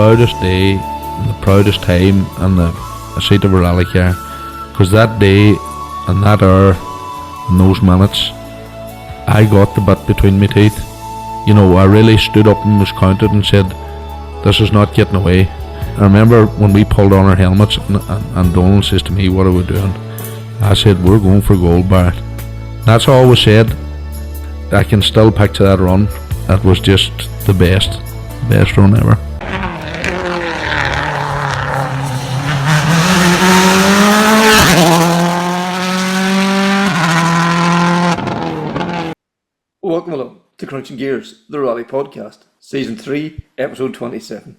proudest day and the proudest time in the seat of a rally car, because that day and that hour and those minutes, I got the bit between my teeth. You know, I really stood up and was counted and said, this is not getting away. I remember when we pulled on our helmets and Donald says to me, what are we doing? I said, we're going for gold, Barrett. That's all we said. I can still picture that run. That was just the best run ever. Welcome along to Krunching Gears, the Rally Podcast, Season 3, Episode 27.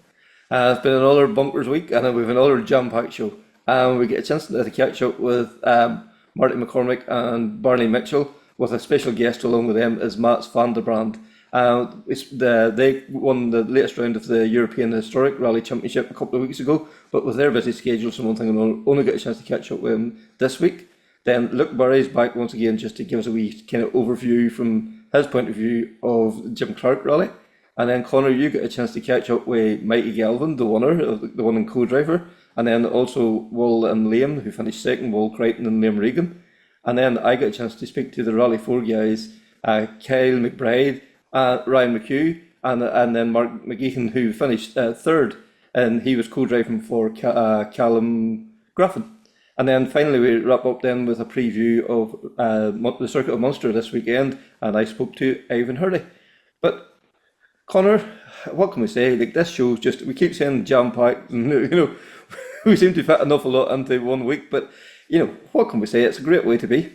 It's been another bunkers week and we've another jam-packed show. We get a chance to catch up with Marty McCormack and Barney Mitchell, with a special guest along with them is Mats van der Brand. They won the latest round of the European Historic Rally Championship a couple of weeks ago, but with their busy schedules and one thing, I'll only get a chance to catch up with them this week. Then Luke Burry's back once again just to give us a wee kind of overview from his point of view of Jim Clark Rally. And then Connor, you get a chance to catch up with Mikie Galvin, the winner, the one and co-driver. And then also Will and Liam, who finished second, William Creighton and Liam Regan. And then I got a chance to speak to the Rally 4 guys, Kyle McBride, Ryan McHugh, and then Mark McGeehan, who finished third. And he was co-driving for Callum McGrath. And then finally we wrap up then with a preview of the Circuit of Munster this weekend, and I spoke to Ivan Hurley. But Connor, what can we say? Like, this show's just, we keep saying jam-packed, and you know, we seem to fit an awful lot into 1 week, but you know, what can we say? It's a great way to be.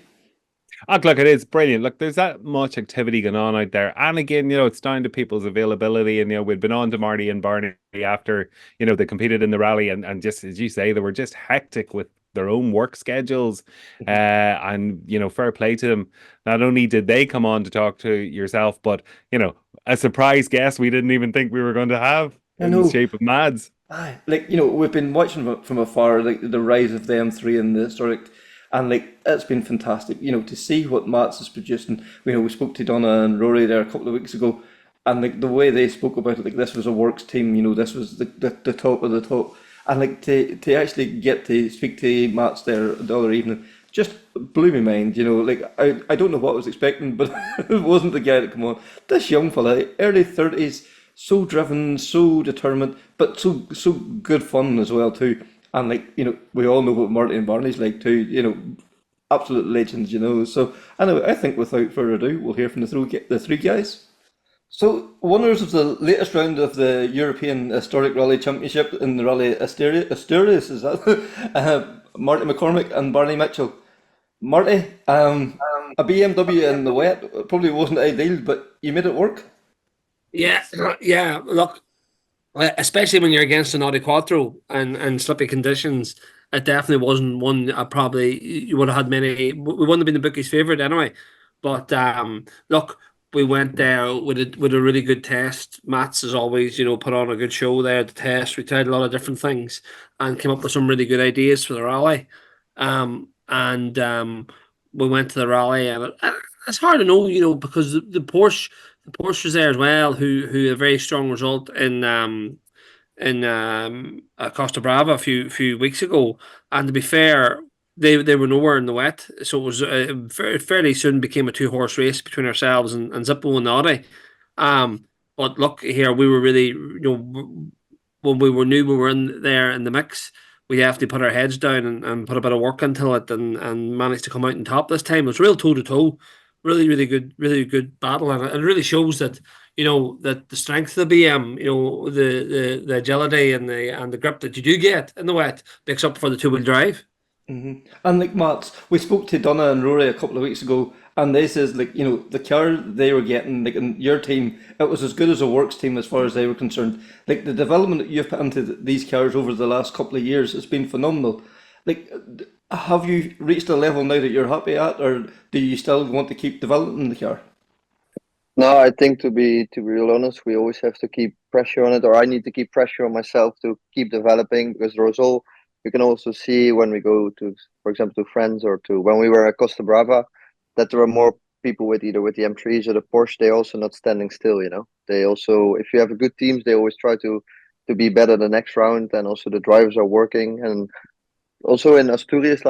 Look, it is brilliant. Look, there's that much activity going on out there. And again, you know, it's down to people's availability. And, you know, we'd been on to Marty and Barney after, you know, they competed in the rally. And just, as you say, they were just hectic with their own work schedules. And, you know, fair play to them. Not only did they come on to talk to yourself, but, you know, a surprise guest we didn't even think we were going to have in the shape of Mads. Like, you know, we've been watching from afar, like, the rise of the M3 and the historic, and like, it's been fantastic, you know, to see what Mats is producing. You know, we spoke to Donna and Rory there a couple of weeks ago, and like the way they spoke about it, like, this was a works team, you know, this was the top of the top, and like to actually get to speak to Mats there the other evening just blew my mind, you know. Like, I don't know what I was expecting, but it wasn't the guy that come on. This young fella, early 30s, so driven, so determined, but so good fun as well too. And like, you know, we all know what Marty and Barney's like too, you know, absolute legends, you know. So anyway, I think without further ado, we'll hear from the three guys. So, winners of the latest round of the European Historic Rally Championship in the Rally Asturias, is that? Marty McCormack and Barney Mitchell. Marty, a BMW in the wet probably wasn't ideal, but you made it work. Yeah. Look, especially when you're against an Audi Quattro and slippy conditions, it definitely wasn't one. Probably you would have had many. We wouldn't have been the bookies' favourite anyway. But look, we went there with a really good test. Mats, as always, you know, put on a good show there at the test. We tried a lot of different things and came up with some really good ideas for the rally. We went to the rally, and it's hard to know, you know, because the Porsche was there as well, who had a very strong result in Costa Brava a few weeks ago. And to be fair, they were nowhere in the wet, so it was fairly soon became a 2-horse race between ourselves and Zippo and Audi. But look here, we were really, you know, when knew we were in there in the mix, we have to put our heads down and put a bit of work into it and managed to come out on top this time. It was real toe to toe, really good battle, and it really shows that, you know, that the strength of the BM, you know, the agility and the grip that you do get in the wet makes up for the 2-wheel drive. Mm-hmm. And like, Mats, we spoke to Donna and Rory a couple of weeks ago, and they says, like, you know, the car they were getting, like, in your team, it was as good as a works team as far as they were concerned. Like, the development that you've put into these cars over the last couple of years has been phenomenal. Like, have you reached a level now that you're happy at, or do you still want to keep developing the car? No, I think to be real honest, we always have to keep pressure on it, or I need to keep pressure on myself to keep developing, because there was all, you can also see when we go to, for example, to friends or to when we were at Costa Brava, that there are more people with either with the M3s or the Porsche. They also not standing still, you know. They also, if you have a good teams, they always try to to be better the next round, and also the drivers are working. And also in Asturias,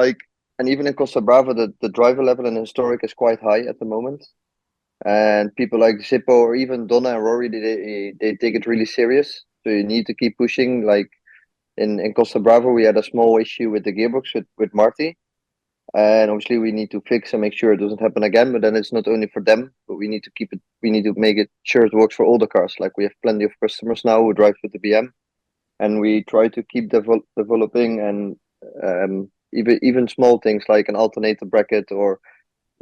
and even in Costa Brava, the driver level in historic is quite high at the moment. And people like Zippo or even Donna and Rory, they take it really serious. So you need to keep pushing. Like in Costa Brava, we had a small issue with the gearbox with Marty. And obviously we need to fix and make sure it doesn't happen again. But then it's not only for them, but we need to keep it. We need to make it sure it works for all the cars. Like we have plenty of customers now who drive with the BM, and we try to keep developing and even small things like an alternator bracket or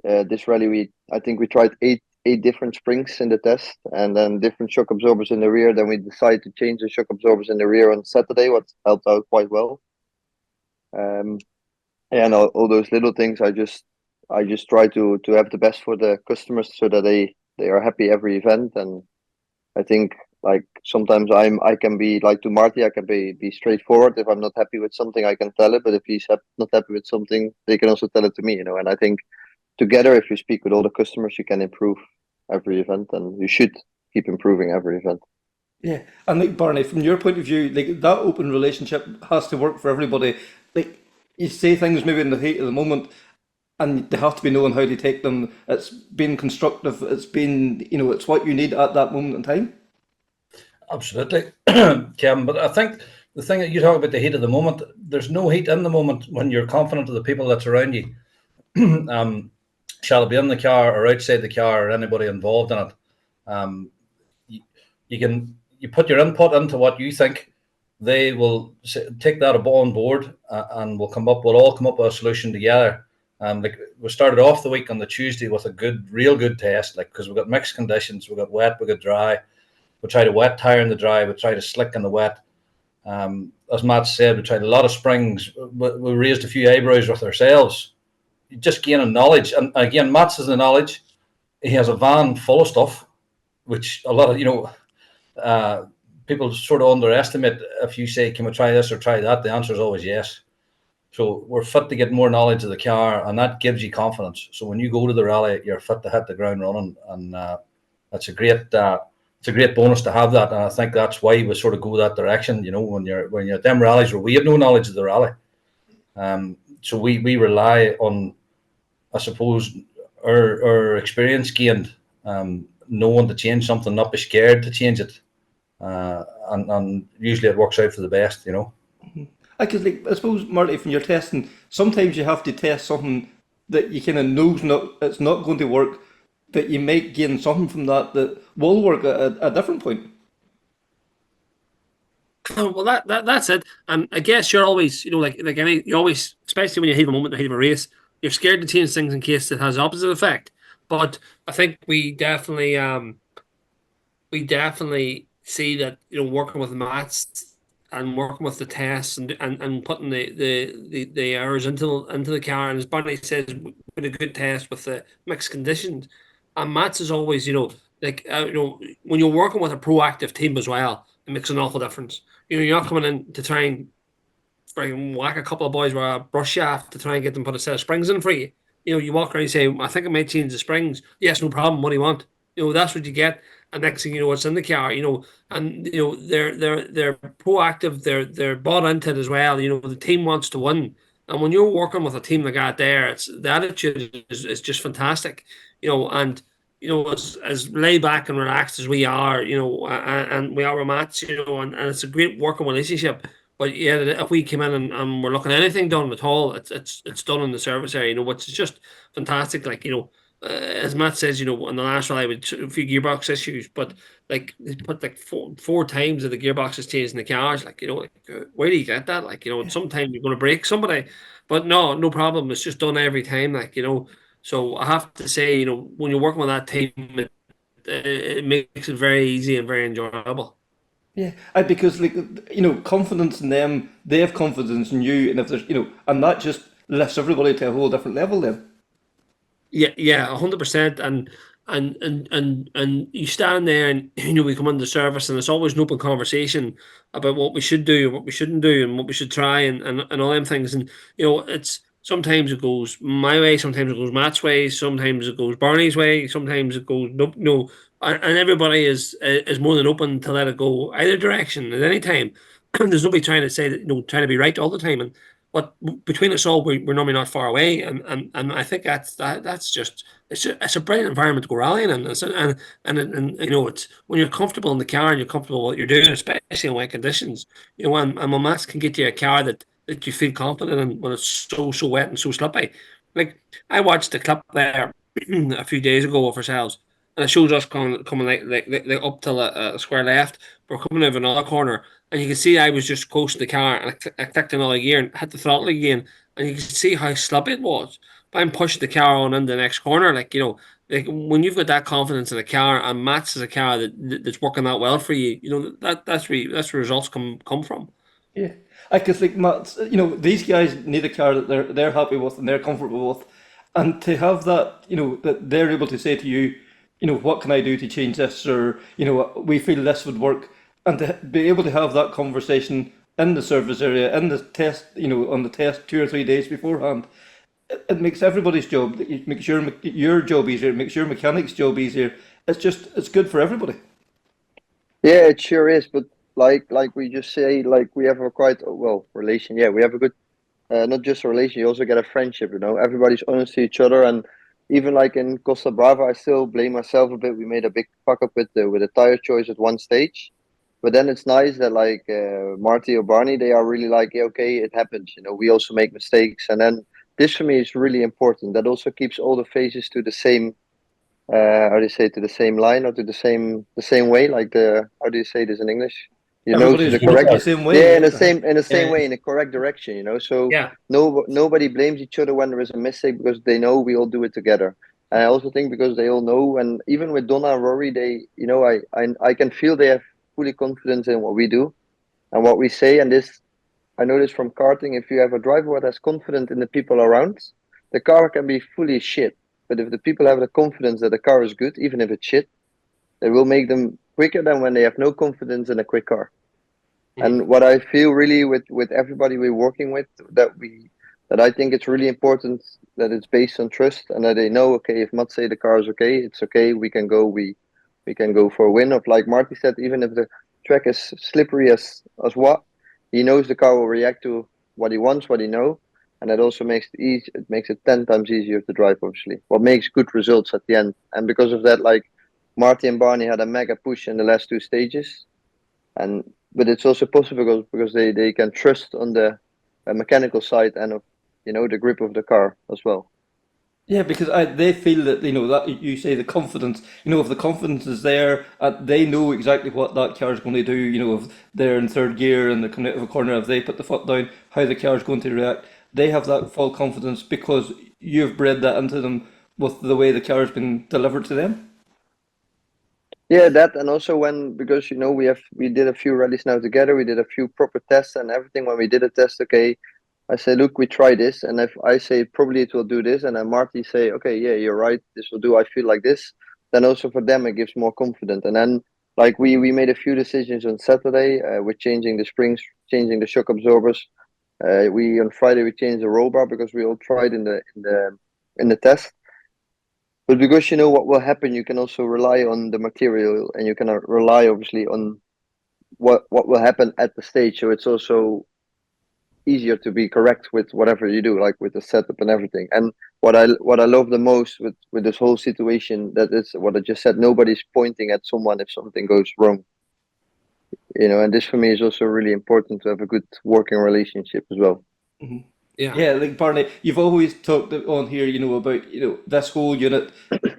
this rally. I think we tried eight different springs in the test, and then different shock absorbers in the rear. Then we decided to change the shock absorbers in the rear on Saturday, what helped out quite well. And all those little things, I just try to have the best for the customers so that they are happy every event. And I think like sometimes I can be like to Marty, I can be straightforward. If I'm not happy with something, I can tell it. But if he's not happy with something, they can also tell it to me, And I think together, if you speak with all the customers, you can improve every event, and you should keep improving every event. Yeah, and like Barney, from your point of view, like that open relationship has to work for everybody. Like you say things maybe in the heat of the moment, and they have to be knowing how to take them. It's been constructive. It's been, it's what you need at that moment in time. Absolutely, Kevin. But I think the thing that you talk about, the heat of the moment, there's no heat in the moment when you're confident of the people that's around you. Shall it be in the car or outside the car or anybody involved in it. You put your input into what you think. They will take that on board and we'll all come up with a solution together. Like we started off the week on the Tuesday with a real good test, like because we got mixed conditions, we got wet, we got dry. We tried a wet tire in the dry, we tried a slick in the wet. As Matt said, we tried a lot of springs. We raised a few eyebrows with ourselves, just gaining knowledge. And again, Matt's has the knowledge. He has a van full of stuff, which a lot of people sort of underestimate. If you say, "Can we try this or try that?" the answer is always yes. So we're fit to get more knowledge of the car, and that gives you confidence. So when you go to the rally, you're fit to hit the ground running, and that's a great. It's a great bonus to have that, and I think that's why we sort of go that direction. When you're at them rallies where we have no knowledge of the rally, so we rely on, I suppose, our experience gained, knowing to change something, not be scared to change it, and usually it works out for the best. Because I suppose, Marty, from your testing, sometimes you have to test something that you kind of know it's not going to work, that you might gain something from that will work at a different point. Well, that's it. And I guess you're always, you always, especially when you hit a moment, the heat of a race, you're scared to change things in case it has opposite effect. But I think we definitely see that working with Mats and working with the tests and putting the hours into the car, and as Barney says, with a good test with the mixed conditions. And Mats is always, when you're working with a proactive team as well, it makes an awful difference. You're not coming in to try and whack a couple of boys with a brush shaft to try and get them to put a set of springs in for you. You walk around and say, "I think I might change the springs." Yes, no problem. What do you want? That's what you get. And next thing you know, it's in the car. And they're proactive. They're bought into it as well. The team wants to win. And when you're working with a team like that, the attitude is just fantastic. And as laid back and relaxed as we are, and we are with Mats, and it's a great working relationship. But yeah, if we came in and we're looking at anything done at all, it's done in the service area, which is just fantastic. As Matt says, on the last rally with a few gearbox issues, but they put four times that the gearbox is changed in the cars. Where do you get that? Sometimes you're going to break somebody, but no problem. It's just done every time. So I have to say, when you're working with that team, it makes it very easy and very enjoyable. Yeah, because confidence in them, they have confidence in you, and if there's and that just lifts everybody to a whole different level then. Yeah, 100%, and you stand there, and we come into service, and it's always an open conversation about what we should do, what we shouldn't do, and what we should try, and all them things, and Sometimes it goes my way, sometimes it goes Matt's way, sometimes it goes Barney's way, sometimes it goes no, and everybody is more than open to let it go either direction at any time. There's nobody trying to say that trying to be right all the time, and but between us all, we're normally not far away, and I think that's just it's a brilliant environment to go rallying in, and it's when you're comfortable in the car and you're comfortable with what you're doing, especially in wet conditions. And when Matt can get you a car that you feel confident in when it's so wet and so slippy. Like I watched the clip there a few days ago of ourselves, and it shows us coming like up to the square left. We're coming out of another corner, and you can see I was just coasting the car, and I clicked another gear and hit the throttle again, and you can see how slippy it was. But I'm pushing the car on into the next corner, like when you've got that confidence in a car, and Matt's is a car that's working that well for you, that's where results come from. Yeah, I could think, Matt. These guys need a car that they're happy with and they're comfortable with, and to have that, that they're able to say to you, what can I do to change this, or we feel this would work, and to be able to have that conversation in the service area, in the test, on the test 2 or 3 days beforehand, it makes everybody's job. It makes your job easier. It makes your mechanic's job easier. It's good for everybody. Yeah, it sure is. But like we just say, like we have a quite relation. Yeah, we have a good, not just a relation. You also get a friendship. Everybody's honest to each other, and even like in Costa Brava, I still blame myself a bit. We made a big fuck up with the tire choice at one stage, but then it's nice that like Marty or Barney, they are really like, yeah, okay, it happens. We also make mistakes, and then this for me is really important. That also keeps all the phases to the same. How do you say, to the same line or to the same way? Like how do you say this in English? To Everybody's the going correct. the same way. Yeah, in the same way, in the correct direction. So Yeah. nobody blames each other when there is a mistake, because they know we all do it together. And I also think because they all know, and even with Donna and Rory, they, I can feel they have fully confidence in what we do and what we say. And this, I know this from karting. If you have a driver that has confidence in the people around, the car can be fully shit. But if the people have the confidence that the car is good, even if it's shit, it will make them quicker than when they have no confidence in a quick car. And what I feel really with everybody we're working with, that I think it's really important that it's based on trust, and that they know, okay, if Matt say the car is okay, it's okay, we can go for a win. Of like Marty said, even if the track is slippery as what, he knows the car will react to what he wants, what he knows. And that also makes it easy. It makes it 10 times easier to drive, obviously. What makes good results at the end. And because of that, like Marty and Barney had a mega push in the last 2 stages. But it's also possible because they can trust on the mechanical side and of the grip of the car as well. Yeah, because they feel that that you say the confidence. If the confidence is there, they know exactly what that car is going to do. If they're in third gear and they're coming out of a corner, if they put the foot down, how the car is going to react. They have that full confidence because you've bred that into them with the way the car has been delivered to them. Yeah, that, and also because we did a few rallies now together. We did a few proper tests and everything. When we did a test, okay, I say, look, we try this, and if I say probably it will do this, and then Marty say, okay, yeah, you're right, this will do. I feel like this. Then also for them it gives more confidence. And then like we made a few decisions on Saturday. We're changing the springs, changing the shock absorbers. On Friday we changed the roll bar because we all tried in the test. But because you know what will happen, you can also rely on the material, and you can rely obviously on what will happen at the stage. So it's also easier to be correct with whatever you do, like with the setup and everything. And what I love the most with this whole situation, that is what I just said. Nobody's pointing at someone if something goes wrong. And this for me is also really important, to have a good working relationship as well. Mm-hmm. Yeah, like Barney, you've always talked on here, about this whole unit.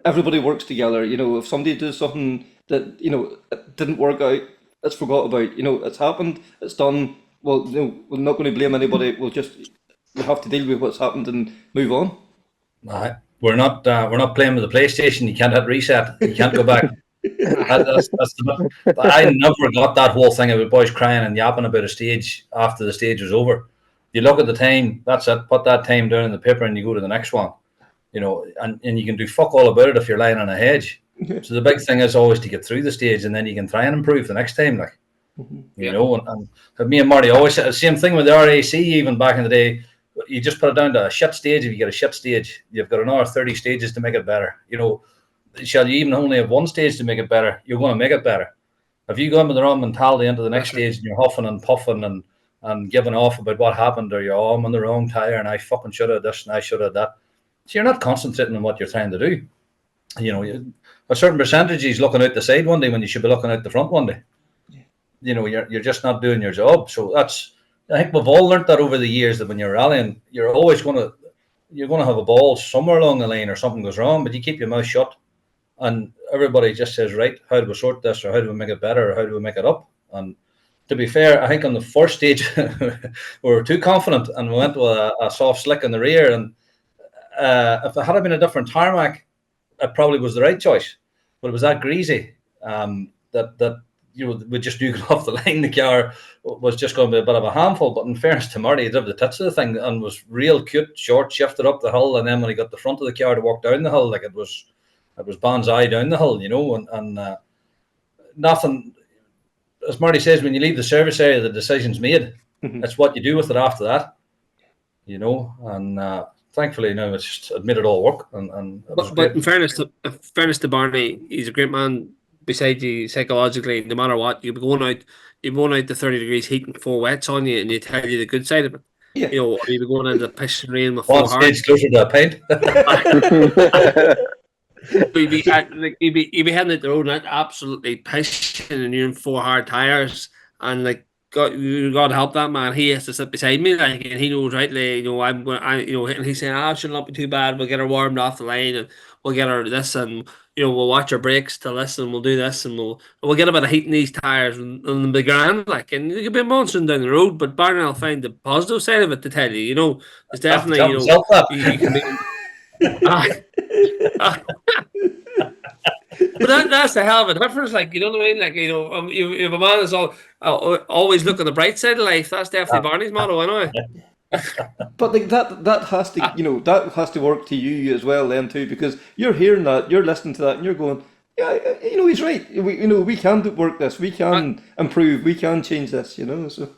Everybody works together. If somebody does something that it didn't work out, it's forgot about. It's happened. It's done. Well, we're not going to blame anybody. We have to deal with what's happened and move on. We're not playing with the PlayStation. You can't hit reset. You can't go back. I never got that whole thing about boys crying and yapping about a stage after the stage was over. You look at the time, that's it, put that time down in the paper and you go to the next one. And you can do fuck all about it if you're lying on a hedge. So the big thing is always to get through the stage, and then you can try and improve the next time. And me and Marty always said the same thing with the RAC. Even back in the day, you just put it down to a shit stage. If you get a shit stage, you've got another 30 stages to make it better. You know, shall you even only have one stage to make it better? You're going to make it better. If you go in with the wrong mentality into the next stage and you're huffing and puffing and giving off about what happened, or you're I'm on the wrong tire and I fucking should have this and I should have that, so you're not concentrating on what you're trying to do. You know, a certain percentage is looking out the side one day when you should be looking out the front one day. You know, you're just not doing your job. So I think we've all learned that over the years, that when you're rallying, you're always going to have a ball somewhere along the line or something goes wrong, but you keep your mouth shut and everybody just says, right, how do we sort this, or how do we make it better, or how do we make it up? And to be fair, I think on the first stage we were too confident and we went with a soft slick in the rear, and if it had been a different tarmac, it probably was the right choice, but it was that greasy that you know, we just knew off the line the car was just going to be a bit of a handful. But in fairness to Marty, he did the tits of the thing and was real cute, short, shifted up the hill, and then when he got the front of the car to walk down the hill, like it was bonsai down the hill, you know, and nothing. As Marty says, when you leave the service area, the decision's made. It's what you do with it after that, you know. And thankfully, you know, it made it all work. And but in fairness to Barney, he's a great man beside you psychologically. No matter what, you're going out to 30 degrees heat and 4 wets on you, and they tell you the good side of it. Yeah. You know, or you'll be going into piss and rain with 4 one hard. stage closer to a pint. You'd be heading out the road and absolutely pissing, and you're in 4 hard tires, and like God help that man. He has to sit beside me, like, and he knows rightly. You know, and he's saying, "Ah, should not be too bad. We'll get her warmed off the line, and we'll get her this, and you know, we'll watch our brakes to this, and we'll do this, and we'll get a bit of heat in these tires, and they'll be grand, like, and you could be monstering down the road, but Barney will find the positive side of it to tell you. You know, there's definitely you can be. But that's the hell of a difference, like, you know what I mean? Like, you know, if a man is always look on the bright side of life, that's definitely Barney's motto, anyway. But like that has to, you know, that has to work to you as well then too, because you're hearing that, you're listening to that, and you're going, yeah, you know, he's right. We can work this, we can improve, we can change this, you know. So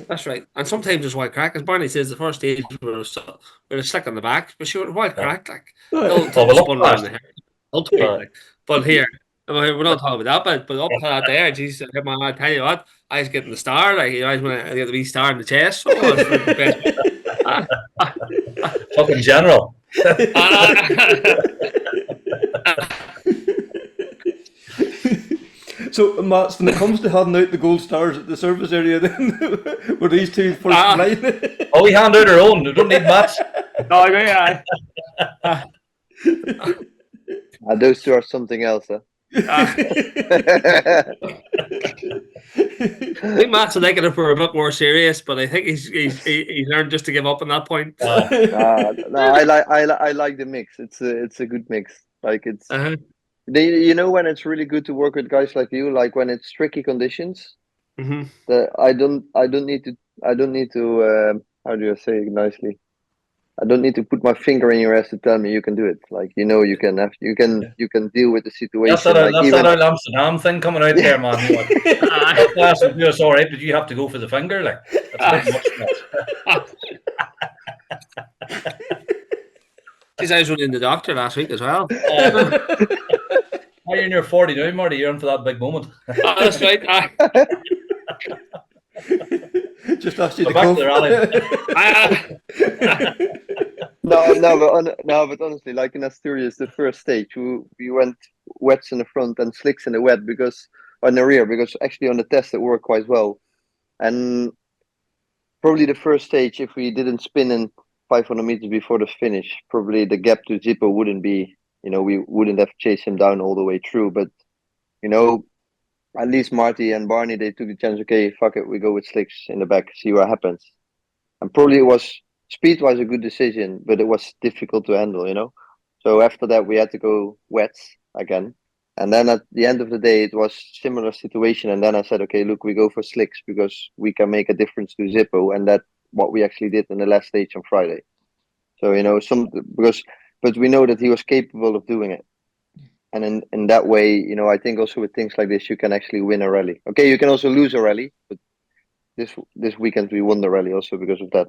that's right. And sometimes it's white crack, as Barney says. The first stage we're slick on the back, but sure, white crack, like they'll spun around the hair. Ultimately, but here we're not talking about that, but up to that there, geez, man, I tell you what, I was getting the star, like, you know, I was going to get the wee star in the chest. Fucking general. So, Mats, when it comes to handing out the gold stars at the service area, then were these two first in line? Oh, we hand out our own. We don't need mats. No, I agree. Those two are something else, huh? I think Matt's a negative for a bit more serious, but I think he's learned just to give up on that point. No, I like the mix. It's a good mix. Like it's you know, when it's really good to work with guys like you, like when it's tricky conditions. That I don't need to how do I say it nicely? I don't need to put my finger in your ass to tell me you can do it. Like, you know, you can deal with the situation. That's that old Amsterdam thing coming out there, man. That class will do us all right, but you have to go for the finger, like. That's much. Because I was running the doctor last week as well. You're in your 40 now, Marty. You're in for that big moment. That's right. Just asked you to back go. to the rally. But honestly, like in Asturias, the first stage, we went wets in the front and slicks in the wet on the rear, because actually on the test it worked quite well. And probably the first stage, if we didn't spin in 500 meters before the finish, probably the gap to Zippo wouldn't be, you know, we wouldn't have chased him down all the way through. But, you know, at least Marty and Barney, they took the chance, okay, fuck it, we go with slicks in the back, see what happens. And probably it was, speed-wise, a good decision, but it was difficult to handle, you know. So after that, we had to go wets again. And then at the end of the day, it was similar situation. And then I said, okay, look, we go for slicks because we can make a difference to Zippo. And that's what we actually did in the last stage on Friday. So, you know, but we know that he was capable of doing it. And in that way, you know, I think also with things like this, you can actually win a rally. Okay, you can also lose a rally, but this weekend we won the rally also because of that.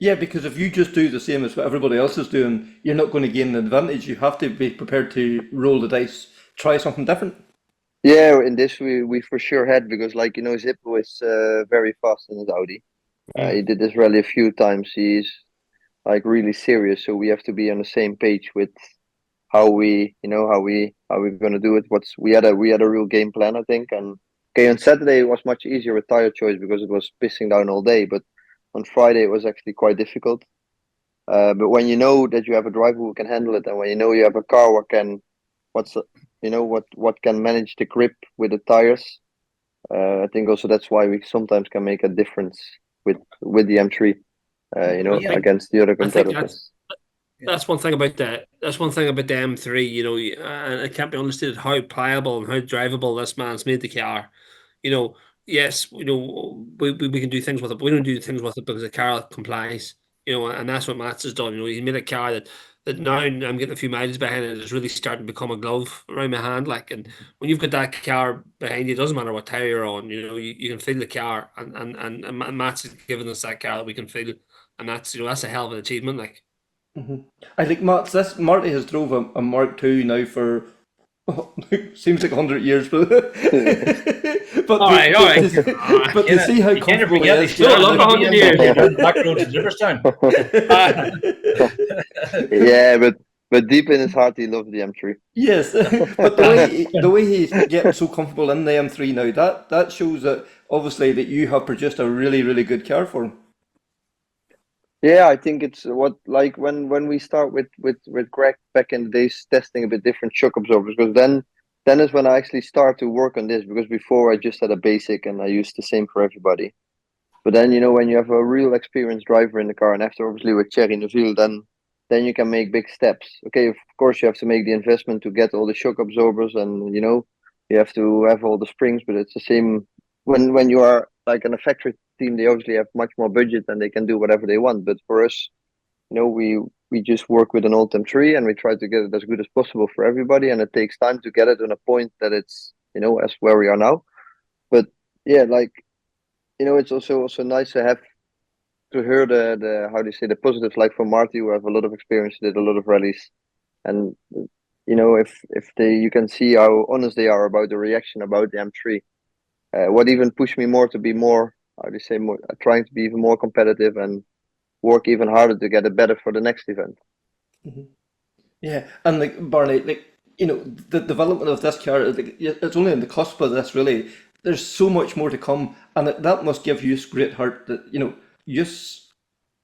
Yeah, because if you just do the same as what everybody else is doing, you're not going to gain the advantage. You have to be prepared to roll the dice, try something different. Yeah, in this we for sure had, because like Zippo is very fast in his Audi. He did this rally a few times. He's like really serious, so we have to be on the same page with how we're gonna do it. We had a real game plan, I think. And okay, on Saturday it was much easier with tire choice because it was pissing down all day, but on Friday it was actually quite difficult. But when you know that you have a driver who can handle it, and when you know you have a car what can manage the grip with the tires, I think also that's why we sometimes can make a difference with the M3, Yeah. against the other I think competitors. that's one thing about the M3. And it can't be understated how pliable and how drivable this man's made the car. Yes, we can do things with it, but we don't do things with it because the car complies. And that's what Mats has done. He's made a car that now I'm getting a few miles behind it. It's really starting to become a glove around my hand. And when you've got that car behind you, it doesn't matter what tire you're on. You can feel the car, and Mats has given us that car that we can feel, and that's a hell of an achievement. I think Marty has drove a Mark II now for seems like 100 years, but All right. but to see how You can't comfortable he forget is. he's still love 100 years. Back road to Riverstown. Yeah, but deep in his heart, he loves the M3. Yes, but the way he's getting so comfortable in the M3 now, that shows that obviously that you have produced a really, really good car for him. Yeah, I think it's like when we start with Greg back in the days, testing a bit different shock absorbers, because then is when I actually start to work on this, because before I just had a basic and I used the same for everybody. But then when you have a real experienced driver in the car, and after obviously with Thierry Neuville, then you can make big steps. Okay, of course you have to make the investment to get all the shock absorbers, and you have to have all the springs, but it's the same when you are like in a factory team. They obviously have much more budget and they can do whatever they want. But for us, we just work with an old M3 and we try to get it as good as possible for everybody, and it takes time to get it on a point that it's as where we are now. But yeah, it's also nice to hear the how do you say, the positives, like for Marty, who have a lot of experience, did a lot of rallies, and if you can see how honest they are about the reaction about the M3. What even pushed me more to be more, how do you say, more trying to be even more competitive and work even harder to get it better for the next event. Yeah, and like Barney, the development of this car, it's only on the cusp of this. Really, there's so much more to come, and that must give you great heart that you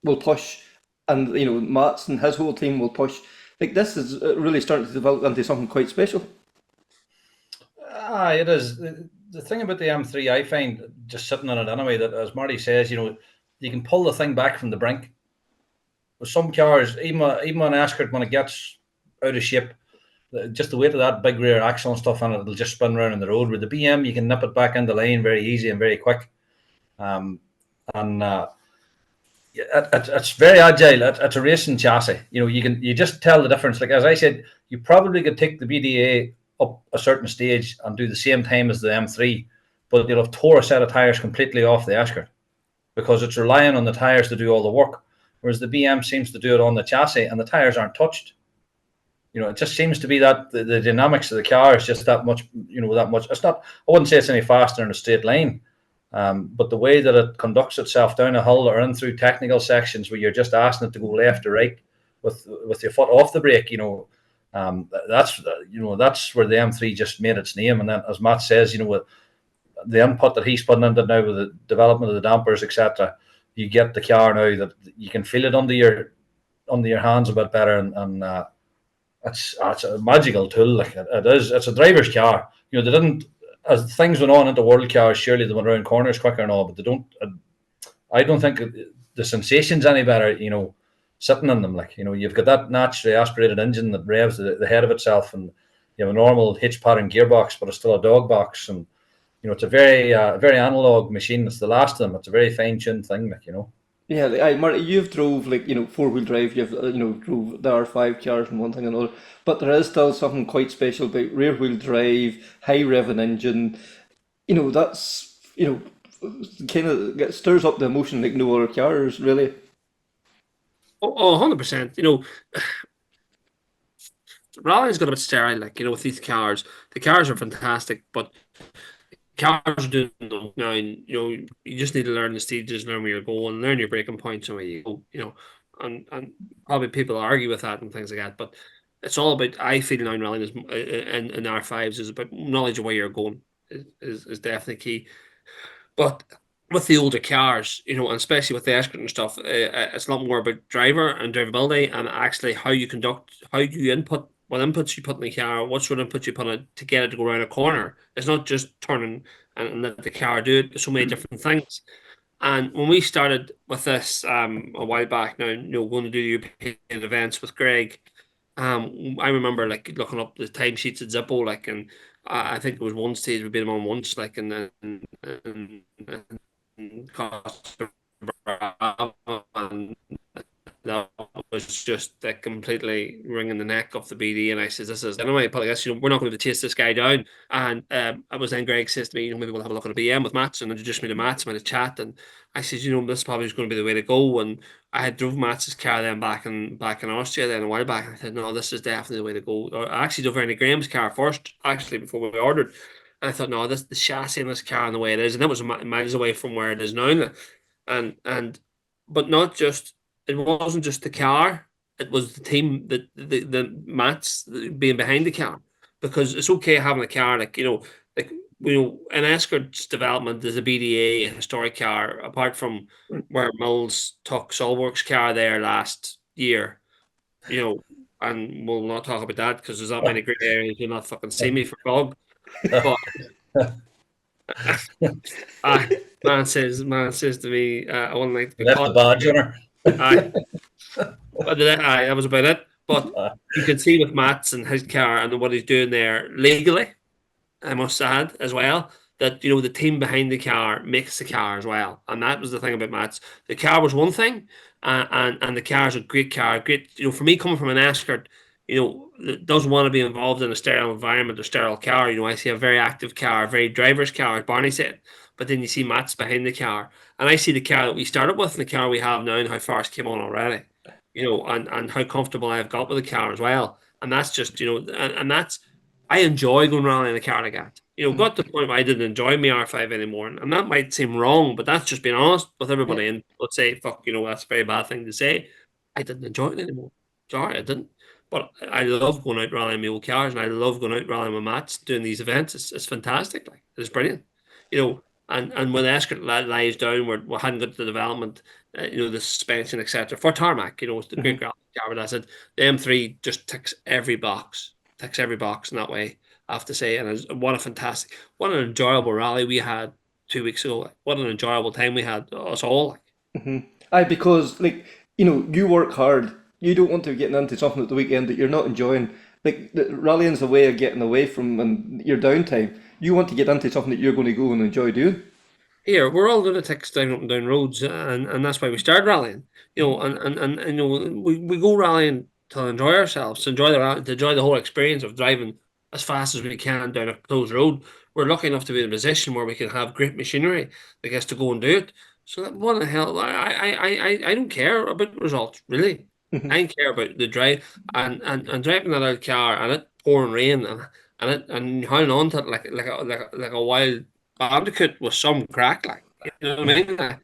will push, and Mats and his whole team will push. Like this is really starting to develop into something quite special. It is. The thing about the M3, I find, just sitting on it anyway, that as Marty says, you can pull the thing back from the brink. With some cars, even on Escort, when it gets out of shape, just the weight of that big rear axle and stuff on it, it'll just spin around on the road. With the BM, you can nip it back into lane very easy and very quick. It's very agile. It's a racing chassis. You just tell the difference. Like as I said, you probably could take the BDA up a certain stage and do the same time as the M3, but you'll have tore a set of tires completely off the Escort because it's relying on the tires to do all the work, whereas the BM seems to do it on the chassis and the tires aren't touched. It just seems to be that the dynamics of the car is just that much. That much. It's not. I wouldn't say it's any faster in a straight line, but the way that it conducts itself down a hill or in through technical sections where you're just asking it to go left or right with your foot off the brake, that's where the M3 just made its name. And then, as Matt says, with the input that he's putting into now with the development of the dampers, etc., you get the car now that you can feel it under your hands a bit better, and it's a magical tool. Like it is, it's a driver's car. They didn't, as things went on into world cars, surely they went around corners quicker and all, but they don't. I don't think the sensation's any better. Sitting in them, you've got that naturally aspirated engine that revs the head of itself, and you have a normal hitch pattern gearbox, but it's still a dog box, and it's a very very analog machine. It's the last of them. It's a very fine tuned thing, Yeah, Marty, you've drove 4-wheel drive. You've drove the R5 cars and one thing and another, but there is still something quite special about rear wheel drive, high revving engine. That's kind of stirs up the emotion like no other cars really. Oh, 100%. You know, rallying's got a bit sterile, like, you know, with these cars. The cars are fantastic, but cars are doing them now, and you know, you just need to learn the stages, learn where you're going, learn your braking points and where you go, you know, and probably people argue with that and things like that, but it's all about, I feel now in rallying is in R5s is about knowledge of where you're going is definitely key. But with the older cars, you know, and especially with the escort and stuff, it's a lot more about driver and drivability and actually how you conduct, how you input, what inputs you put in the car, what sort of inputs you put in it to get it to go around a corner. It's not just turning and let the car do it. There's so many different things. And when we started with this a while back now, you know, going to do European events with Greg, I remember like looking up the timesheets at Zippo, like, and I think it was one stage we beat him on once, like, and then cost and that was just like completely wringing the neck off the BD. And I says, "This is anyway, but I guess, you know, we're not going to chase this guy down." And I was then Greg says to me, "You know, maybe we'll have a look at a BM with Mats," and introduced me to Mats, and we had a chat. And I says, "You know, this probably is going to be the way to go." And I had drove Mats's car then back in Austria then a while back. And I said, "No, this is definitely the way to go." Or I actually drove Ernie Graham's car first, actually, before we ordered. And I thought, no, this the chassis in this car and the way it is, and it was miles away from where it is now. And but not just, it wasn't just the car, it was the team, the Mats being behind the car. Because it's okay having a car, like, you know, like, you know, an Escort's development is a BDA, a historic car, apart from where Mills took Solwork's car there last year, you know, and we'll not talk about that because there's not many great areas. You'll not fucking see me for fog. But man says to me, I wouldn't like to be Left caught. the badge on her. Aye. That was about it. But you can see with Mats and his car and what he's doing there legally, I must add as well, that, you know, the team behind the car makes the car as well. And that was the thing about Mats. The car was one thing, and the car is a great car. Great, you know, for me coming from an Escort, you know, that doesn't want to be involved in a sterile environment or sterile car. You know, I see a very active car, a very driver's car, as Barney said. But then you see Mats behind the car, and I see the car that we started with and the car we have now and how far it's came on already. You know, and how comfortable I've got with the car as well. And that's just, you know, and that's, I enjoy going around in a car like that. You know, got to the point where I didn't enjoy my R5 anymore. And that might seem wrong, but that's just being honest with everybody. And let's say, fuck, you know, that's a very bad thing to say. I didn't enjoy it anymore. Sorry, I didn't. But I love going out rallying my old cars, and I love going out rallying with Mats, doing these events. It's fantastic. Like, it's brilliant. You know, and when Escort lies down, we hadn't got the development, you know, the suspension, etc. for tarmac. You know, it's the great car. But I said the M3 just ticks every box in that way, I have to say. And what an enjoyable rally we had 2 weeks ago. What an enjoyable time we had, us all. Aye, because, like, you know, you work hard. You don't want to be getting into something at the weekend that you're not enjoying. Like, rallying's a way of getting away from and your downtime. You want to get into something that you're going to go and enjoy doing. Here, we're all lunatics down up and down roads, and that's why we started rallying. You know, and you know, we go rallying to enjoy ourselves, to enjoy to enjoy the whole experience of driving as fast as we can down a closed road. We're lucky enough to be in a position where we can have great machinery that gets to go and do it. So that, what the hell? I don't care about the results, really. I don't care about the drive and driving that old car and it pouring rain and hanging on to it like a wild bandicoot with some crack, like, you know what I mean?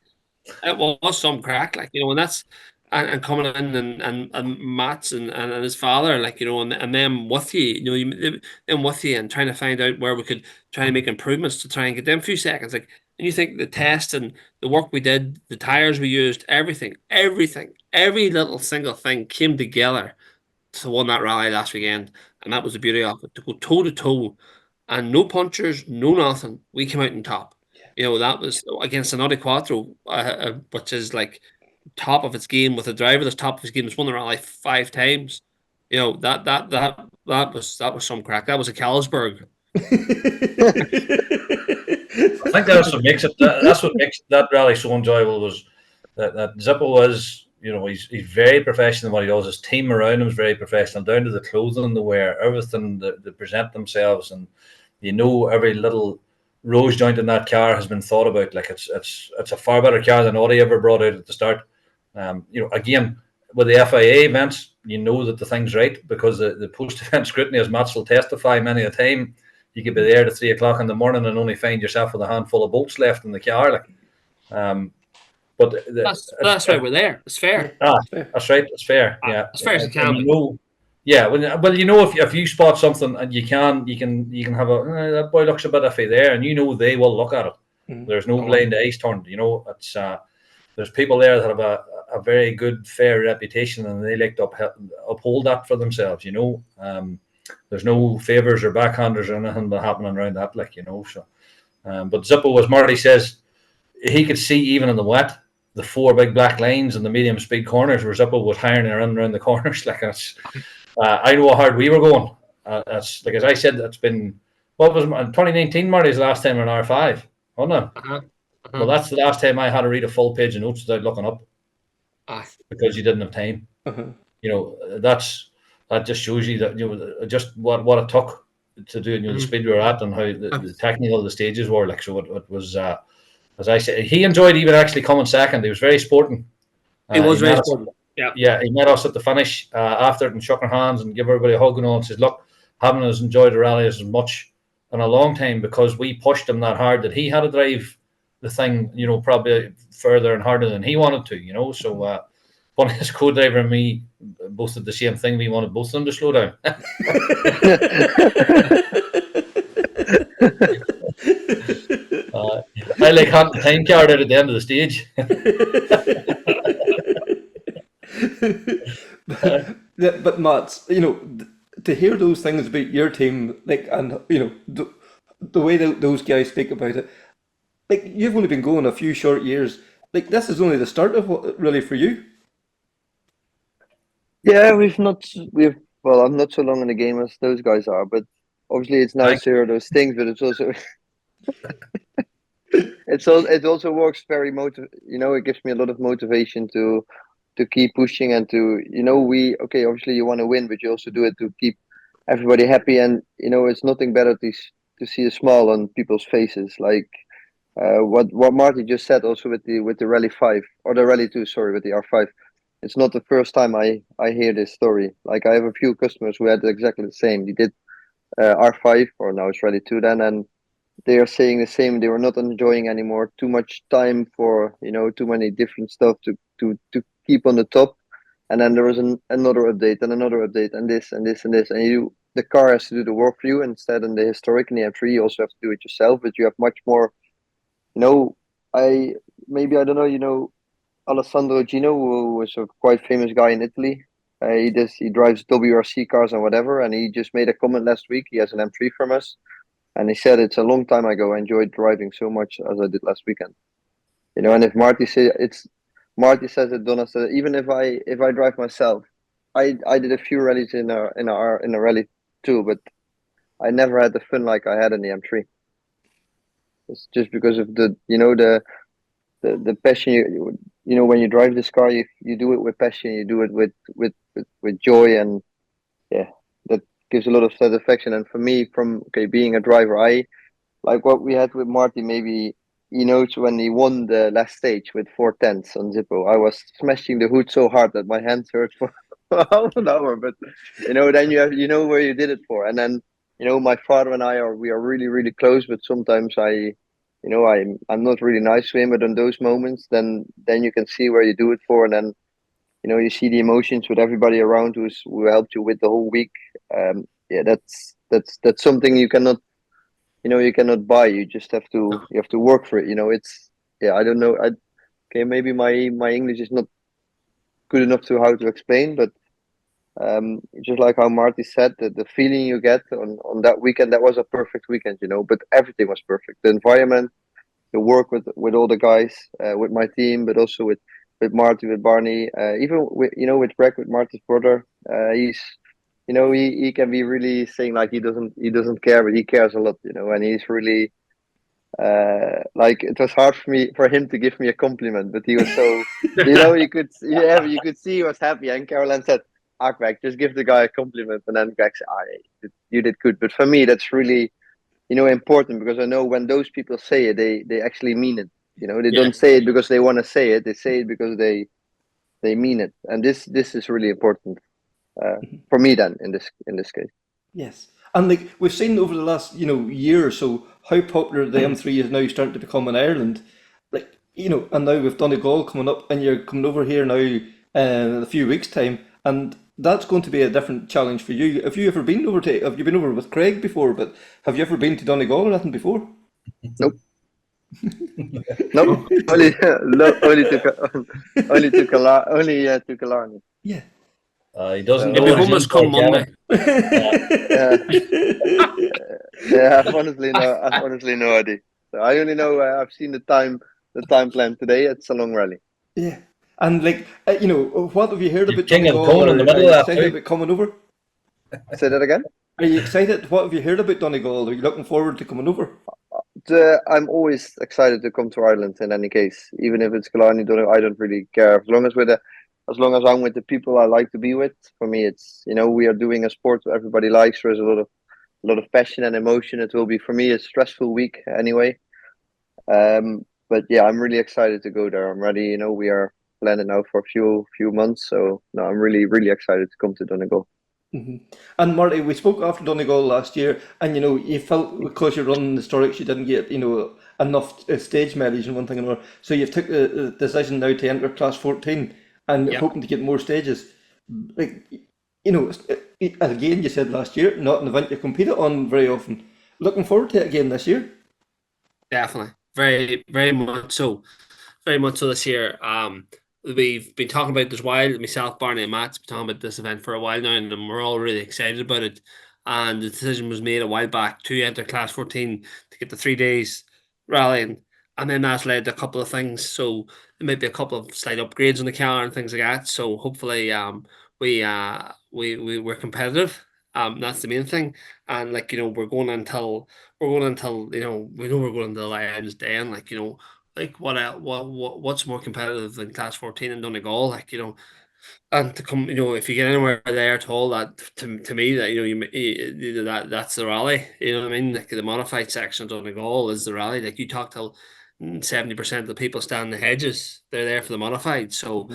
It was some crack, like, you know, and that's and coming in and Mats and his father, like, you know, and them with you, you know, them with you and trying to find out where we could try and make improvements to try and get them few seconds, like, and you think the test and the work we did, the tires we used, everything, every little single thing came together to win that rally last weekend, and that was the beauty of it, to go toe to toe and no punchers, no nothing. We came out on top. You know, that was against an Audi Quattro, which is like top of its game with a driver that's top of his game that's won the rally 5 times. You know, that was some crack. That was a Carlsberg. I think that's what makes it. That's what makes that rally so enjoyable. Was that Zippo is, you know, he's very professional in what he does. His team around him is very professional, down to the clothing they wear, everything they present themselves, and you know every little rose joint in that car has been thought about. Like it's a far better car than Audi ever brought out at the start. You know, again, with the FIA events, you know that the thing's right, because the post-event scrutiny, as Mats will testify many a time, you could be there at 3 o'clock in the morning and only find yourself with a handful of bolts left in the car. But that's why we're there. It's fair. That's right. It's fair. Yeah, as fair as it can and be. if you spot something and you can have that boy looks a bit iffy there, and they will look at it. There's no blind eyes turned. It's there's people there that have a very good, fair reputation, and they like to uphold that for themselves. There's no favors or backhanders or anything happening around that, So, but Zippo, as Marty says, he could see even in the wet the 4 big black lines and the medium speed corners where Zippo was hiring around the corners. I know how hard we were going. As I said, it's been, what was it, 2019, Marty's the last time in R5, wasn't it? Well, that's the last time I had to read a full page of notes without looking up, because you didn't have time. That just shows you that just what it took to do the speed we were at, and how the technical the stages were. So it was. As I said, he enjoyed even actually coming second. He was very sporting. He was very sporting. Yeah, he met us at the finish after it and shook our hands and gave everybody a hug and all, and says, "Look, haven't as enjoyed the rally as much in a long time, because we pushed him that hard that he had to drive the thing, probably further and harder than he wanted to, So funny, his co-driver and me both did the same thing. We wanted both of them to slow down." I like having the time card out at the end of the stage. But Mats, to hear those things about your team, and the way that those guys speak about it, you've only been going a few short years. This is only the start of what really for you. Yeah, I'm not so long in the game as those guys are, but obviously it's nice to hear those things, but it's also it also works very it gives me a lot of motivation to keep pushing, and to obviously you want to win, but you also do it to keep everybody happy, and it's nothing better to see a smile on people's faces, what Marty just said also with the Rally 5 or the Rally 2, sorry, with the R5. It's not the first time I hear this story. I have a few customers who had exactly the same. They did R5, or now it's Rally 2 then, and they are saying the same. They were not enjoying anymore. Too much time for too many different stuff to keep on the top. And then there was another update and another update, and this and this and this, and the car has to do the work for you. Instead, in the historic in the M3, you also have to do it yourself. But you have much more. I don't know. Alessandro Gino, who was a quite famous guy in Italy. He drives WRC cars and whatever, and he just made a comment last week. He has an M3 from us, and he said it's a long time ago I enjoyed driving so much as I did last weekend. And if Marty says it, Donna said it, even if I drive myself, I did a few rallies in a rally too, but I never had the fun like I had in the M3. It's just because of the passion. When you drive this car, you do it with passion. You do it with joy, and that gives a lot of satisfaction. And for me, being a driver, I like what we had with Marty. Maybe when he won the last stage with 4/10 on Zippo, I was smashing the hood so hard that my hands hurt for half an hour. But then you have where you did it for. And then my father and we are really, really close. But sometimes I'm not really nice to him, but in those moments, then you can see where you do it for, and then you see the emotions with everybody around who helped you with the whole week. That's something you cannot buy. You just have to work for it. I don't know. Maybe my English is not good enough to how to explain, but just like how Marty said, the feeling you get on that weekend, that was a perfect weekend, but everything was perfect. The environment, the work with all the guys, with my team, but also with Marty, with Barney, even with Greg, with Marty's brother. He's he can be really saying like he doesn't care, but he cares a lot, and he's really it was hard for him to give me a compliment, but he was so you could see he was happy. And Caroline said, Greg, just give the guy a compliment, and then Greg said, you did good. But for me, that's really important, because I know when those people say it, they actually mean it. They don't say it because they want to say it. They say it because they they mean it, and this is really important for me. Then in this case, Yes. And like we've seen over the last, year or so, how popular the M3 is now starting to become in Ireland. Like, and now with Donegal coming up, and you're coming over here now in a few weeks' time, and that's going to be a different challenge for you. Have you ever been over have you been over with Craig before, but have you ever been to Donegal or anything before? nope. Nope. Only to Killarney. Yeah. He doesn't Maybe know. home is come Monday. Yeah, I've honestly no idea. So I only know I've seen the time plan today. It's a long rally. Yeah. And like, what have you heard about King of Donegal? Cone in the Are middle you of that excited too. about coming over? Say that again. Are you excited? What have you heard about Donegal? Are you looking forward to coming over? I'm always excited to come to Ireland in any case, even if it's Killarney. I don't really care as long as I'm with the people I like to be with. For me, it's we are doing a sport that everybody likes. There's a lot of passion and emotion. It will be for me a stressful week anyway. But yeah, I'm really excited to go there. I'm ready. We are planning now for a few months, so no, I'm really really excited to come to Donegal. And Marty, we spoke after Donegal last year, and you felt because you're running the historics, you didn't get enough stage mileage and one thing and another. So you've took the decision now to enter class 14 and Yep. hoping to get more stages. Like again, you said last year, not an event you competed on very often. Looking forward to it again this year. Definitely. Very, very much so. Very much so this year. We've been talking about this while. Myself, Barney and Mats been talking about this event for a while now, and we're all really excited about it. And the decision was made a while back to enter class 14 to get the 3 days rallying. And then that's led to a couple of things. So there might be a couple of slight upgrades on the calendar and things like that. So hopefully we're competitive. That's the main thing. And we're going until we know we're going until Lions Day, and what's more competitive than class 14 in Donegal? And to come, if you get anywhere there at all, that to me that that's the rally. You know what I mean? Like the modified section of Donegal is the rally. Like you talk till 70% of the people stand in the hedges. They're there for the modified. So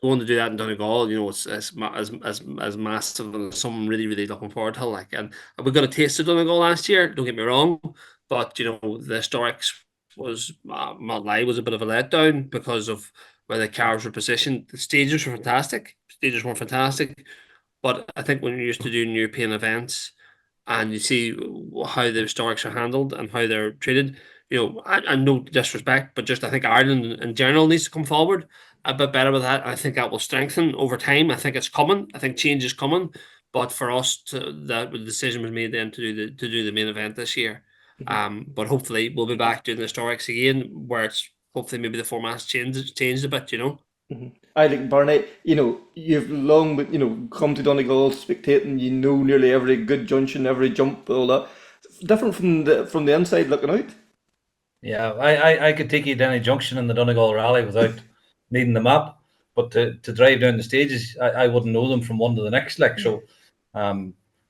going to do that in Donegal, it's as massive and something really really looking forward to. And we got a taste of Donegal last year. Don't get me wrong, but the historics was not lie was a bit of a letdown because of where the cars were positioned. The stages were fantastic. But I think when you're used to doing European events and you see how the historics are handled and how they're treated, and no disrespect, but just I think Ireland in general needs to come forward a bit better with that. I think that will strengthen over time. I think it's coming. I think change is coming. But for us, the decision was made then to do the main event this year. But hopefully we'll be back doing the historics again, where it's hopefully maybe the format's changed a bit. I think Barney, you've long come to Donegal spectating. You know nearly every good junction, every jump, all that. Different from the inside looking out. Yeah, I could take you to any junction in the Donegal Rally without needing the map, but to drive down the stages, I wouldn't know them from one to the next. So,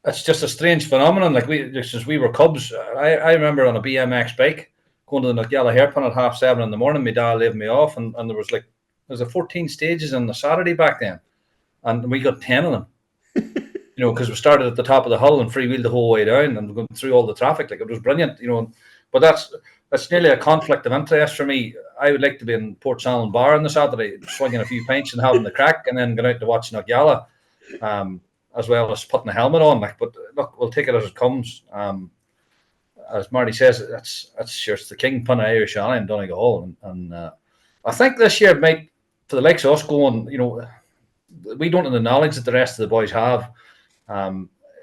it's just a strange phenomenon. Since we were cubs, I remember on a BMX bike going to the Knockgalla hairpin at 7:30 in the morning. My dad left me off, and there was 14 stages on the Saturday back then, and we got 10 of them. Because we started at the top of the hill and freewheeled the whole way down and going through all the traffic. It was brilliant. But that's nearly a conflict of interest for me. I would like to be in Port Salon Bar on the Saturday, swinging a few pints and having the crack, and then going out to watch Knockgalla, as well as putting a helmet on. But look, we'll take it as it comes. As Marty says, it's the kingpin of Irish Rally in Donegal, and I think this year might, for the likes of us going, we don't have the knowledge that the rest of the boys have.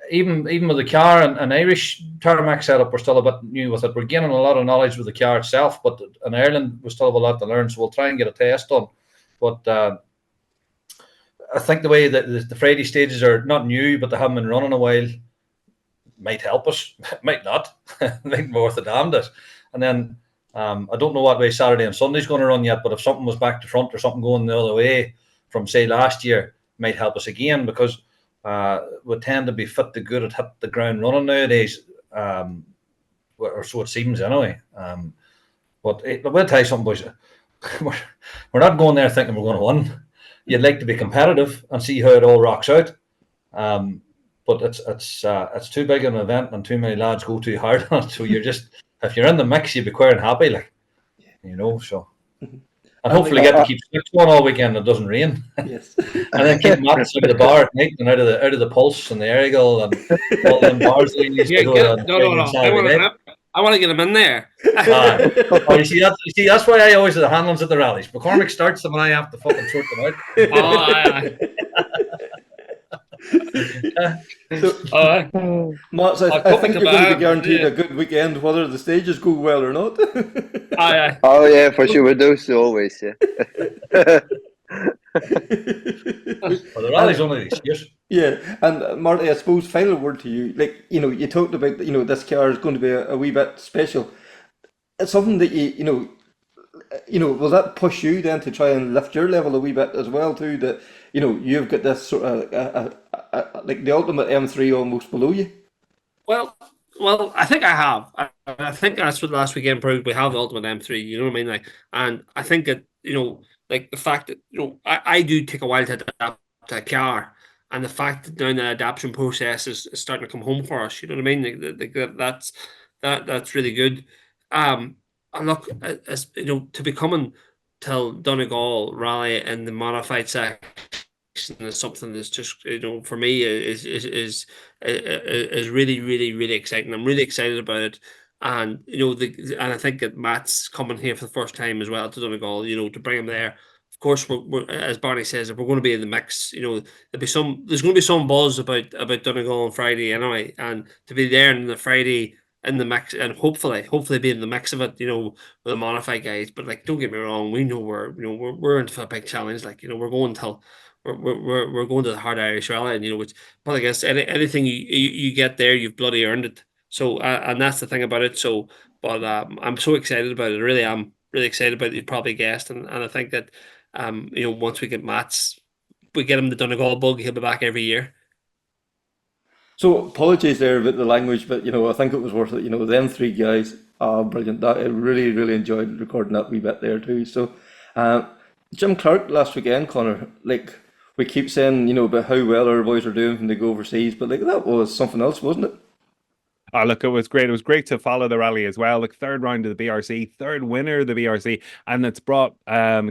Even with the car and Irish tarmac setup, we're still a bit new with it. We're gaining a lot of knowledge with the car itself, but in Ireland, we still have a lot to learn, so we'll try and get a test done. But I think the way that the Friday stages are not new, but they haven't been running a while, might help us. Might not. Might be worth the damnedest. And then I don't know what way Saturday and Sunday's going to run yet, but if something was back to front or something going the other way from, say, last year, might help us again, because we tend to be fit to good at hit the ground running nowadays, or so it seems anyway. But we'll tell you something, boys. We're not going there thinking we're going to win. you'd like to be competitive and see how it all rocks out. But it's too big an event and too many lads go too hard on it. So you're just, if you're in the mix, you'd be quite unhappy, like, so. And hopefully get to keep six one all weekend and it doesn't rain. Yes. And then keep Mats out of the bar at night and out of the Pulse and the Erigal and all them bars that you used to go on Saturday night. I want to get him in there. You see, that's why I always have the handlings at the rallies. McCormack starts them and I have to fucking sort them out. Mats, I think you're going to be guaranteed a good weekend, whether the stages go well or not. Oh yeah, for sure. We do so always, yeah. Well, the rally's only these years. Yeah, and Marty, I suppose final word to you. Like, you talked about, this car is going to be a wee bit special. It's something that will that push you then to try and lift your level a wee bit as well too? That you've got this sort of like the ultimate M3 almost below you. Well, I think I have. I think that's what last weekend proved. We have the ultimate M3. You know what I mean? Like, and I think that like the fact that I do take a while to adapt to a car, and the fact that now the adaptation process is starting to come home for us. You know what I mean? Like, that's really good. And look, as to be coming till Donegal rally in the modified section is something that's just for me is really, really, really exciting. I'm really excited about it. And and I think that Matt's coming here for the first time as well to Donegal, to bring him there. Of course, we're as Barney says, if we're going to be in the mix, there's going to be some buzz about Donegal on Friday anyway, and to be there in the Friday in the mix and hopefully be in the mix of it, with the modified guys. But like, don't get me wrong, we know we're into a big challenge. Like, we're going till we're going to the hard Irish rally, and but I guess anything you get there, you've bloody earned it. So and that's the thing about it. So, but I'm so excited about it. I really am really excited about it. You probably guessed, and I think that once we get Mats, we get him the Donegal bug, he'll be back every year. So apologies there about the language, but I think it was worth it. Them three guys are brilliant. I really, really enjoyed recording that wee bit there too. So Jim Clark last weekend, Connor, like we keep saying, about how well our boys are doing when they go overseas, but like that was something else, wasn't it? Oh, look, it was great. It was great to follow the rally as well. Like, third round of the BRC, third winner of the BRC, and it's brought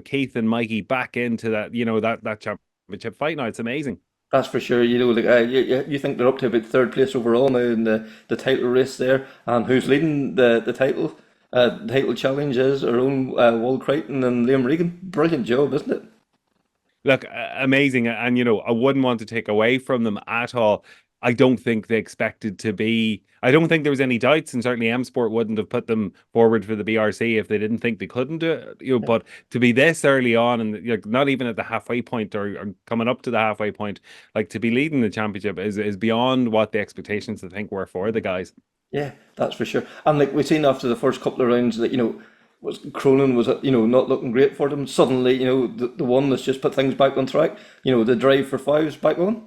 Keith and Mikey back into that, that championship fight now. It's amazing. That's for sure. You think they're up to about third place overall now in the title race there, and who's leading the title challenge is our own William Creighton and Liam Regan. Brilliant job, isn't it? Look, amazing, and I wouldn't want to take away from them at all. I don't think they expected to be. I don't think there was any doubts, and certainly M Sport wouldn't have put them forward for the BRC if they didn't think they couldn't do it. But to be this early on, and not even at the halfway point or coming up to the halfway point, like to be leading the championship is beyond what the expectations I think were for the guys. Yeah, that's for sure. And like we've seen after the first couple of rounds that Cronin was not looking great for them. Suddenly, the one that's just put things back on track. The drive for five's back on.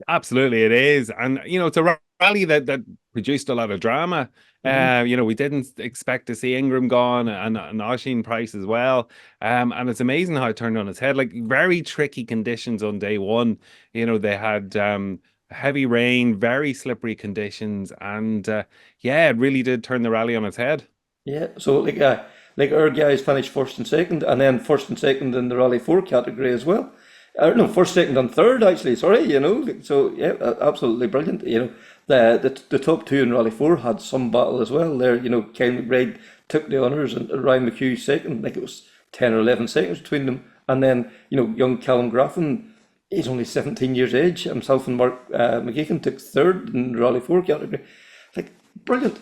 Absolutely, it is, and it's a rally that produced a lot of drama. We didn't expect to see Ingram gone and Oisin Price as well. And it's amazing how it turned on its head. Like, very tricky conditions on day one. They had heavy rain, very slippery conditions, and it really did turn the rally on its head. Yeah, so like our guys finished first and second, and then first and second in the Rally 4 category as well. No, first, second, and third actually. Sorry, So yeah, absolutely brilliant. The top two in Rally 4 had some battle as well. There, Kyle McBride took the honours, and Ryan McHugh second. Like, it was 10 or 11 seconds between them. And then young Callum Graffin, he's only 17 years age. Himself and Mark McGeehan took third in the Rally 4 category. Like, brilliant.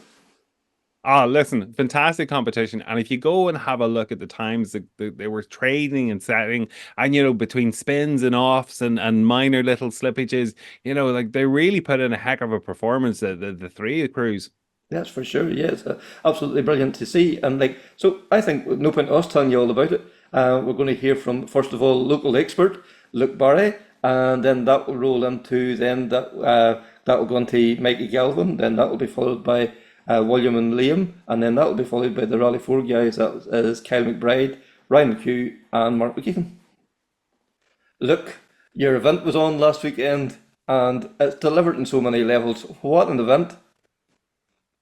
Oh, listen, fantastic competition. And if you go and have a look at the times that they were trading and setting, and, between spins and offs and minor little slippages, like they really put in a heck of a performance, the three crews. That's for sure. Yeah, it's absolutely brilliant to see. And so I think no point us telling you all about it. We're going to hear from, first of all, local expert, Luke Barry, and then that will roll into, that will go into Mikie Galvin, then that will be followed by William and Liam, and then that will be followed by the Rally 4 guys. That is Kyle McBride, Ryan McHugh, and Mark McGeehan. Look, your event was on last weekend and it's delivered in so many levels. What an event!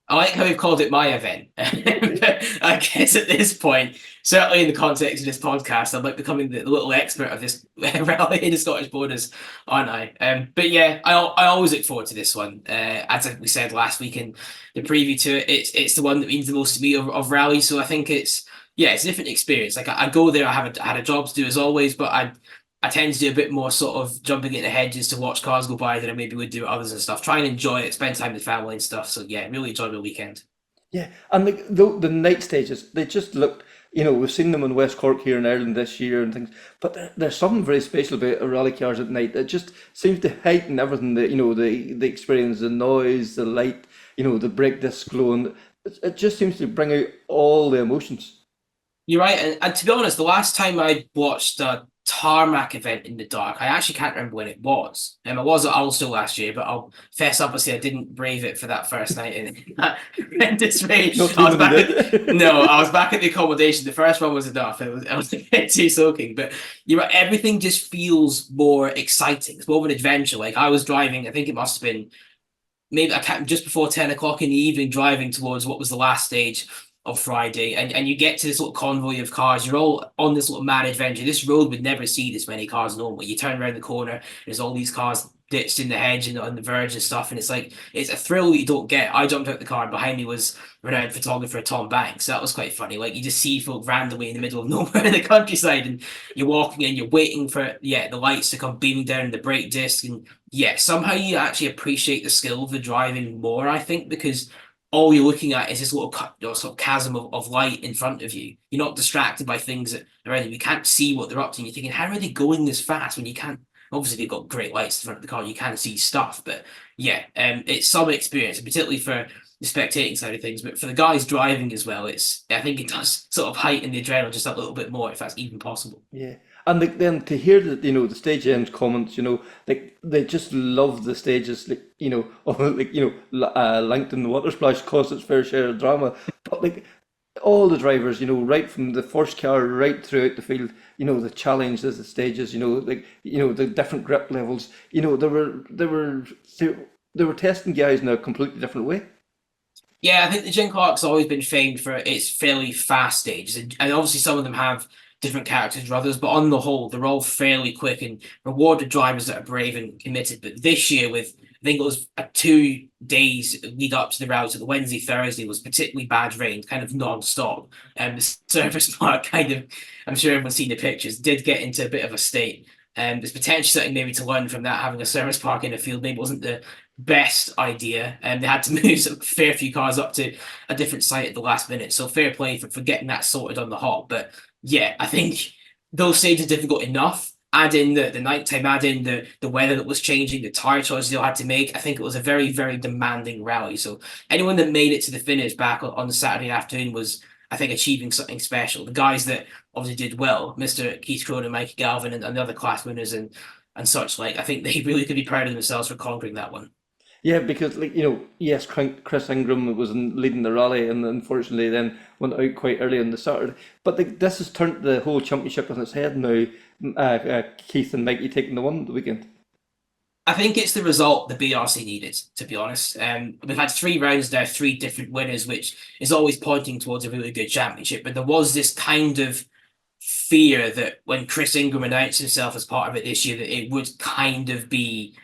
I like how we've called it my event. I guess at this point, certainly in the context of this podcast, I'm like becoming the little expert of this rally in the Scottish borders, aren't I? But yeah, I always look forward to this one. As we said last week in the preview to it, it's the one that means the most to me of rally. So I think it's a different experience. Like I go there, I had a job to do as always, but I tend to do a bit more sort of jumping into hedges to watch cars go by than I maybe would do with others and stuff. Try and enjoy it, spend time with family and stuff. So yeah, really enjoyed the weekend. Yeah, and the night stages, they just looked, we've seen them in West Cork here in Ireland this year and things, but there's something very special about rally cars at night. It just seems to heighten everything, the experience, the noise, the light, the brake discs glowing. It just seems to bring out all the emotions. You're right, and to be honest, the last time I watched a tarmac event in the dark, I actually can't remember when it was. I was at Ulster last year, but I'll fess up and say I didn't brave it for that first night in that horrendous rain. I was back at the accommodation. The first one was enough. It was a bit too soaking, but you're right, everything just feels more exciting. It's more of an adventure. Like I was driving, I think it must have been maybe just before 10 o'clock in the evening, driving towards what was the last stage of Friday, and you get to this little convoy of cars. You're all on this little mad adventure. This road would never see this many cars normally. You turn around the corner, there's all these cars ditched in the hedge and on the verge and stuff, and it's a thrill that you don't get. I jumped out the car, and behind me was renowned photographer Tom Banks. That was quite funny. Like you just see folk randomly in the middle of nowhere in the countryside, and you're walking and you're waiting for the lights to come beaming down the brake disc, and somehow you actually appreciate the skill of the driving more, I think, because all you're looking at is this little sort of chasm of light in front of you. You're not distracted by things that are around you. You can't see what they're up to. And you're thinking, how are they going this fast when you can't? Obviously, they've got great lights in front of the car. You can see stuff. But it's some experience, particularly for the spectating side of things. But for the guys driving as well, I think it does sort of heighten the adrenaline just a little bit more, if that's even possible. Yeah. And then to hear that, the stage end comments, they just love the stages, Langton Water Splash caused its fair share of drama. But all the drivers, right from the first car right throughout the field, the challenges, the stages, the different grip levels, they were testing guys in a completely different way. Yeah, I think the Jim Clark's always been famed for its fairly fast stages, and obviously some of them have different characters to others, but on the whole, they're all fairly quick and rewarded drivers that are brave and committed. But this year, I think it was 2 days lead up to the rally, so the Wednesday, Thursday was particularly bad rain, kind of non-stop. And the surface park I'm sure everyone's seen the pictures, did get into a bit of a state. There's potentially something maybe to learn from that, having a service park in a field maybe wasn't the best idea, and they had to move a fair few cars up to a different site at the last minute. So fair play for getting that sorted on the hop. But I think those stages are difficult enough. Add in the nighttime, add in the weather that was changing, the tire choices they all had to make. I think it was a very, very demanding rally. So anyone that made it to the finish back on the Saturday afternoon was, I think, achieving something special. The guys that obviously did well, Mr. Keith Cronin, Mikie Galvin, and the other class winners and such like, I think they really could be proud of themselves for conquering that one. Yeah, because yes, Chris Ingram was leading the rally, and unfortunately then went out quite early on the Saturday. But this has turned the whole championship on its head now. Keith and Mikie taking the one the weekend. I think it's the result the BRC needed, to be honest. We've had 3 rounds there, 3 different winners, which is always pointing towards a really good championship. But there was this kind of fear that when Chris Ingram announced himself as part of it this year, that it would kind of be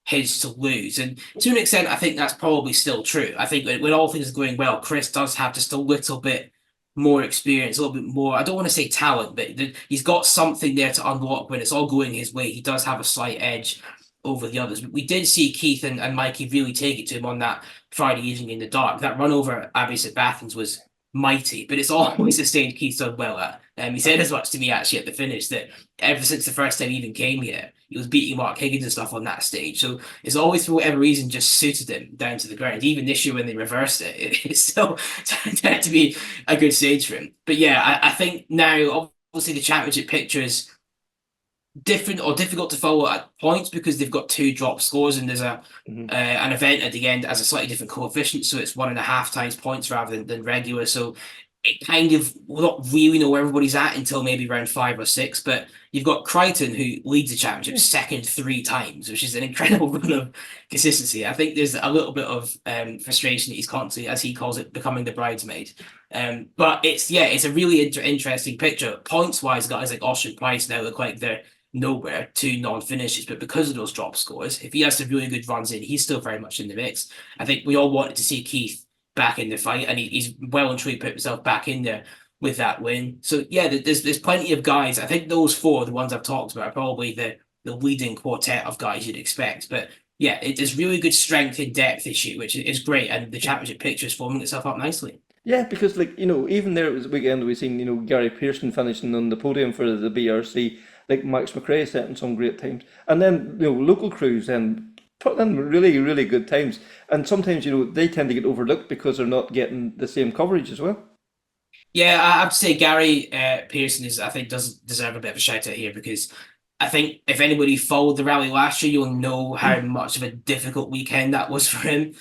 his to lose. And to an extent, I think that's probably still true. I think when all things are going well, Chris does have just a little bit more experience, a little bit more, I don't want to say talent, but he's got something there to unlock when it's all going his way. He does have a slight edge over the others. But we did see Keith and Mikie really take it to him on that Friday evening in the dark. That run over Abbey at Bathans was mighty, but it's always a stage Keith's done well at. He said as much to me actually at the finish that ever since the first time he even came here, he was beating Mark Higgins and stuff on that stage. So it's always, for whatever reason, just suited him down to the ground. Even this year when they reversed it, it still turned out to be a good stage for him. But I think now, obviously, the championship picture is different or difficult to follow at points because they've got 2 drop scores and there's an event at the end as a slightly different coefficient, so it's 1.5 times points rather than regular. So it kind of will not really know where everybody's at until maybe round 5 or 6. But you've got Creighton, who leads the championship second 3 times, which is an incredible run of consistency. I think there's a little bit of frustration that he's constantly, as he calls it, becoming the bridesmaid. But it's a really interesting picture. Points wise, guys like Austin Price now look like they're nowhere, 2 non-finishes, but because of those drop scores, if he has some really good runs in, he's still very much in the mix. I think we all wanted to see Keith back in the fight, and he's well and truly put himself back in there with that win. So yeah, there's plenty of guys. I think those 4, the ones I've talked about, are probably the leading quartet of guys you'd expect. But yeah, there's really good strength in depth issue, which is great, and the championship picture is forming itself up nicely. Yeah, because even there it was weekend we've seen Gary Pearson finishing on the podium for the BRC, like Max McRae setting some great times, and then local crews and put in really, really good times. And sometimes they tend to get overlooked because they're not getting the same coverage as well. Yeah, I have to say Gary Pearson does deserve a bit of a shout out here, because I think if anybody followed the rally last year, you'll know how much of a difficult weekend that was for him.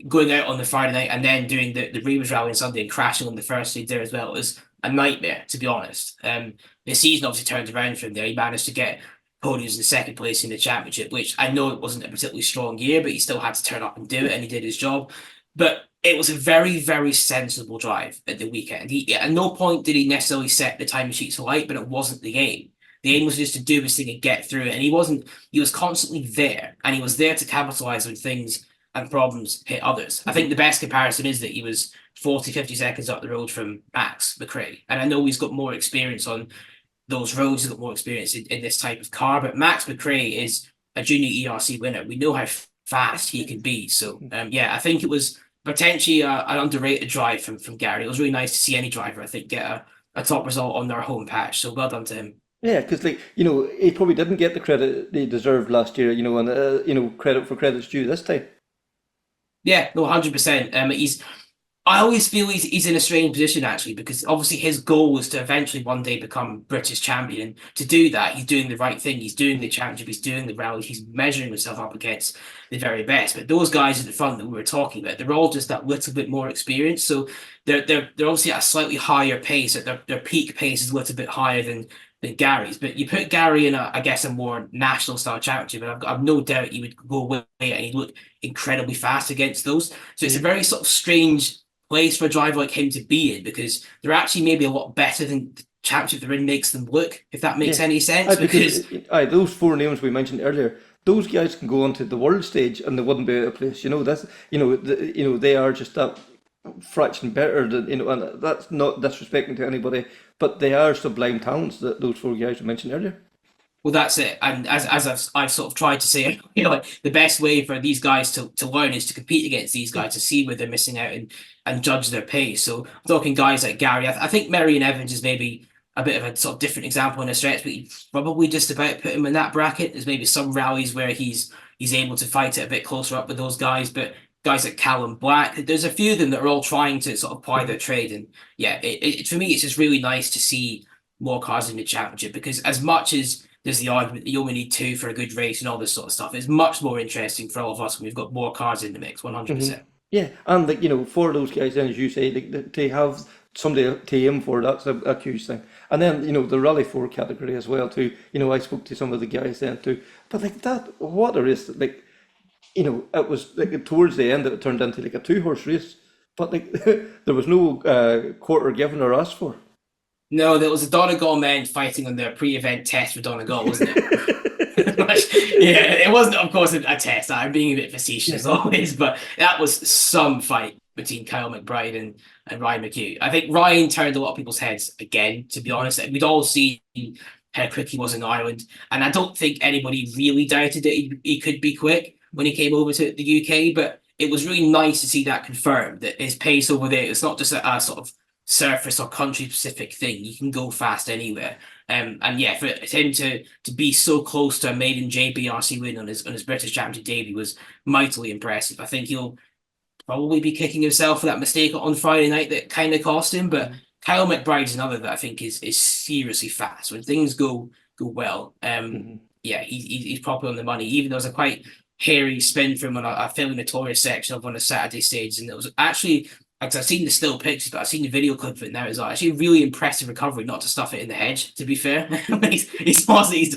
Going out on the Friday night and then doing the Reavers rally on Sunday and crashing on the first day there as well is a nightmare, to be honest. The season obviously turned around for him there. He managed to get podiums in 2nd place in the championship, which I know it wasn't a particularly strong year, but he still had to turn up and do it, and he did his job. But it was a very, very sensible drive at the weekend. At no point did he necessarily set the time sheets alight, but it wasn't the aim. The aim was just to do his thing and get through it. And he was constantly there, and he was there to capitalize on things and problems hit others. I think the best comparison is that he was 40, 50 seconds up the road from Max McRae. And I know he's got more experience on those roads, he's got more experience in this type of car, but Max McRae is a junior ERC winner. We know how fast he can be. So, I think it was potentially an underrated drive from Gary. It was really nice to see any driver, I think, get a top result on their home patch. So well done to him. Yeah, because he probably didn't get the credit he deserved last year, and credit for credit's due this time. Yeah, no, 100%. I always feel he's in a strange position, actually, because obviously his goal was to eventually one day become British champion. To do that, he's doing the right thing. He's doing the championship. He's doing the rally. He's measuring himself up against the very best. But those guys at the front that we were talking about, they're all just that little bit more experienced. So they're obviously at a slightly higher pace. Their peak pace is a little bit higher than Gary's. But you put Gary in a more national style championship, and I've no doubt he would go away and he'd look incredibly fast against those. So it's a very sort of strange place for a driver like him to be in, because they're actually maybe a lot better than the championship they're in makes them look, if that makes any sense. Because those 4 names we mentioned earlier, those guys can go onto the world stage and they wouldn't be out of place. That's they are just that fraction better than and that's not disrespecting to anybody, but they are sublime talents, that those 4 guys we mentioned earlier. Well, that's it. And as I've sort of tried to say, the best way for these guys to learn is to compete against these guys, to see where they're missing out and judge their pace. So I'm talking guys like Gary. I think Marion Evans is maybe a bit of a sort of different example in a stretch, but you'd probably just about put him in that bracket. There's maybe some rallies where he's able to fight it a bit closer up with those guys, but guys like Callum Black, there's a few of them that are all trying to sort of apply their trade. And yeah, for me, it's just really nice to see more cars in the championship, because as much as there's the argument that you only need 2 for a good race and all this sort of stuff, it's much more interesting for all of us when we've got more cars in the mix, 100%. Yeah, and for those guys, then, as you say, they have somebody to aim for. That's a huge thing. And then the Rally 4 category as well too. I spoke to some of the guys then too. But what a race! It was towards the end that it turned into a 2-horse race. But there was no quarter given or asked for. No, there was a Donegal men fighting on their pre-event test for Donegal, wasn't it? Yeah, it wasn't, of course, a test. I'm being a bit facetious as always, but that was some fight between Kyle McBride and Ryan McHugh. I think Ryan turned a lot of people's heads again, to be honest. We'd all seen how quick he was in Ireland, and I don't think anybody really doubted that he could be quick when he came over to the UK, but it was really nice to see that confirmed, that his pace over there, it's not just a sort of surface or country specific thing. You can go fast anywhere. And yeah, for him to be so close to a maiden JBRC win on his British Championship debut was mightily impressive. I think he'll probably be kicking himself for that mistake on Friday night that kind of cost him. But Kyle McBride is another that I think is seriously fast when things go well. Yeah, he's probably on the money. Even though there's a quite hairy spin from him on a fairly notorious section of on a Saturday stage, and it was actually Like, I've seen the still pictures, but I've seen the video clip of it now. It's actually a really impressive recovery, not to stuff it in the hedge, to be fair. He's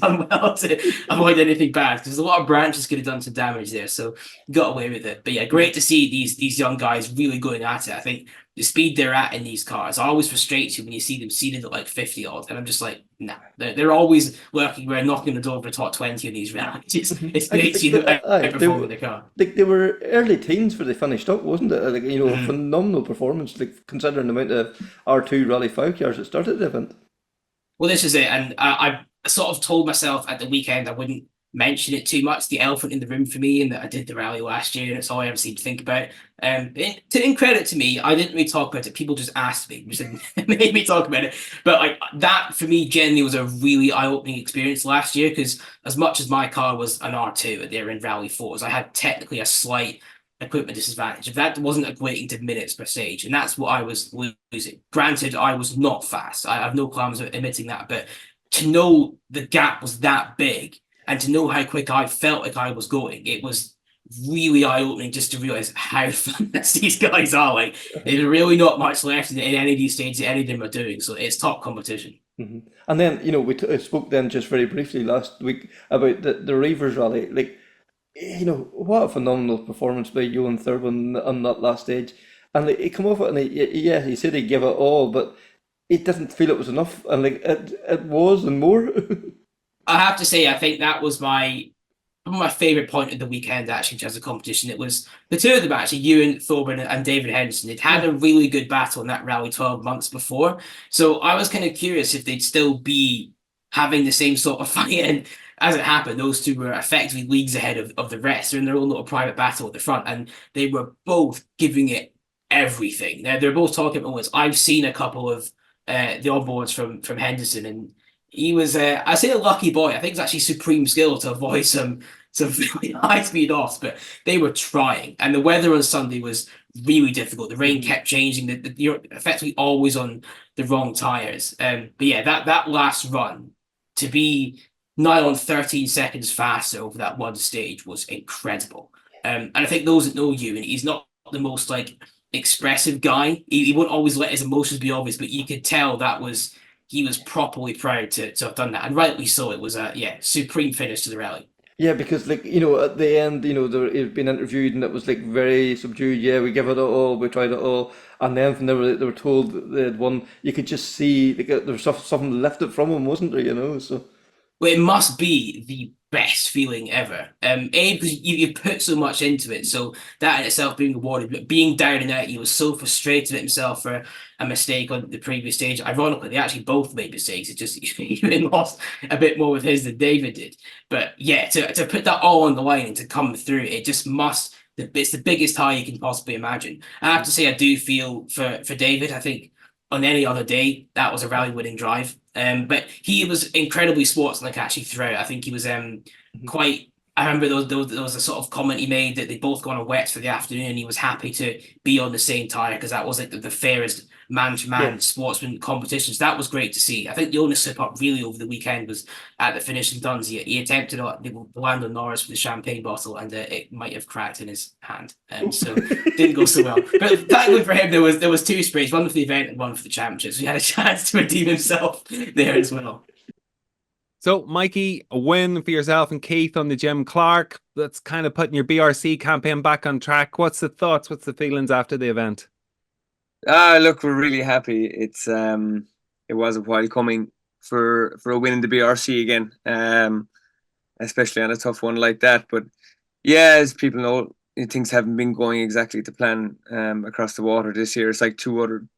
done well to avoid anything bad, because a lot of branches could have done some damage there, so got away with it. But yeah, great to see these young guys really going at it. I think the speed they're at in these cars always frustrates you when you see them seated at like 50 odd, and I'm just like, nah, they're always working around, knocking the door of the top 20 in these rounds. It's great to see them outperforming the car. They were early teens where they finished up, wasn't it? Like, you know, a phenomenal performance, like, considering the amount of R2 Rally 5 cars that started the event. Well, this is it, and I sort of told myself at the weekend I wouldn't mention it too much. The elephant in the room for me, and that I did the rally last year, and it's all I ever seem to think about. In credit to me, I didn't really talk about it. People just asked me, which made me talk about it. But like that for me, genuinely was a really eye-opening experience last year, because as much as my car was an R2 and they're in Rally 4s, I had technically a slight equipment disadvantage. If that wasn't equating to minutes per stage, and that's what I was losing. Granted, I was not fast. I have no qualms admitting that, but to know the gap was that big, and to know how quick I felt like I was going, it was really eye-opening just to realize how fast these guys are. Like, there's really not much left in any of these stages that any of them are doing, so it's top competition. Mm-hmm. And then, you know, we spoke then just very briefly last week about the Reavers Rally. Like, you know, what a phenomenal performance by Johan Thurban on that last stage. And like, he come off it, and he said he gave it all, but he didn't feel it was enough, and like it was and more. I have to say, I think that was my favourite point of the weekend, actually, in terms of competition. It was the two of them, actually, Ewan Thorburn and David Henderson. They'd had a really good battle in that rally 12 months before. So I was kind of curious if they'd still be having the same sort of fight. And as it happened, those two were effectively leagues ahead of the rest. They're in their own little private battle at the front, and they were both giving it everything. Now, they're both talking at moments. I've seen a couple of the onboards from Henderson, and he was, I say, a lucky boy. I think it's actually supreme skill to avoid some really high speed offs, but they were trying. And the weather on Sunday was really difficult. The rain kept changing. You're effectively always on the wrong tires. But yeah, that last run, to be nigh on 13 seconds faster over that one stage, was incredible. And I think those that know you, and he's not the most like expressive guy. He won't always let his emotions be obvious, but you could tell he was properly proud to have done that, and rightly so. It was a supreme finish to the rally. Yeah, because like, you know, at the end, you know, he'd been interviewed and it was like very subdued. Yeah, we give it all, we tried it all, and then when they were told that they had won, you could just see like, there was something lifted from him, wasn't there? You know, so. Well, it must be the best feeling ever. Because you put so much into it, so that in itself being rewarded, but being down and out, he was so frustrated at himself for a mistake on the previous stage. Ironically, they actually both made mistakes. It just he lost a bit more with his than David did. But yeah, to put that all on the line and to come through, it just must. It's the biggest high you can possibly imagine. I have to say, I do feel for David. I think on any other day, that was a rally-winning drive. But he was incredibly sportsmanlike actually throughout. I think he was quite. I remember there was a sort of comment he made that they'd both gone on wets for the afternoon, and he was happy to be on the same tire because that was like the fairest man-to-man sportsman competitions. That was great to see. I think the only slip up really over the weekend was at the finish in Duns. He attempted to land on Norris with the champagne bottle, and it might have cracked in his hand, so didn't go so well. But thankfully for him, there was two sprays, one for the event and one for the championship. So he had a chance to redeem himself there as well. So, Mikey, a win for yourself and Keith on the Jim Clark. That's kind of putting your BRC campaign back on track. What's the thoughts? What's the feelings after the event? Look, we're really happy. It's it was a while coming for a win in the BRC again, especially on a tough one like that. But yeah, as people know, things haven't been going exactly to plan across the water this year. It's like two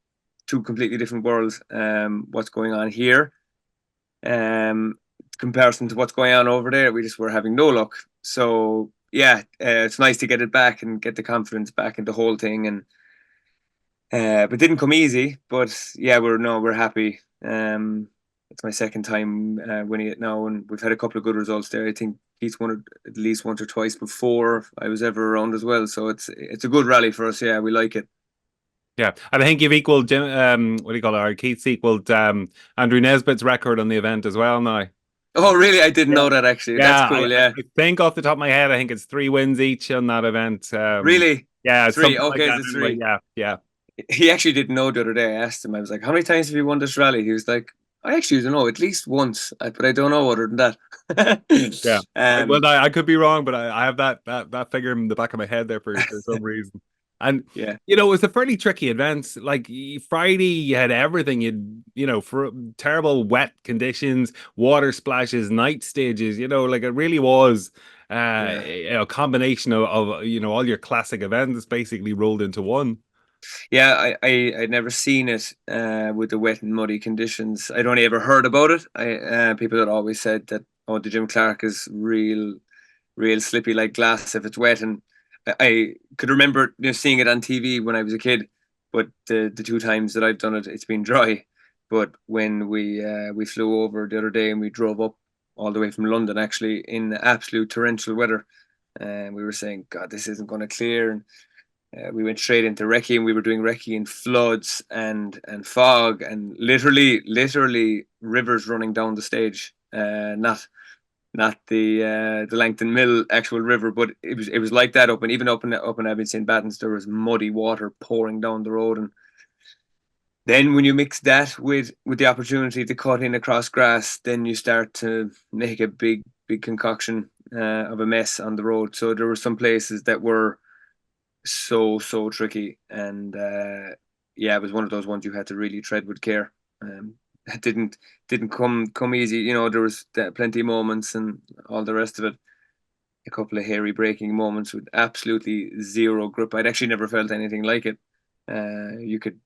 completely different worlds. What's going on here? Comparison to what's going on over there, we just were having no luck. So yeah, it's nice to get it back and get the confidence back in the whole thing. And but didn't come easy. But yeah, we're happy. It's my second time winning it now, and we've had a couple of good results there. I think Keith's won it at least once or twice before I was ever around as well. So it's a good rally for us. Yeah, we like it. Yeah, and I think you've equalled Keith's equalled Andrew Nesbitt's record on the event as well now. Oh, really? I didn't know that actually. Yeah, that's cool. I think off the top of my head, I think it's 3 wins each on that event. Really? Yeah, 3. Okay, like it's 3. Yeah. he actually didn't know the other day. I asked him, I was like, how many times have you won this rally? He was like, I actually don't know, at least once, but I don't know other than that. Yeah. I could be wrong, but I have that figure in the back of my head there for some reason. And yeah, it was a fairly tricky event. Like Friday, you had everything. For terrible wet conditions, water splashes, night stages. Like it really was a combination of all your classic events basically rolled into one. Yeah, I'd never seen it with the wet and muddy conditions. I'd only ever heard about it. People had always said that, oh, the Jim Clark is real slippy like glass if it's wet. And I could remember seeing it on TV when I was a kid, but the two times that I've done it, it's been dry. But when we flew over the other day and we drove up all the way from London, actually in absolute torrential weather, and we were saying, God, this isn't going to clear. And we went straight into recce, and we were doing recce in floods and fog, and literally rivers running down the stage. Not the Langton Mill actual river, but it was like that up, and even up in Abbey St. Battens, there was muddy water pouring down the road. And then when you mix that with the opportunity to cut in across grass, then you start to make a big concoction of a mess on the road. So there were some places that were so tricky, and it was one of those ones you had to really tread with care. It didn't come easy. There was plenty of moments and all the rest of it. A couple of hairy braking moments with absolutely zero grip. I'd actually never felt anything like it. You could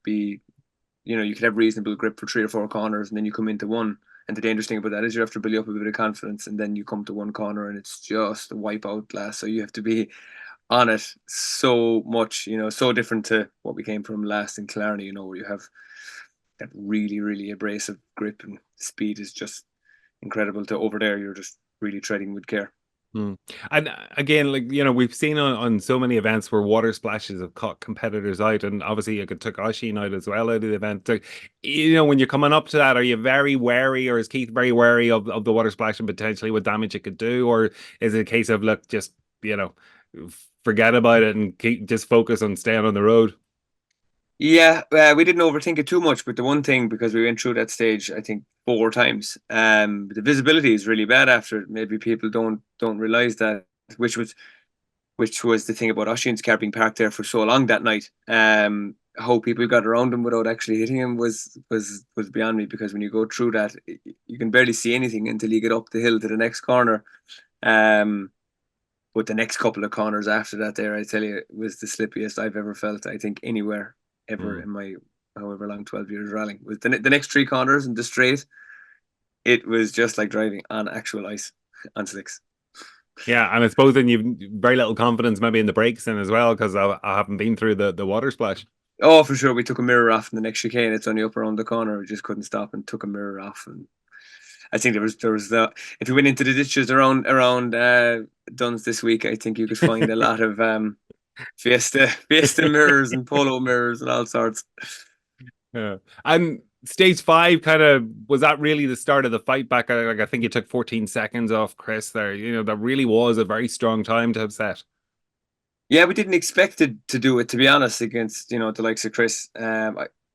have reasonable grip for 3 or 4 corners, and then you come into one. And the dangerous thing about that is you have to build up a bit of confidence, and then you come to one corner and it's just a wipeout glass. So you have to be on it so much, so different to what we came from last in Killarney, where you have that really abrasive grip, and speed is just incredible. To over there, you're just really treading with care. And again, we've seen on so many events where water splashes have caught competitors out, and obviously you took Oisin out as well out of the event. So, when you're coming up to that, are you very wary, or is Keith very wary of the water splash and potentially what damage it could do, or is it a case of look, just forget about it and just focus on staying on the road? Yeah, we didn't overthink it too much, but the one thing, because we went through that stage, I think 4 times, the visibility is really bad after it. Maybe people don't realize that, which was the thing about Oisin's car being parked there for so long that night. How people got around him without actually hitting him was beyond me, because when you go through that, you can barely see anything until you get up the hill to the next corner. But the next couple of corners after that there, I tell you, was the slippiest I've ever felt, I think, anywhere ever in my however long 12 years rallying. With the next 3 corners and the straight, it was just like driving on actual ice on slicks. Yeah, and I suppose then you've very little confidence maybe in the brakes then as well, because I haven't been through the water splash. Oh, for sure. We took a mirror off in the next chicane. It's only up around the corner. We just couldn't stop and took a mirror off. And I think there was if you went into the ditches around Duns this week, I think you could find a lot of Fiesta mirrors and Polo mirrors and all sorts. Yeah. And stage 5 kind of, was that really the start of the fight back? I think you took 14 seconds off Chris there. That really was a very strong time to have set. Yeah, we didn't expect to do it, to be honest, against the likes of Chris.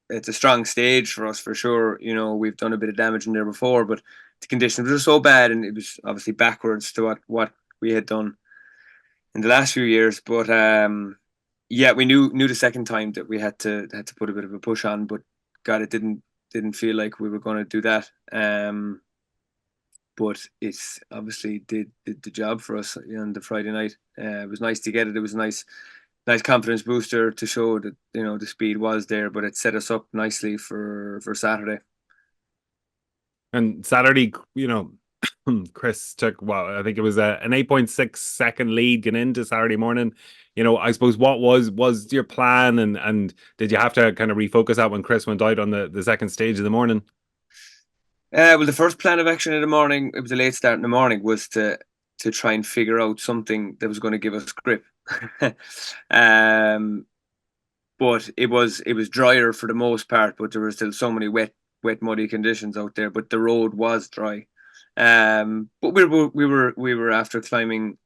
It's a strong stage for us for sure. We've done a bit of damage in there before, but the conditions were so bad, and it was obviously backwards to what we had done in the last few years. But we knew the second time that we had to put a bit of a push on, but God, it didn't feel like we were going to do that. But it's obviously did the job for us on the Friday night. It was nice to get it. It was a nice confidence booster to show that the speed was there, but it set us up nicely for Saturday. And Saturday, Chris took I think it was an 8.6 second lead getting into Saturday morning. I suppose what was your plan, and did you have to kind of refocus that when Chris went out on the second stage of the morning? Well, the first plan of action in the morning, it was a late start in the morning, was to try and figure out something that was going to give us grip. But it was drier for the most part, but there were still so many wet, muddy conditions out there. But the road was dry. But we were after climbing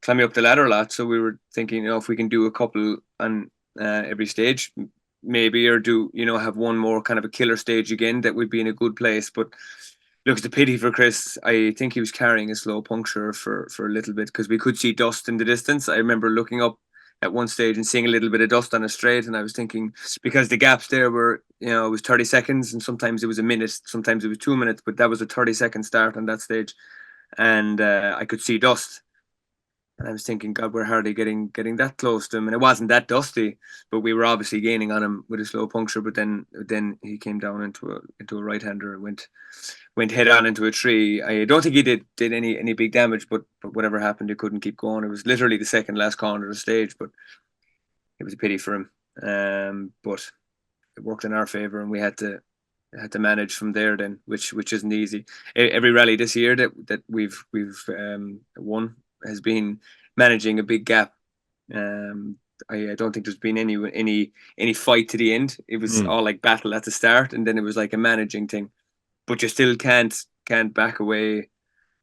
up the ladder a lot, so we were thinking, if we can do a couple on every stage, maybe, or do, have one more kind of a killer stage again, that would be in a good place. But look, it's a pity for Chris. I think he was carrying a slow puncture for a little bit, because we could see dust in the distance. I remember looking up at one stage and seeing a little bit of dust on a straight, and I was thinking, because the gaps there were, it was 30 seconds, and sometimes it was a minute, sometimes it was 2 minutes, but that was a 30-second start on that stage, and I could see dust. And I was thinking, God, we're hardly getting that close to him. And it wasn't that dusty, but we were obviously gaining on him with a slow puncture. But then he came down into a right-hander and went head on into a tree. I don't think he did any big damage, but whatever happened, he couldn't keep going. It was literally the second last corner of the stage, but it was a pity for him. But it worked in our favour, and we had to manage from there then, which isn't easy. Every rally this year that we've won has been managing a big gap. I don't think there's been any fight to the end. It was all like battle at the start, and then it was like a managing thing. But you still can't back away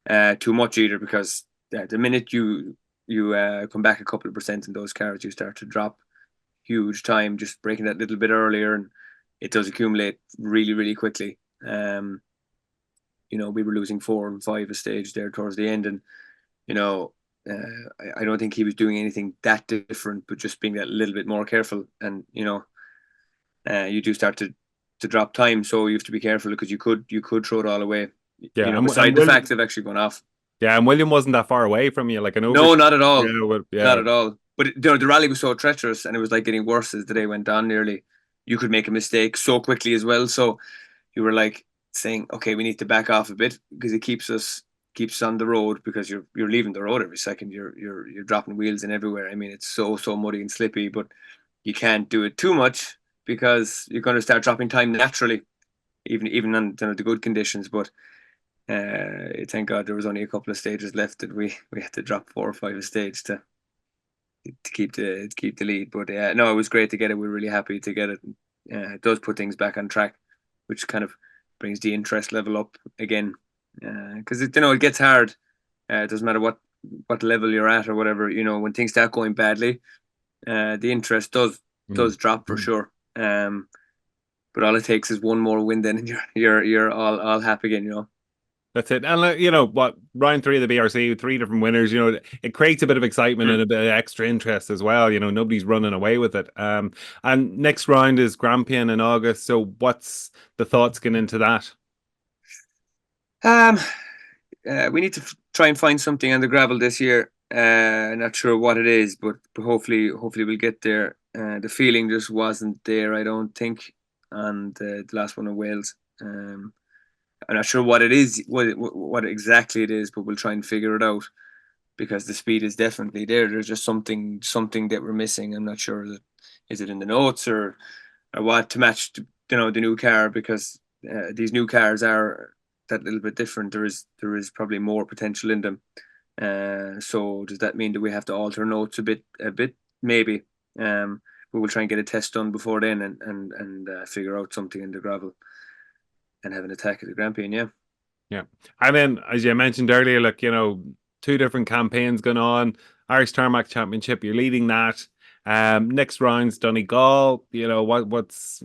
too much either, because the minute you come back a couple of percent in those cars, you start to drop huge time, just breaking that little bit earlier, and it does accumulate really, really quickly. We were losing 4 and 5 a stage there towards the end, and I don't think he was doing anything that different, but just being that little bit more careful. And you do start to drop time, so you have to be careful, because you could throw it all away. Yeah, beside the fact of actually going off. Yeah, and William wasn't that far away from you, like an over. No, not at all. Yeah. Not at all. But the rally was so treacherous, and it was like getting worse as the day went on. Nearly, you could make a mistake so quickly as well. So you were like saying, okay, we need to back off a bit, because it keeps us on the road, because you're leaving the road every second. You're dropping wheels in everywhere. I mean, it's so muddy and slippy, but you can't do it too much, because you're going to start dropping time naturally, even on the good conditions. But thank God there was only a couple of stages left that we had to drop 4 or 5 a stage to keep the lead. But no, it was great to get it. We're really happy to get it. It does put things back on track, which kind of brings the interest level up again. Because it gets hard. It doesn't matter what level you're at or whatever. When things start going badly, the interest does drop for sure. But all it takes is one more win, then, and you're all happy again. That's it. And what, round 3 of the BRC, 3 different winners, it creates a bit of excitement and a bit of extra interest as well. Nobody's running away with it. And next round is Grampian in August. So what's the thoughts going into that? We need to try and find something on the gravel this year. Not sure what it is, but hopefully we'll get there. The feeling just wasn't there, I don't think, on the last one in Wales. I'm not sure what it is, what exactly it is, but we'll try and figure it out, because the speed is definitely there. There's just something that we're missing. I'm not sure, is it in the notes or what, to match the new car, because these new cars are that little bit different. There is probably more potential in them. So does that mean that we have to alter notes a bit? Maybe. But we'll try and get a test done before then, and figure out something in the gravel, and have an attack at the Grampian. Yeah. And then, as you mentioned earlier, 2 different campaigns going on. Irish Tarmac Championship, you're leading that. Next round's Donegal. What's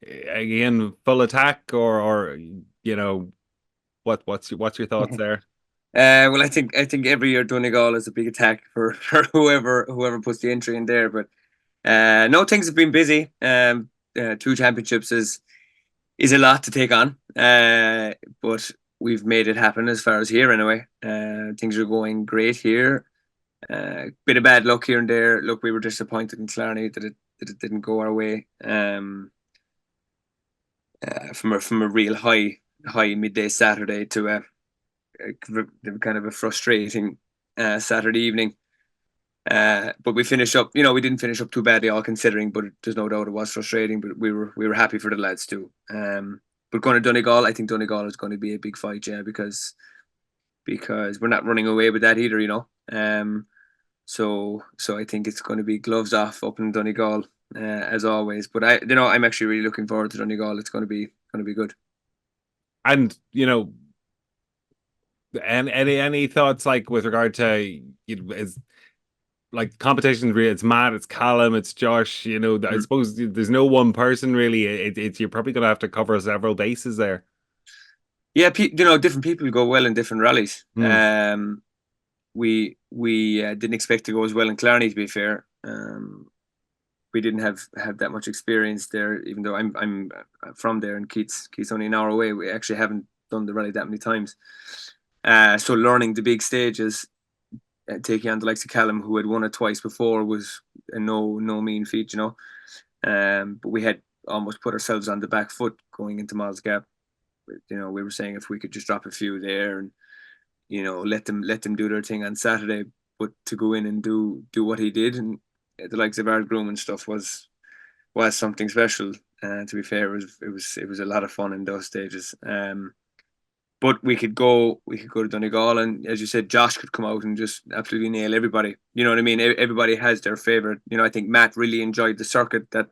again, full attack, or what's your thoughts there? Well, I think every year Donegal is a big attack for whoever puts the entry in there. But no, things have been busy. 2 championships is a lot to take on. But we've made it happen as far as here anyway. Things are going great here. Bit of bad luck here and there. Look, we were disappointed in Clarny that it didn't go our way. From a real high midday Saturday to a kind of a frustrating Saturday evening. But we finished up. We didn't finish up too badly, all considering. But there's no doubt it was frustrating. But we were happy for the lads too. But going to Donegal, I think Donegal is going to be a big fight, because we're not running away with that either. So I think it's going to be gloves off up in Donegal, as always. But I'm actually really looking forward to Donegal. It's going to be good. And any thoughts, like, with regard to like competition, really, it's Matt, it's Callum, it's Josh. You know, I suppose there's no one person really. It's you're probably going to have to cover several bases there. Yeah, you know, different people go well in different rallies. We didn't expect to go as well in Clarny, to be fair. We didn't have that much experience there, even though I'm from there, and Keith's only an hour away. We actually haven't done the rally that many times. So learning the big stages, taking on the likes of Callum, who had won it twice before, was a no mean feat, you know. But we had almost put ourselves on the back foot going into Miles Gap. You know, we were saying if we could just drop a few there and, you know, let them do their thing on Saturday, but to go in and do what he did, and the likes of Ard Groom and stuff was something special. To be fair, it was a lot of fun in those stages. But we could go to Donegal, and as you said, Josh could come out and just absolutely nail everybody. You know what I mean? Everybody has their favorite. You know, I think Matt really enjoyed the circuit, that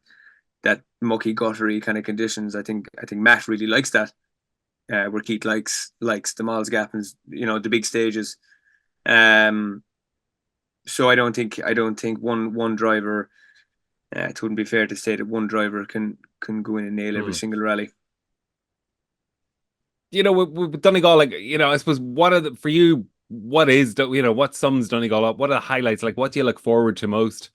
mucky, guttery kind of conditions. I think Matt really likes that. Where Keith likes the Miles Gap and, you know, the big stages. So I don't think one driver. It wouldn't be fair to say that one driver can go in and nail every single rally. You know, with Donegal, like, you know, I suppose what sums Donegal up? What are the highlights? Like, what do you look forward to most?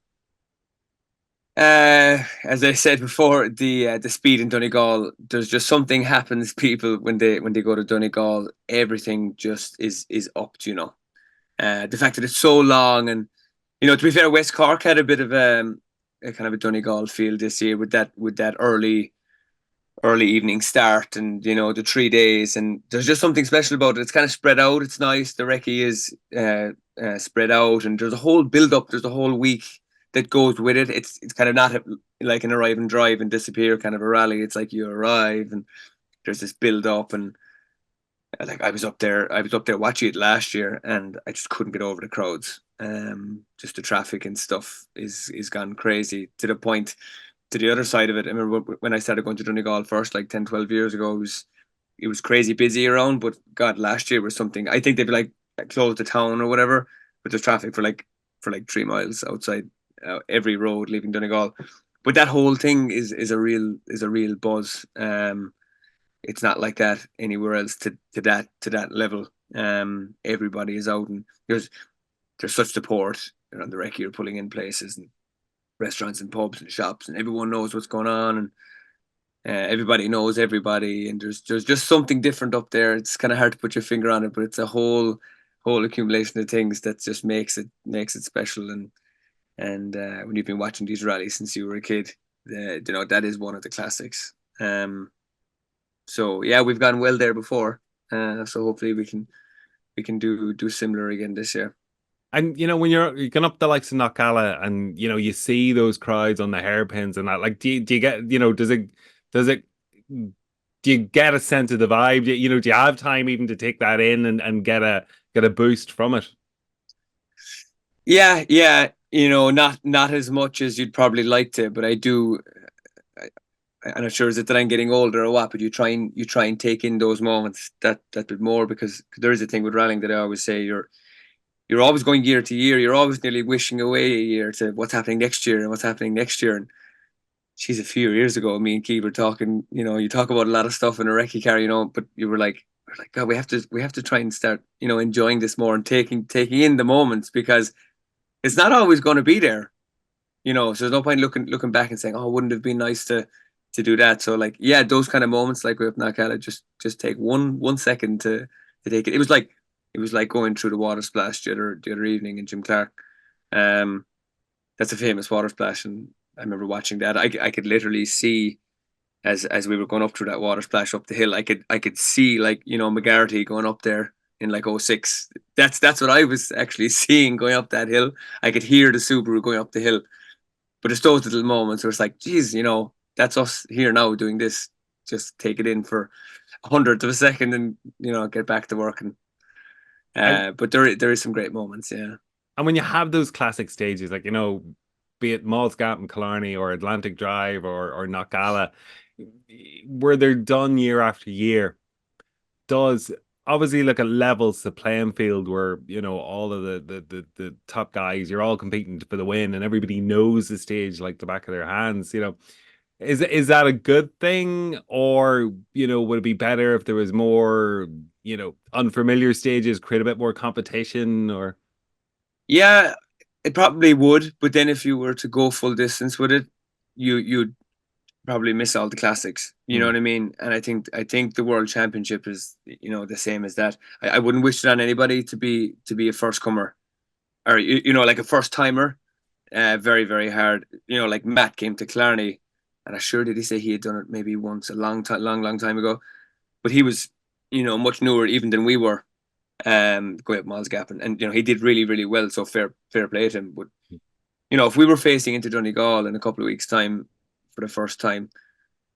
As I said before, the speed in Donegal, there's just something happens. People when they go to Donegal, everything just is up. You know, the fact that it's so long, and, you know, to be fair, West Cork had a bit of a kind of a Donegal feel this year with that early evening start, and, you know, the 3 days, and there's just something special about it. It's kind of spread out. It's nice. The recce is spread out, and there's a whole build up. There's a whole week that goes with it. It's kind of not like an arrive and drive and disappear kind of a rally. It's like you arrive and there's this build up, and like I was up there watching it last year, and I just couldn't get over the crowds. Just the traffic and stuff is gone crazy, to the point, to the other side of it. I remember when I started going to Donegal first, like 10, 12 years ago, it was crazy busy around, but God, last year was something. I think they'd be like closed the town or whatever, but there's traffic for like 3 miles outside every road leaving Donegal. But that whole thing is a real buzz. It's not like that anywhere else to that level. Everybody is out, and there's such support around the recce. You're pulling in places and restaurants and pubs and shops, and everyone knows what's going on, and everybody knows everybody, and there's just something different up there. It's kind of hard to put your finger on it, but it's a whole accumulation of things that just makes it special. And when you've been watching these rallies since you were a kid, you know, that is one of the classics. So yeah, we've gone well there before. So hopefully we can do similar again this year. And, you know, when you're going up the likes of Knockalla, and, you know, you see those crowds on the hairpins and that, like, do you get, you know, do you get a sense of the vibe? You know, do you have time even to take that in and get a boost from it? Yeah. You know, not as much as you'd probably like to, but I do. I'm not sure is it that I'm getting older or what, but you try and take in those moments that bit more, because there is a thing with rallying that I always say, you're always going year to year. You're always nearly wishing away a year to what's happening next year and what's happening next year. And geez, a few years ago, me and Keith were talking. You know, you talk about a lot of stuff in a recce car, you know, but you were like, God, we have to try and start, you know, enjoying this more and taking in the moments, because it's not always going to be there. You know, so there's no point looking back and saying, oh, wouldn't it have been nice to do that. So, like, yeah, those kind of moments, like with Knockalla, just take one second to take it. It was like going through the water splash the other evening in Jim Clark. That's a famous water splash, and I remember watching that. I could literally see as we were going up through that water splash up the hill. I could see, like, you know, McGarty going up there in like 06. That's what I was actually seeing going up that hill. I could hear the Subaru going up the hill. But it's those little moments where it's like, geez, you know, that's us here now doing this. Just take it in for a hundredth of a second, and, you know, get back to work. And but there is some great moments, yeah. And when you have those classic stages, like, you know, be it Malls Gap and Killarney or Atlantic Drive or Knockalla, where they're done year after year, does obviously look at levels the playing field where, you know, all of the top guys, you're all competing for the win, and everybody knows the stage like the back of their hands, you know. Is that a good thing, or, you know, would it be better if there was more, you know, unfamiliar stages, create a bit more competition? Or Yeah, it probably would, but then if you were to go full distance with it, you'd probably miss all the classics. You know what I mean? And I think the World Championship is, you know, the same as that. I wouldn't wish it on anybody to be a first comer, or you know, like a first timer. Very, very hard. You know, like Matt came to Clarny, and I'm sure did he say he had done it maybe once a long time ago, but he was, you know, much newer even than we were. Going up Miles Gap, and you know, he did really, really well. So fair play to him. But you know, if we were facing into Donegal in a couple of weeks' time for the first time,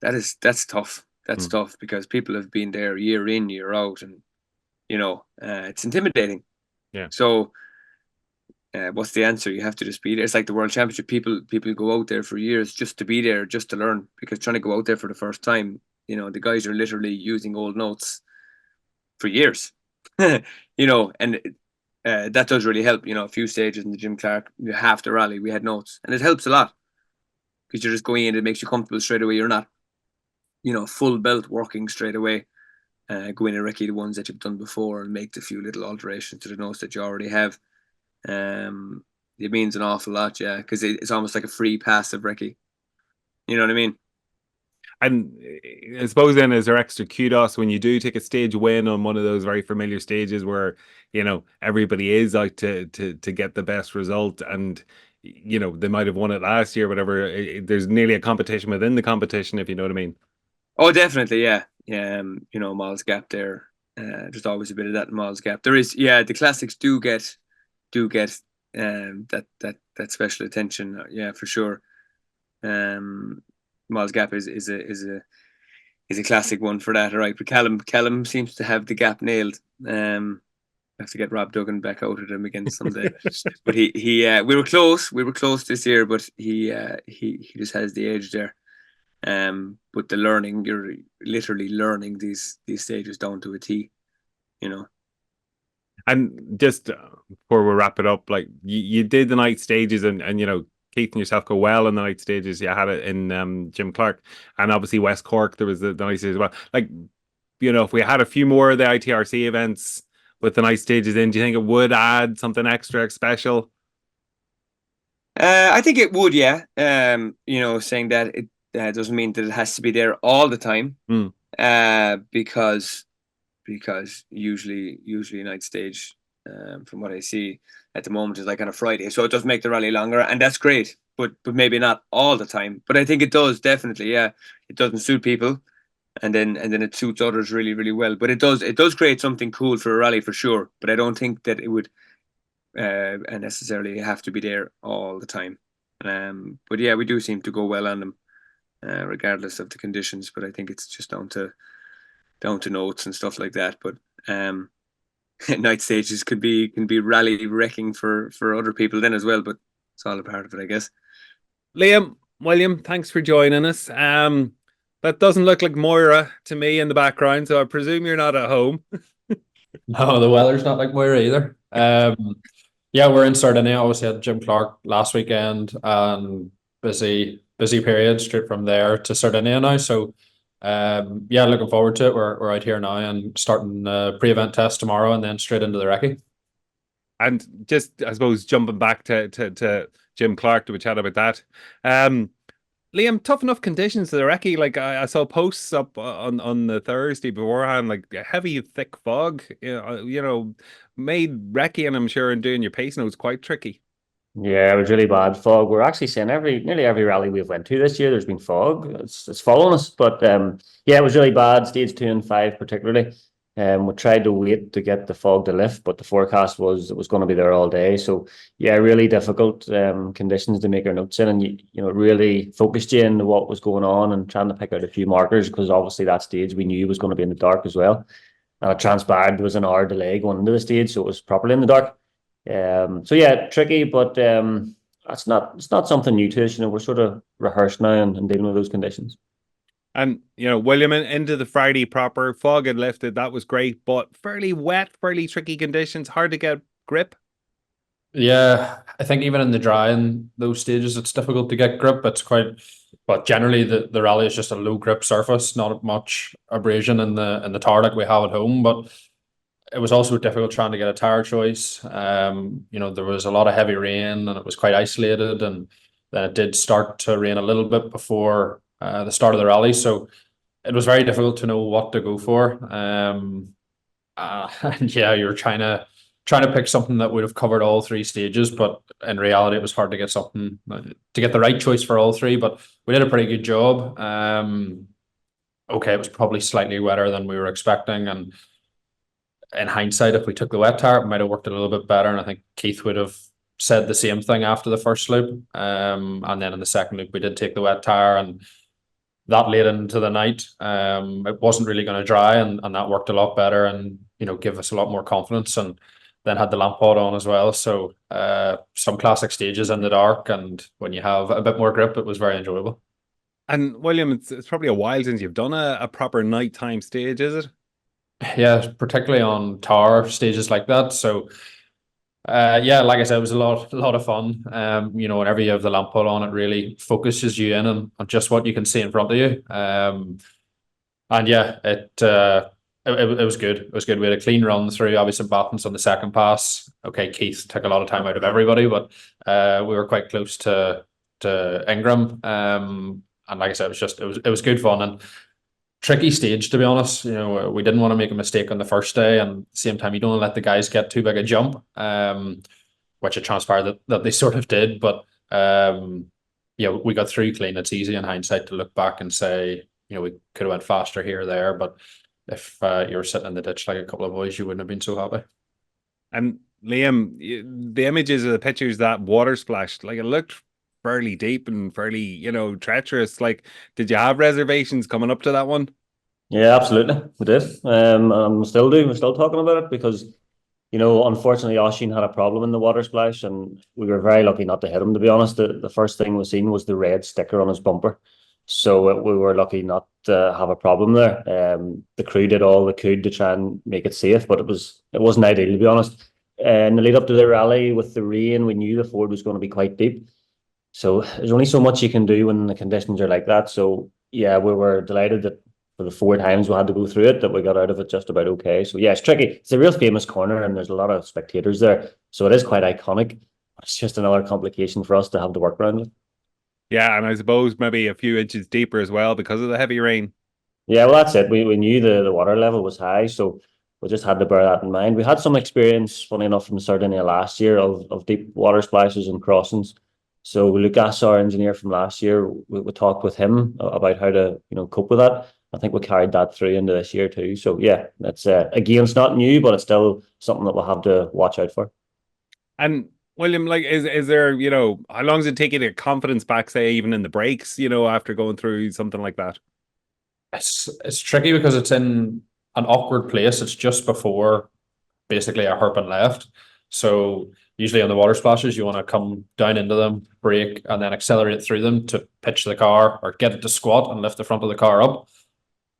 that's tough. That's tough, because people have been there year in, year out, and you know, it's intimidating. Yeah. So, what's the answer? You have to just be there. It's like the World Championship. People go out there for years just to be there, just to learn. Because trying to go out there for the first time, you know, the guys are literally using old notes for years. You know, and that does really help. You know, a few stages in the Jim Clark, half the rally, we had notes, and it helps a lot, because you're just going in. It makes you comfortable straight away. You're not, you know, full belt working straight away. Go in and recce the ones that you've done before and make the few little alterations to the notes that you already have. It means an awful lot, yeah, because it's almost like a free passive recce. You know what I mean? And I suppose then, is there extra kudos when you do take a stage win on one of those very familiar stages where, you know, everybody is out to get the best result, and you know, they might have won it last year, whatever. There's nearly a competition within the competition, if you know what I mean. Oh, definitely, yeah. You know, Miles Gap there. There's always a bit of that in Miles Gap. There is, yeah. The classics do get that special attention, yeah, for sure. Miles Gap is a classic one for that, all right. But Callum seems to have the gap nailed. Have to get Rob Duggan back out of him again someday. But he we were close this year, but he just has the edge there. But the learning, you're literally learning these stages down to a T, you know. And just before we wrap it up, like you did the night stages, and you know, Keith and yourself go well in the night stages. You had it in Jim Clark, and obviously West Cork, there was the night stages as well. Like, you know, if we had a few more of the ITRC events with the night stages in, do you think it would add something extra special? I think it would, yeah. You know, saying that it doesn't mean that it has to be there all the time. Because usually a night stage, from what I see at the moment, is like on a Friday, so it does make the rally longer, and that's great. But maybe not all the time. But I think it does, definitely, yeah. It doesn't suit people, and then it suits others really, really well. But it does create something cool for a rally for sure. But I don't think that it would necessarily have to be there all the time. But yeah, we do seem to go well on them, regardless of the conditions. But I think it's just down to notes and stuff like that. But night stages can be rally wrecking for other people then as well. But it's all a part of it, I guess. Liam, William, thanks for joining us. That doesn't look like Moira to me in the background, so I presume you're not at home. No, the weather's not like Moira either. Yeah, we're in Sardinia. Obviously had Jim Clark last weekend, and busy period straight from there to Sardinia now. So yeah, looking forward to it. We're out here now and starting pre-event test tomorrow, and then straight into the recce. And just, I suppose, jumping back to Jim Clark to chat about that. Liam, tough enough conditions to the recce. Like I saw posts up on the Thursday beforehand, like heavy, thick fog. You know, made recce, and I'm sure in doing your pace notes quite tricky. Yeah, it was really bad fog. We're actually seeing nearly every rally we've went to this year, there's been fog. It's following us, but yeah, it was really bad. Stage 2 and 5 particularly. We tried to wait to get the fog to lift, but the forecast was it was going to be there all day. So yeah, really difficult conditions to make our notes in, and you know, it really focused you in what was going on and trying to pick out a few markers, because obviously that stage we knew was going to be in the dark as well. And it transpired there was an hour delay going into the stage, so it was properly in the dark. So yeah, tricky, but it's not something new to us. You know, we're sort of rehearsed now and dealing with those conditions. And, William, into the Friday proper, fog had lifted, that was great, but fairly wet, fairly tricky conditions, hard to get grip. Yeah, I think even in the dry in those stages, it's difficult to get grip. But generally the rally is just a low grip surface, not much abrasion in the tar like we have at home. But it was also difficult trying to get a tire choice. There was a lot of heavy rain and it was quite isolated, and then it did start to rain a little bit before the start of the rally. So it was very difficult to know what to go for. And yeah, you're trying to pick something that would have covered all three stages, but in reality it was hard to get to get the right choice for all three. But we did a pretty good job. Okay, it was probably slightly wetter than we were expecting, and in hindsight, if we took the wet tire, it might have worked a little bit better. And I think Keith would have said the same thing after the first loop. And then in the second loop, we did take the wet tire, and that late into the night, it wasn't really going to dry, and that worked a lot better, and give us a lot more confidence. And then had the lamp pod on as well. So some classic stages in the dark, and when you have a bit more grip, it was very enjoyable. And William, it's probably a while since you've done a proper nighttime stage, is it? Yeah, particularly on tar stages like that. So yeah, like I said, it was a lot of fun. Whenever you have the lamp pod on, it really focuses you in on just what you can see in front of you. And yeah, it was good. It was good. We had a clean run through obviously Bathans on the second pass. Okay, Keith took a lot of time out of everybody, but we were quite close to Ingram. And like I said, it was good fun and tricky stage, to be honest. We didn't want to make a mistake on the first day, and at the same time you don't want to let the guys get too big a jump, which it transpired that they sort of did. But we got through clean. It's easy in hindsight to look back and say, we could have went faster here or there, but if you were sitting in the ditch like a couple of boys, you wouldn't have been so happy. And Liam, the images of the pictures, that water splash, like it looked fairly deep and fairly, treacherous. Like, did you have reservations coming up to that one? Yeah, absolutely. We did. And we still do. We're still talking about it because, unfortunately, Oshin had a problem in the water splash, and we were very lucky not to hit him, to be honest. The first thing we seen was the red sticker on his bumper. So we were lucky not to have a problem there. The crew did all they could to try and make it safe, but it wasn't ideal, to be honest. In the lead up to the rally with the rain, we knew the ford was going to be quite deep. So there's only so much you can do when the conditions are like that. So yeah, we were delighted that for the 4 times we had to go through it, that we got out of it just about okay. So yeah, it's tricky. It's a real famous corner, and there's a lot of spectators there. So it is quite iconic. It's just another complication for us to have to work around with. Yeah, and I suppose maybe a few inches deeper as well because of the heavy rain. Yeah, well, that's it. We knew the water level was high, so we just had to bear that in mind. We had some experience, funny enough, from Sardinia last year of deep water splashes and crossings. So Lucas, our engineer from last year, we talked with him about how to cope with that. I think we carried that through into this year too. So yeah, that's again, it's not new, but it's still something that we'll have to watch out for. And William, like, is there, how long does it take you to get confidence back, say, even in the breaks, after going through something like that? It's tricky because it's in an awkward place. It's just before basically a hairpin left. So usually on the water splashes, you want to come down into them, brake, and then accelerate through them to pitch the car or get it to squat and lift the front of the car up.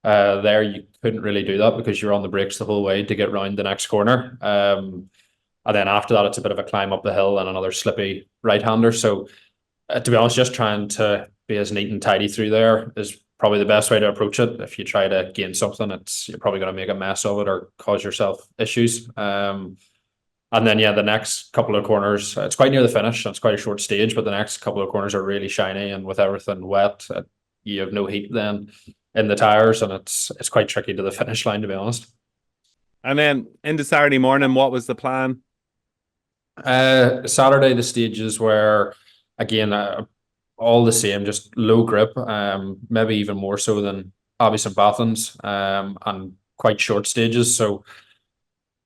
There you couldn't really do that because you're on the brakes the whole way to get round the next corner. And then after that, it's a bit of a climb up the hill and another slippy right-hander. So to be honest, just trying to be as neat and tidy through there is probably the best way to approach it. If you try to gain something, you're probably going to make a mess of it or cause yourself issues. And then, yeah, the next couple of corners, it's quite near the finish. It's quite a short stage, but the next couple of corners are really shiny, and with everything wet, you have no heat then in the tires, and it's quite tricky to the finish line, to be honest. And then into Saturday morning, what was the plan? Saturday, the stages were, again, all the same, just low grip, maybe even more so than Abbey St. Bathans, and quite short stages. So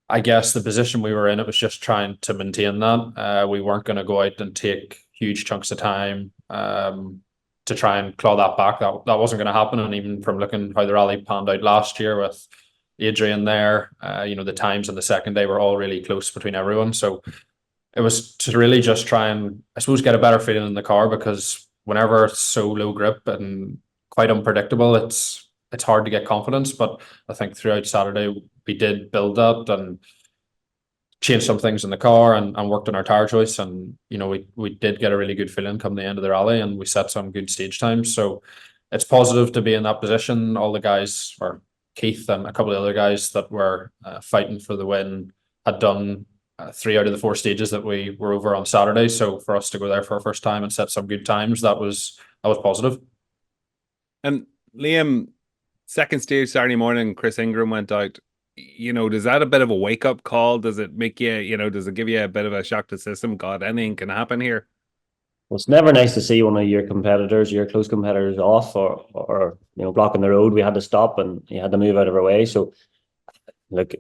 I guess the position we were in, it was just trying to maintain that. We weren't going to go out and take huge chunks of time to try and claw that back. That wasn't going to happen. And even from looking how the rally panned out last year with Adrian there, the times on the second day were all really close between everyone. So it was to really just try and, I suppose, get a better feeling in the car, because whenever it's so low grip and quite unpredictable. It's hard to get confidence, but I think throughout Saturday we did build that and changed some things in the car and worked on our tire choice, and we did get a really good feeling come the end of the rally, and we set some good stage times. So it's positive to be in that position. All the guys, or Keith and a couple of other guys that were fighting for the win, had done 3 out of the 4 stages that we were over on Saturday. So for us to go there for our first time and set some good times, that was positive. And Liam, second stage Saturday morning, Chris Ingram went out. Does that a bit of a wake up call? Does it make you, does it give you a bit of a shock to the system? God, anything can happen here. Well, it's never nice to see one of your competitors, your close competitors, off or blocking the road. We had to stop and you had to move out of our way. So, look,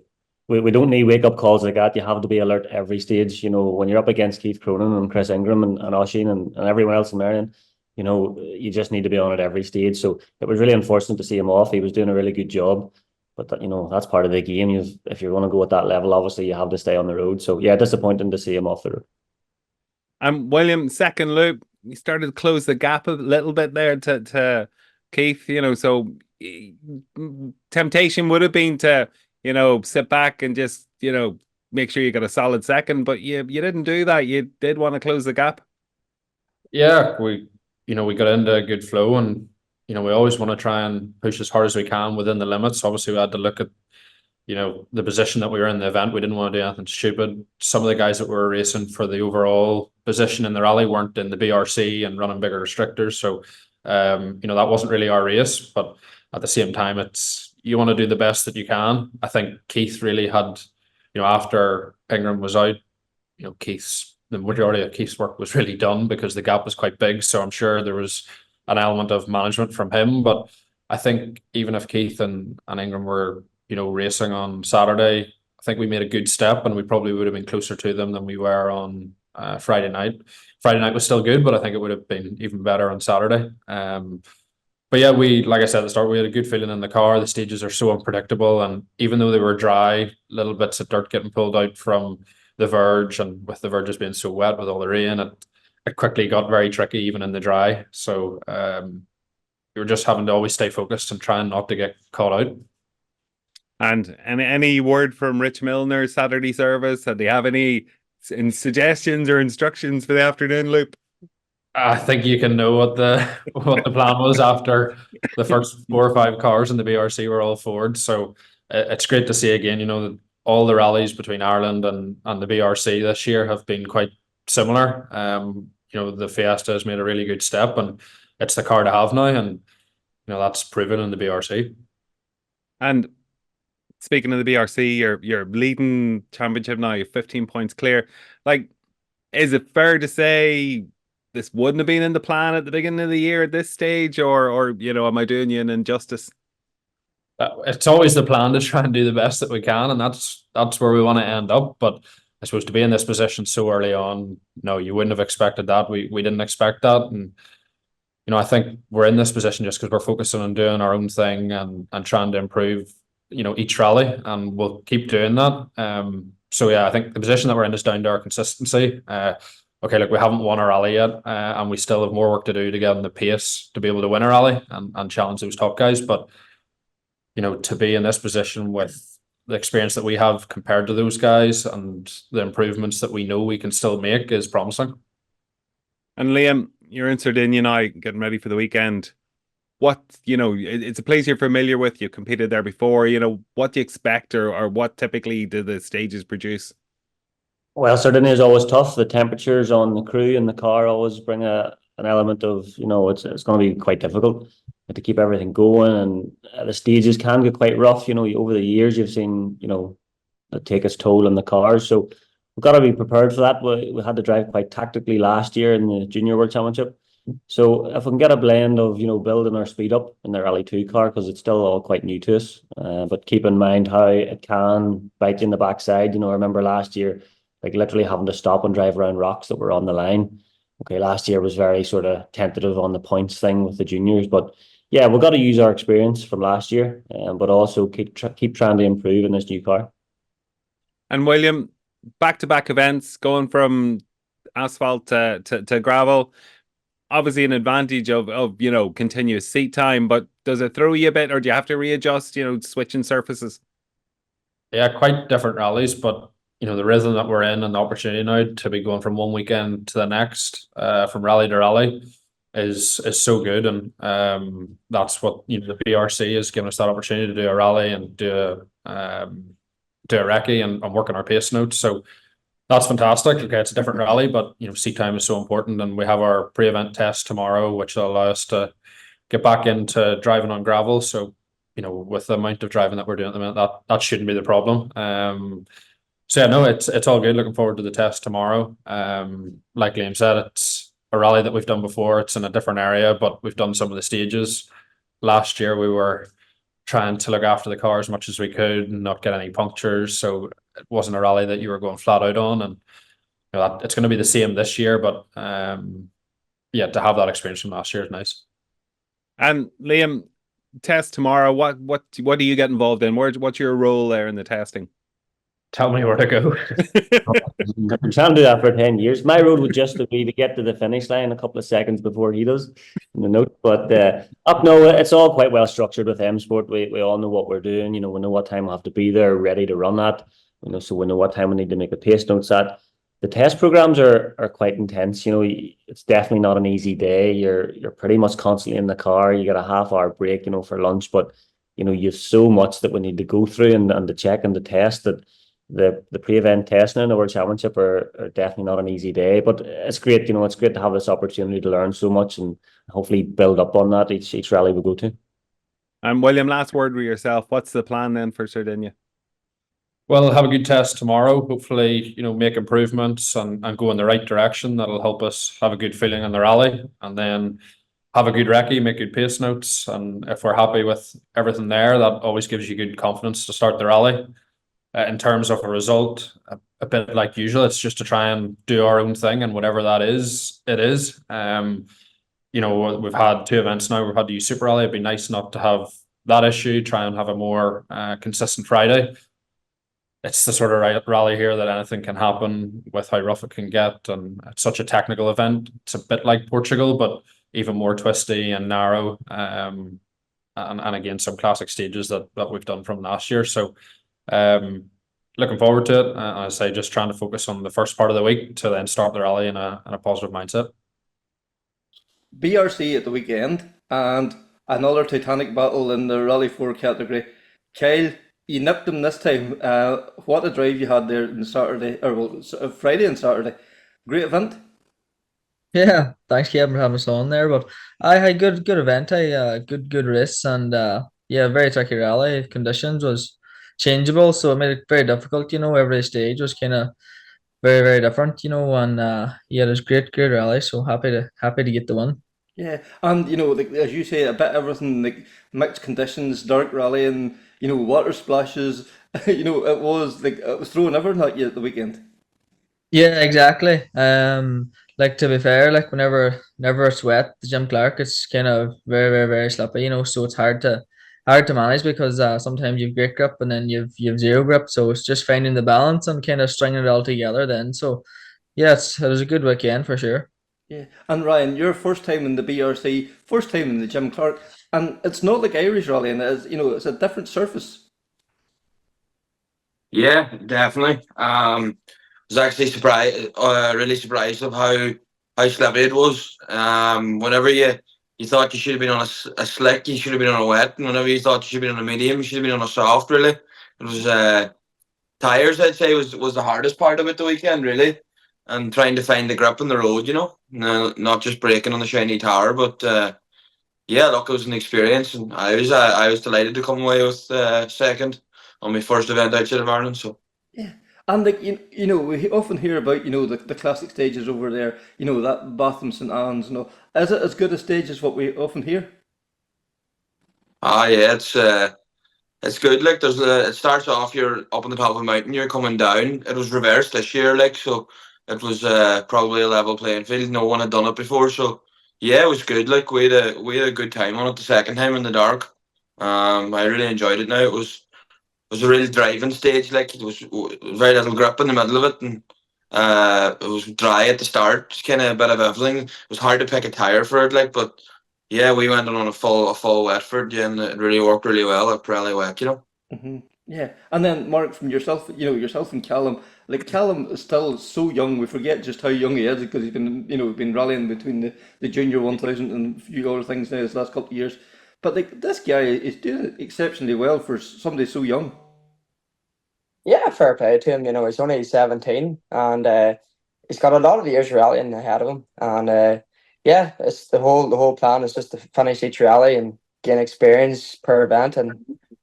we don't need wake up calls like that. You have to be alert every stage. When you're up against Keith Cronin and Chris Ingram and Oisin and everyone else in Marion, you just need to be on it every stage. So it was really unfortunate to see him off. He was doing a really good job. But that's part of the game. If you're going to go at that level, obviously you have to stay on the road. So yeah, disappointing to see him off the road. William, second loop, you started to close the gap a little bit there to Keith. So temptation would have been to sit back and just make sure you got a solid second, but you didn't do that. You did want to close the gap. Yeah, we got into a good flow, and we always want to try and push as hard as we can within the limits. Obviously, we had to look at, the position that we were in the event. We didn't want to do anything stupid. Some of the guys that were racing for the overall position in the rally weren't in the BRC and running bigger restrictors. So, that wasn't really our race. But at the same time, you want to do the best that you can. I think Keith really had, after Ingram was out, the majority of Keith's work was really done because the gap was quite big. So I'm sure there was an element of management from him. But I think even if Keith and Ingram were, racing on Saturday, I think we made a good step, and we probably would have been closer to them than we were on Friday night. Friday night was still good, but I think it would have been even better on Saturday. But yeah, like I said at the start, we had a good feeling in the car. The stages are so unpredictable, and even though they were dry, little bits of dirt getting pulled out from the verge, and with the verges being so wet with all the rain, it quickly got very tricky even in the dry. So you were just having to always stay focused and trying not to get caught out. And any word from Rich Milner Saturday service? Did they have any suggestions or instructions for the afternoon loop? I think you can know what the plan was after the first 4 or 5 cars in the BRC were all Ford. So it's great to see again, that all the rallies between Ireland and the BRC this year have been quite similar. The Fiesta has made a really good step, and it's the car to have now, and that's proven in the BRC. And speaking of the BRC, you're leading championship now. You're 15 points clear. Like, is it fair to say this wouldn't have been in the plan at the beginning of the year at this stage, or am I doing you an injustice? It's always the plan to try and do the best that we can, and that's where we want to end up. But I suppose to be in this position so early on, no, you wouldn't have expected that. We didn't expect that, and I think we're in this position just because we're focusing on doing our own thing and trying to improve, each rally, and we'll keep doing that. So yeah, I think the position that we're in is down to our consistency. Okay, look, we haven't won a rally yet, and we still have more work to do to get on the pace to be able to win a rally and challenge those top guys. But to be in this position with the experience that we have compared to those guys and the improvements that we know we can still make is promising. And Liam, you're in Sardinia now, getting ready for the weekend. What, it's a place you're familiar with. You competed there before. What do you expect, or what typically do the stages produce? Well, Sardinia is always tough. The temperatures on the crew and the car always bring an element of, it's going to be quite difficult to keep everything going, and the stages can get quite rough. Over the years you've seen, it take its toll on the cars. So we've got to be prepared for that. We had to drive quite tactically last year in the Junior World Championship. So if we can get a blend of, building our speed up in the Rally 2 car, because it's still all quite new to us, but keep in mind how it can bite you in the backside. I remember last year, like literally having to stop and drive around rocks that were on the line. Okay, last year was very sort of tentative on the points thing with the juniors, but yeah, we've got to use our experience from last year, but also keep trying to improve in this new car. And William, back-to-back events, going from asphalt to gravel. obviously an advantage of continuous seat time, but does it throw you a bit, or do you have to readjust, switching surfaces? Yeah, quite different rallies, but the rhythm that we're in and the opportunity now to be going from one weekend to the next, from rally to rally, is so good, and that's what the BRC is giving us, that opportunity to do a rally and do a recce and work on our pace notes. So that's fantastic. Okay, it's a different rally, but seat time is so important, and we have our pre-event test tomorrow, which will allow us to get back into driving on gravel. So with the amount of driving that we're doing at the minute, that shouldn't be the problem. So yeah, no, it's all good. Looking forward to the test tomorrow. Like Liam said, it's a rally that we've done before. It's in a different area, but we've done some of the stages. Last year we were trying to look after the car as much as we could and not get any punctures. So it wasn't a rally that you were going flat out on, and it's going to be the same this year. But yeah, to have that experience from last year is nice. And Liam, test tomorrow. What do you get involved in? What's your role there in the testing? Tell me where to go. I've been trying to do that for 10 years. My road would just be to get to the finish line a couple of seconds before he does in the note. But no, it's all quite well structured with M Sport. We all know what we're doing. We know what time we'll have to be there, ready to run at. So we know what time we need to make the pace notes at. The test programs are quite intense. It's definitely not an easy day. You're pretty much constantly in the car. You get a half-hour break, for lunch. But you've so much that we need to go through and to check and to test that. The pre-event testing in the World Championship are definitely not an easy day, but it's great. It's great to have this opportunity to learn so much and hopefully build up on that each rally we go to. And William, last word with yourself. What's the plan then for Sardinia? Well, have a good test tomorrow. Hopefully, make improvements and go in the right direction. That'll help us have a good feeling in the rally, and then have a good recce, make good pace notes. And if we're happy with everything there, that always gives you good confidence to start the rally. In terms of a result, a bit like usual, it's just to try and do our own thing, and whatever that is, it is. We've had 2 events now. We've had the Super Rally. It'd be nice not to have that issue. Try and have a more consistent Friday. It's the sort of rally here that anything can happen with how rough it can get, and it's such a technical event. It's a bit like Portugal, but even more twisty and narrow. And again, some classic stages that we've done from last year. So. Looking forward to it. I say just trying to focus on the first part of the week to then start the rally in a positive mindset. BRC at the weekend and another titanic battle in the Rally 4 category. Kyle, you nipped him this time. What a drive you had there on Saturday, Friday and Saturday. Great event. Yeah, thanks Kevin for having us on there. But I had good event. Good race, and very tricky rally. Conditions was changeable, so it made it very difficult. Every stage was kind of very, very different. And it was great rally. So happy to get the win. Yeah, and as you say, a bit everything, like mixed conditions, dark rally, and water splashes. It was throwing everything at you at the weekend. Yeah, exactly. To be fair, whenever it's wet, the Jim Clark, it's kind of very, very, very slippy. So it's hard to manage because sometimes you've great grip and then you've zero grip. So it's just finding the balance and kind of stringing it all together then. So yeah, it was a good weekend for sure. Yeah, and Ryan, your first time in the BRC, first time in the Jim Clark, and it's not like Irish rally, and it's a different surface. Yeah, definitely. Was actually really surprised of how slippery it was. Whenever you thought you should have been on a slick, you should have been on a wet, and whenever you thought you should have been on a medium, you should have been on a soft. Really, it was tires. I'd say was the hardest part of it the weekend, really, and trying to find the grip on the road. Not just braking on the shiny tower, but yeah, look, it was an experience, and I was delighted to come away with second on my first event outside of Ireland. So. Yeah. And we often hear about the classic stages over there. That Batham St Anne's. Is it as good a stage as what we often hear? Yeah, it's good. Like it starts off, you're up on the top of a mountain, you're coming down. It was reversed this year, so it was probably a level playing field. No one had done it before, so yeah, it was good. Like we had a good time on it the second time in the dark. I really enjoyed it. Now it was a real driving stage. Like it was very little grip in the middle of it, and It was dry at the start, kind of a bit of everything. It was hard to pick a tire for it, like, but yeah, we went on a full wet for it, yeah, and it really worked really well. It really wet, you know. Yeah, and then Mark, from yourself, yourself and Callum. Like Callum is still so young. We forget just how young he is because he's been, been rallying between the junior 1000 and a few other things now this last couple of years. But like this guy is doing exceptionally well for somebody so young. Yeah, fair play to him. He's only 17 and he's got a lot of years rallying ahead of him. And yeah, it's the whole plan is just to finish each rally and gain experience per event and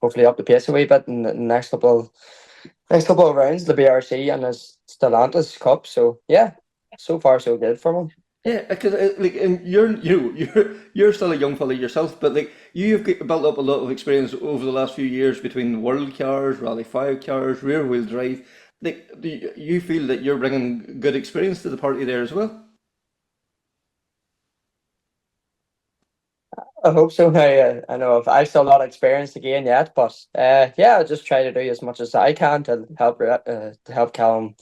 hopefully up the pace a wee bit in the next couple of rounds, the BRC and his Stellantis Cup. So yeah, so far so good for him. Yeah, because like, and you're still a young fella yourself, but like you've built up a lot of experience over the last few years between world cars, Rally 5 cars, rear wheel drive. Like, do you feel that you're bringing good experience to the party there as well? I hope so. I know I've still not experienced the game yet, but yeah, I'll just try to do as much as I can to help Callum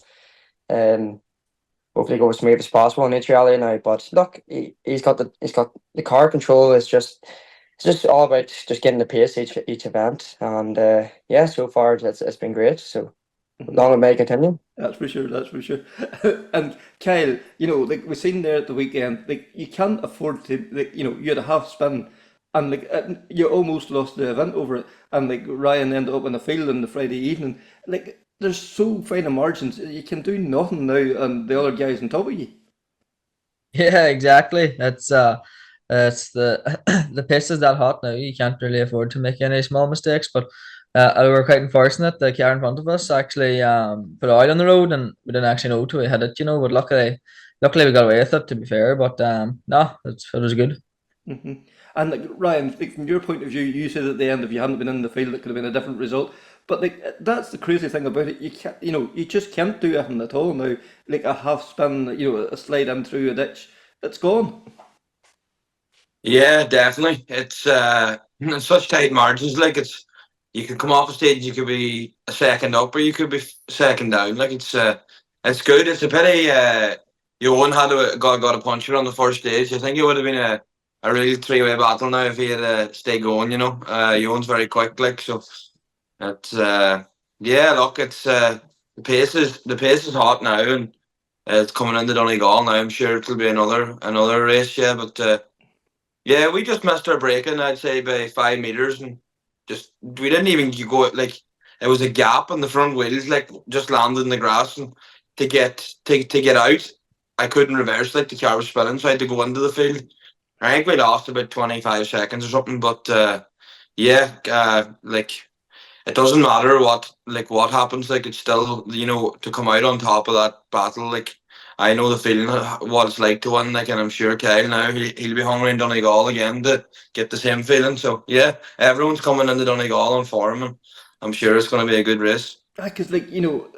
hopefully go as smooth as possible in each rally now. But look, he's got the car control. It's just all about just getting the pace each event, and yeah, so far it's been great. So long it may continue. That's for sure. That's for sure. And Kyle, like we've seen there at the weekend, like you can't afford to, like you had a half spin, and like you almost lost the event over it, and like Ryan ended up in the field on the Friday evening. Like there's so fine a margins, you can do nothing now, and the other guys on top of you. Yeah, exactly. It's the the piss is that hot now. You can't really afford to make any small mistakes. But we were quite unfortunate. The car in front of us actually put oil on the road, and we didn't actually know till we hit it. But luckily we got away with it. To be fair, but no, it was good. hmm And like Ryan, like, from your point of view, you said at the end, if you hadn't been in the field, it could have been a different result. But like that's the crazy thing about it. You can't, you just can't do anything at all now. Like a half spin, a slide in through a ditch, it's gone. Yeah, definitely. It's such tight margins. Like you could come off a stage, you could be a second up, or you could be second down. Like it's good. It's a pity. Johan got a puncher on the first stage. I think it would have been a real three-way battle now if he had stayed going. Johan's very quick, like so. It's yeah. Look, it's the pace is hot now, and it's coming into Donegal now. I'm sure it'll be another race. Yeah, but. Yeah, we just missed our braking, I'd say, by 5 meters, and we didn't even go like it was a gap on the front wheels, like just landed in the grass, and to get out, I couldn't reverse, like the car was spinning, so I had to go into the field. I think we lost about 25 seconds or something, but yeah, like it doesn't matter what happens, like it's still to come out on top of that battle, like. I know the feeling, what it's like to win, like, and I'm sure Kyle now he'll be hungry in Donegal again to get the same feeling. So yeah, everyone's coming into Donegal on form, and I'm sure it's going to be a good race. Because like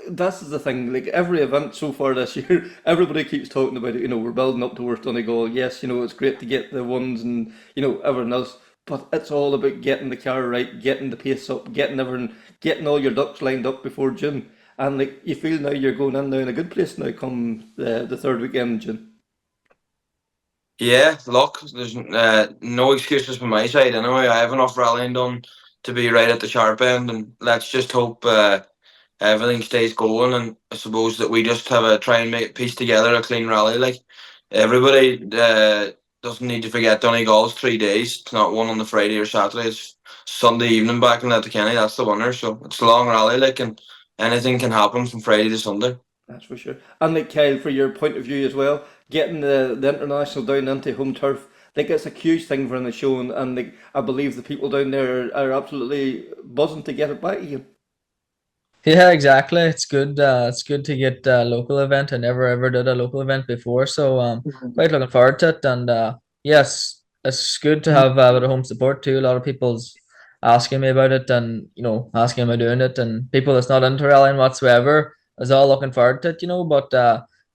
that's the thing. Like every event so far this year, everybody keeps talking about it. We're building up towards Donegal. Yes, it's great to get the ones and everything else, but it's all about getting the car right, getting the pace up, getting everything, getting all your ducks lined up before June. And like you feel now you're going in now in a good place now come the third weekend in June. Yeah, look, there's no excuses from my side anyway. I have enough rallying done to be right at the sharp end, and let's just hope everything stays going. And I suppose that we just have a try and piece together a clean rally. Like everybody doesn't need to forget Donegal's 3 days. It's not one on the Friday or Saturday. It's Sunday evening back in Letterkenny. That's the winner. So it's a long rally, like, and anything can happen from Friday to Sunday. That's for sure. And like Kyle, for your point of view as well, getting the international down into home turf, like it's a huge thing for the show, and like I believe the people down there are absolutely buzzing to get it back again. Yeah, exactly. It's good. It's good to get a local event. I never ever did a local event before, so quite looking forward to it. And yes, it's good to have a bit of home support too. A lot of people's asking me about it, and asking am I doing it, and people that's not into rallying whatsoever is all looking forward to it. But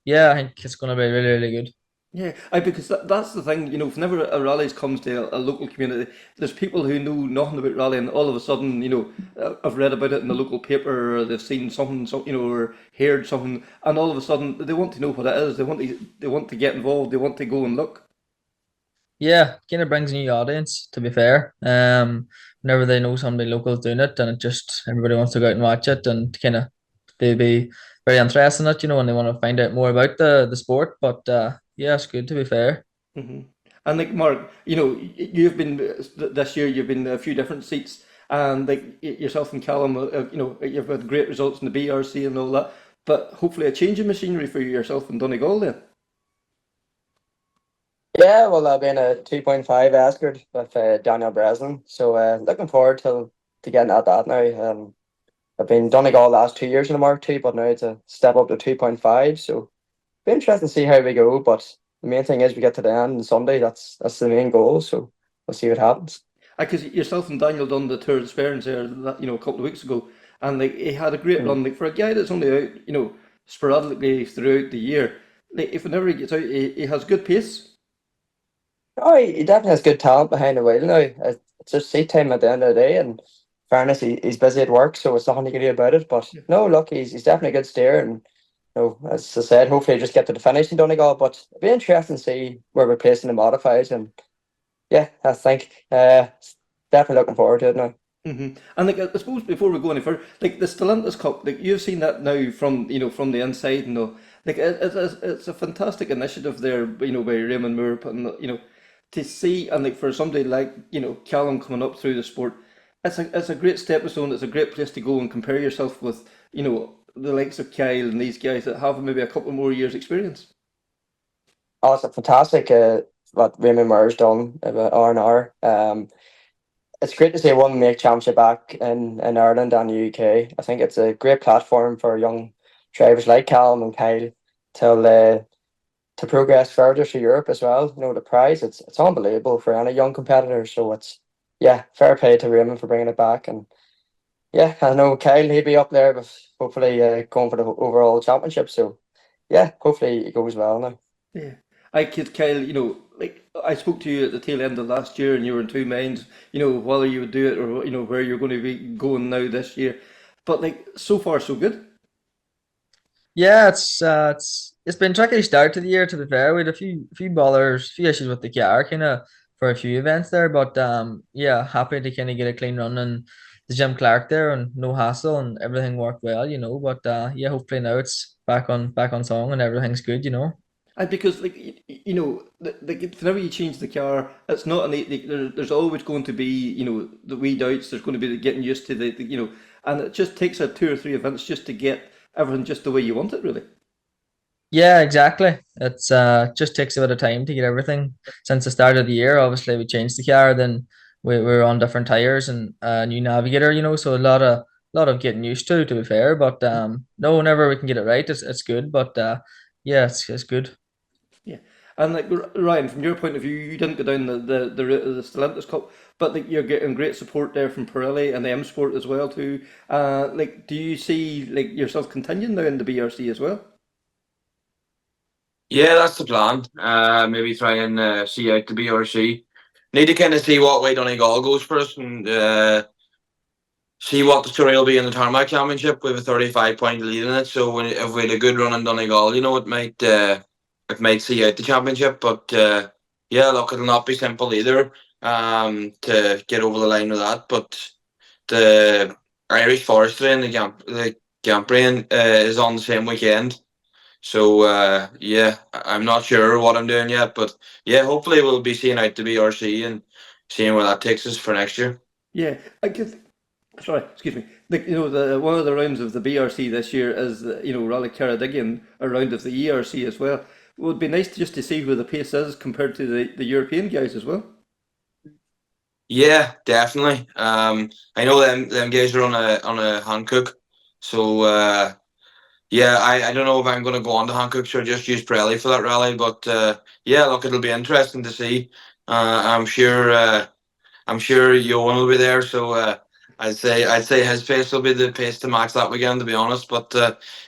yeah, I think it's going to be really really good. Yeah, because that's the thing, whenever a rallies comes to a local community, there's people who know nothing about rally, and all of a sudden, have read about it in the local paper, or they've seen something, or heard something, and all of a sudden they want to know what it is. They want to get involved. They want to go and look. Yeah, kind of brings a new audience, to be fair. Whenever they know somebody local's doing it, and it just everybody wants to go out and watch it, and kind of they be very interested in it, and they want to find out more about the sport. But yeah, it's good, to be fair. hmm And like Mark, you've been this year. You've been a few different seats, and like yourself and Callum, you've had great results in the BRC and all that. But hopefully, a change in machinery for yourself in Donegal then. Yeah, well, I've been a 2.5 Ascot with Daniel Breslin, so looking forward to getting at that now. I've been Donegal the last 2 years in the Mark II, but now it's a step up to 2.5, so be interesting to see how we go. But the main thing is we get to the end on Sunday. That's the main goal, so we'll see what happens. Because yourself and Daniel done the Tour de France there, a couple of weeks ago, and like he had a great run. Like for a guy that's only out, sporadically throughout the year, like if whenever he gets out, he has good pace. Oh, he definitely has good talent behind the wheel now. It's just seat time at the end of the day, and fairness, he's busy at work, so it's nothing you can do about it. But no, look, he's definitely a good steer, and as I said, hopefully just get to the finish in Donegal. But it'll be interesting to see where we're placing the modifies, and yeah, I think definitely looking forward to it now. And like I suppose before we go any further, like the Stellantis Cup, like you've seen that now from the inside, like it's a fantastic initiative there, by Raymond Moore, and to see, and like for somebody like Callum coming up through the sport, it's a great stepping stone. It's a great place to go and compare yourself with the likes of Kyle and these guys that have maybe a couple more years experience. Oh, it's a fantastic what Raymond Moore's done about R&R. It's great to see one make championship back in Ireland and the UK. I think it's a great platform for young drivers like Callum and Kyle to progress further to Europe as well. The prize, it's unbelievable for any young competitor. So it's, yeah, fair play to Raymond for bringing it back. And yeah, I know Kyle, he'd be up there, but hopefully going for the overall championship. So yeah, hopefully it goes well now. Yeah. Kyle, like I spoke to you at the tail end of last year and you were in two minds, whether you would do it or, where you're going to be going now this year. But like so far so good. Yeah, it's been a tricky start to the year, to be fair. We had a few bothers, few issues with the car kind of for a few events there, but yeah, happy to kind of get a clean run and the Jim Clark there and no hassle and everything worked well, But yeah, hopefully now it's back on song and everything's good. And because like whenever you change the car, it's not there's always going to be the wee doubts. There's going to be the getting used to the and it just takes a two or three events just to get everything just the way you want it, really. Yeah, exactly. It's just takes a bit of time to get everything since the start of the year. Obviously, we changed the car, then we're on different tires and a new navigator, so a lot of getting used to be fair. But no, whenever we can get it right, it's good. But yeah, it's good. Yeah, and like Ryan, from your point of view, you didn't go down the route of the Stellantis Cup, but like you're getting great support there from Pirelli and the M Sport as well too. Like, do you see like yourself continuing now in the BRC as well? Yeah, that's the plan. Maybe try and see out the BRC. Need to kind of see what way Donegal goes for us and see what the story will be in the Tarmac Championship. We have a 35-point lead in it, so if we had a good run in Donegal, it might see out the championship. But yeah, look, it'll not be simple either to get over the line with that. But the Irish Forestry and the Cambrian is on the same weekend. So yeah, I'm not sure what I'm doing yet, but yeah, hopefully we'll be seeing out the BRC and seeing where that takes us for next year. Yeah, sorry, excuse me. The one of the rounds of the BRC this year is Rally Caradigan, a round of the ERC as well. It would be nice just to see where the pace is compared to the European guys as well. Yeah, definitely. I know them guys are on a Hankook, so yeah, I don't know if I'm going to go on to Hankook or just use Pirelli for that rally, but yeah, look, it'll be interesting to see. I'm sure Johan will be there, so I'd say his pace will be the pace to match that weekend, to be honest. But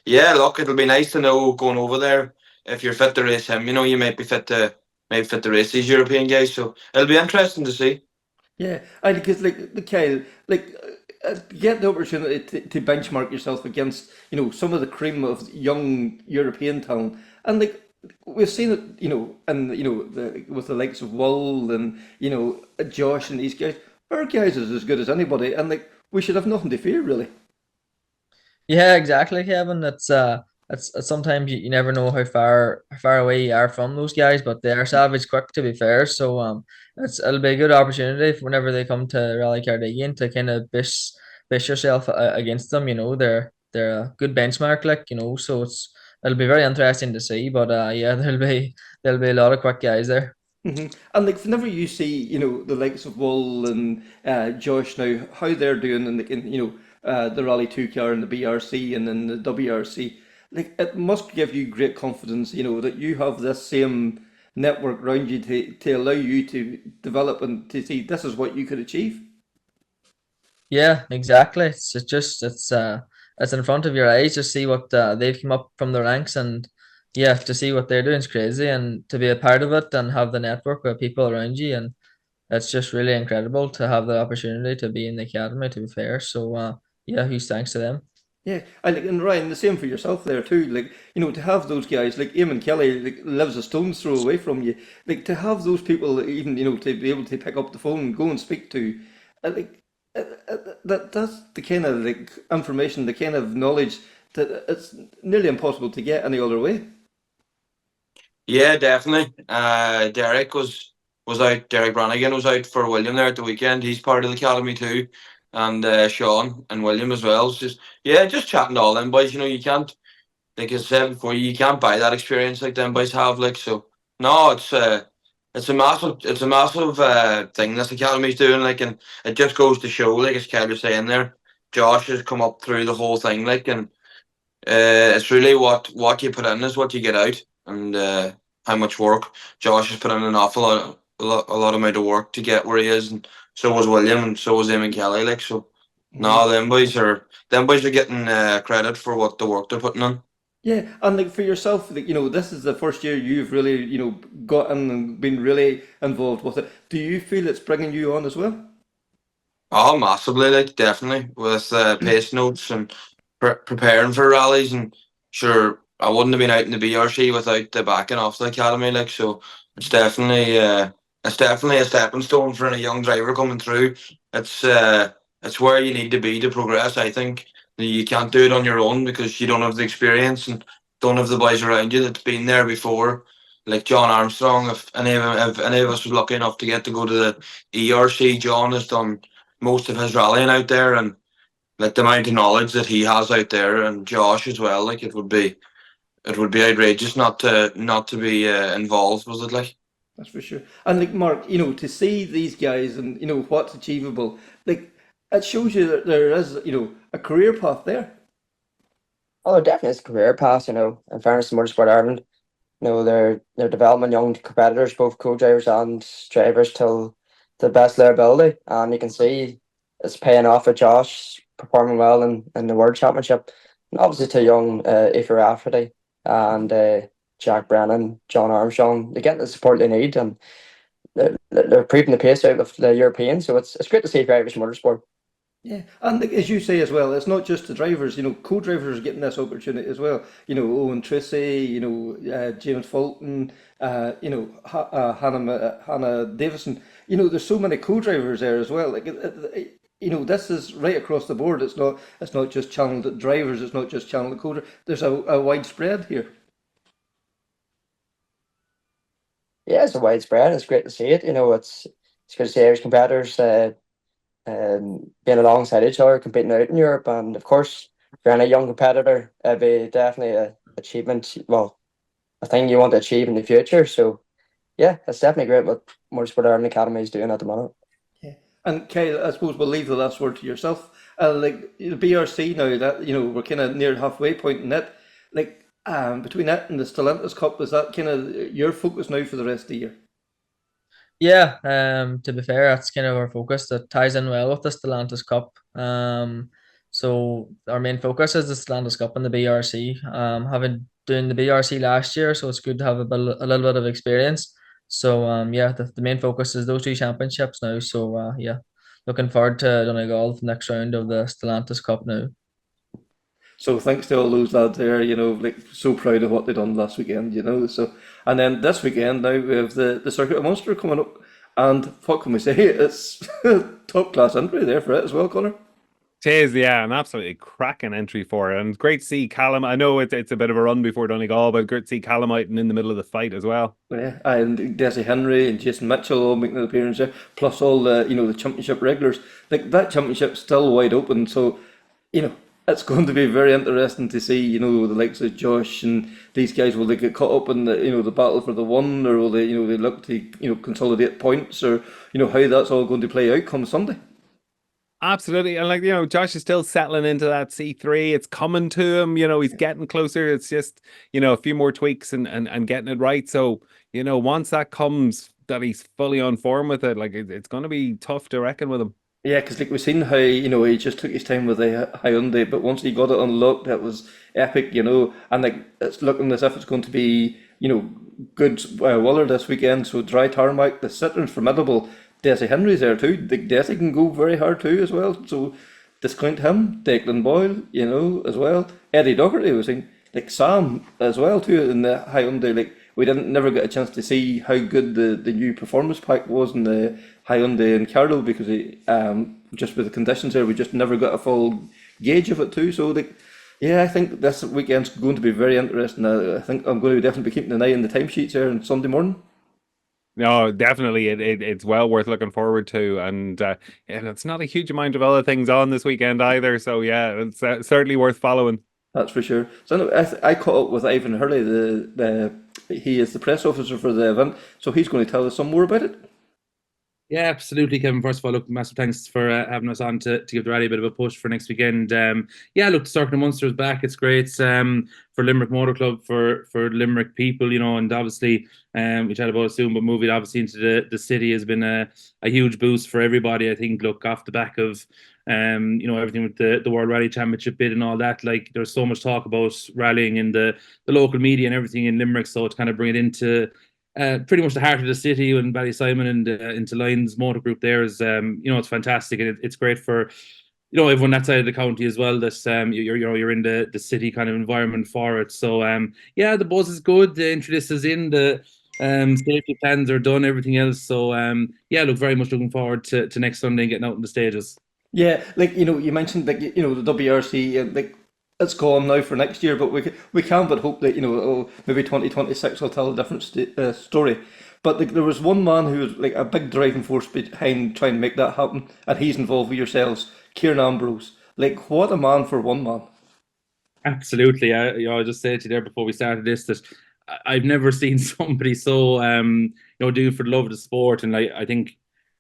yeah, look, it'll be nice to know going over there if you're fit to race him, you know, you might be fit to race these European guys. So it'll be interesting to see. Yeah, and because like the Kyle, like get the opportunity to benchmark yourself against, you know, some of the cream of young European talent, and like we've seen it, you know, and you know, with the likes of Wool and you know Josh and these guys, our guys is as good as anybody, and like we should have nothing to fear really. Yeah, exactly, Kevin. It's sometimes you never know how far away you are from those guys, but they are savage quick to be fair. So it'll be a good opportunity for whenever they come to Rally Cardigan to kind of bish yourself against them. You know, they're a good benchmark, like you know. So it'll be very interesting to see. But yeah, there'll be a lot of quick guys there. And like whenever you see, you know, the likes of Wool and Josh now, how they're doing in you know the Rally 2 car and the BRC and then the WRC, like it must give you great confidence, you know, that you have this same network around you to allow you to develop and to see this is what you could achieve. Yeah, exactly. It's in front of your eyes to see what they've come up from the ranks, and yeah, to see what they're doing is crazy, and to be a part of it and have the network with people around you, and it's just really incredible to have the opportunity to be in the academy. To be fair, so yeah, huge thanks to them. Yeah, and Ryan, the same for yourself there too. Like you know, to have those guys like Eamon Kelly like, lives a stone's throw away from you. Like to have those people, even you know, to be able to pick up the phone and go and speak to, like that's the kind of like information, the kind of knowledge that it's nearly impossible to get any other way. Yeah, definitely. Derek Brannigan was out for William there at the weekend. He's part of the academy too, and Sean and William as well. It's just chatting to all them boys. You know, you can't, like I said before, you can't buy that experience like them boys have. Like so, no, it's a massive thing this academy's doing. Like, and it just goes to show, like as Kev was saying there, Josh has come up through the whole thing. Like, and it's really what you put in is what you get out, and how much work Josh has put in an awful lot amount of work to get where he is, and so was William, and so was Eamon Kelly. Like so, no, them boys are getting credit for what the work they're putting on. Yeah, and like for yourself, like you know, this is the first year you've really you know gotten and been really involved with it. Do you feel it's bringing you on as well? Oh, massively, like definitely with pace notes and preparing for rallies, and sure, I wouldn't have been out in the BRC without the backing off the academy. Like so, it's definitely a stepping stone for a young driver coming through. It's where you need to be to progress. I think you can't do it on your own because you don't have the experience and don't have the boys around you that's been there before. Like John Armstrong, if any of us was lucky enough to get to go to the ERC, John has done most of his rallying out there, and like the amount of knowledge that he has out there, and Josh as well. Like it would be outrageous not to be involved with it. Like That's for sure. And like Mark, you know, to see these guys and you know what's achievable, like it shows you that there is, you know, a career path there. Oh, there definitely is a career path, you know, in fairness to Motorsport Ireland. You know, they're developing young competitors, both co-drivers and drivers, till the best of their ability. And you can see it's paying off with Josh performing well in the World Championship. And obviously to young Aoife Rafferty and Jack Brennan, John Armstrong, they're getting the support they need, and they're proving the pace out of the Europeans. So it's great to see for Irish motorsport. Yeah, and like, as you say as well, it's not just the drivers. You know, co-drivers are getting this opportunity as well. You know, Owen Tracy, you know, James Fulton, you know, Hannah Davison. You know, there's so many co-drivers there as well. Like, you know, this is right across the board. It's not just channeled at drivers. It's not just channeled at co-drivers. There's a widespread here. Yeah, it's a widespread. It's great to see it. You know, it's good to see Irish competitors being alongside each other, competing out in Europe, and of course, if you're a young competitor, it'd be definitely an achievement. Well, a thing you want to achieve in the future. So, yeah, it's definitely great what Motorsport Ireland Academy is doing at the moment. Yeah, and Kyle, I suppose we'll leave the last word to yourself. Like the BRC now that you know we're kind of near halfway point in it. Like between that and the Stellantis Cup, is that kind of your focus now for the rest of the year? Yeah, to be fair, that's kind of our focus. That ties in well with the Stellantis Cup. So our main focus is the Stellantis Cup and the BRC. Having doing the BRC last year, so it's good to have a little bit of experience. So yeah, the main focus is those two championships now. So yeah, looking forward to Donegal for the next round of the Stellantis Cup now. So thanks to all those lads there, like so proud of what they done last weekend, So and then this weekend now we have the Circuit of Munster coming up, and what can we say? It's top class entry there for it as well, Connor. It is, yeah, an absolutely cracking entry for it, and great to see Callum. I know it's a bit of a run before Donegal, but great to see Callum out and in the middle of the fight as well. Yeah, and Desi Henry and Jason Mitchell all making an appearance there, plus all the the championship regulars. Like that championship's still wide open, so it's going to be very interesting to see the likes of Josh and these guys. Will they get caught up in the the battle for the one, or will they they look to consolidate points, or how that's all going to play out come Sunday? Absolutely. And like, Josh is still settling into that C3. It's coming to him, he's getting closer. It's just, a few more tweaks and getting it right. So, once that comes, that he's fully on form with it, like it's going to be tough to reckon with him. Yeah, because like we've seen how he just took his time with the Hyundai, but once he got it unlocked, that was epic, and like it's looking as if it's going to be good weather this weekend. So dry tarmac, the Citron's formidable. Desi Henry's there too. The Desi can go very hard too as well. So discount him. Declan Boyle, as well. Eddie Doherty was in, like Sam as well too in the Hyundai. Like we never get a chance to see how good the new performance pack was in the Hyundai and Carlo, because just with the conditions there, we just never got a full gauge of it too. So like, yeah, I think this weekend's going to be very interesting. I think I'm going to definitely be keeping an eye on the timesheets there on Sunday morning. No, definitely, it's well worth looking forward to, and it's not a huge amount of other things on this weekend either. So yeah, it's certainly worth following. That's for sure. So I caught up with Ivan Hurley. He is the press officer for the event, so he's going to tell us some more about it. Yeah, absolutely, Kevin. First of all, look, massive thanks for having us on to give the rally a bit of a push for next weekend. Yeah, look, the Circuit of Munster is back. It's great for Limerick Motor Club, for Limerick people, and obviously, we chat about it soon, but moving obviously into the city has been a huge boost for everybody. I think, look, off the back of everything with the World Rally Championship bid and all that, like there's so much talk about rallying in the local media and everything in Limerick, so to kind of bring it into pretty much the heart of the city and Ballysimon and into Lions Motor Group there is it's fantastic, and it's great for everyone that side of the county as well, that you're in the city kind of environment for it. So yeah, the buzz is good, the entry list is in, the safety plans are done, everything else. So yeah, look, very much looking forward to next Sunday and getting out on the stages. Yeah, like you mentioned, like the WRC, and like it's gone now for next year, but we can but hope that maybe 2026 will tell a different story. But like, there was one man who was like a big driving force behind trying to make that happen, and he's involved with yourselves, Kieran Ambrose. Like, what a man for one man. Absolutely. I just said to you there before we started this that I've never seen somebody so doing for the love of the sport, and I think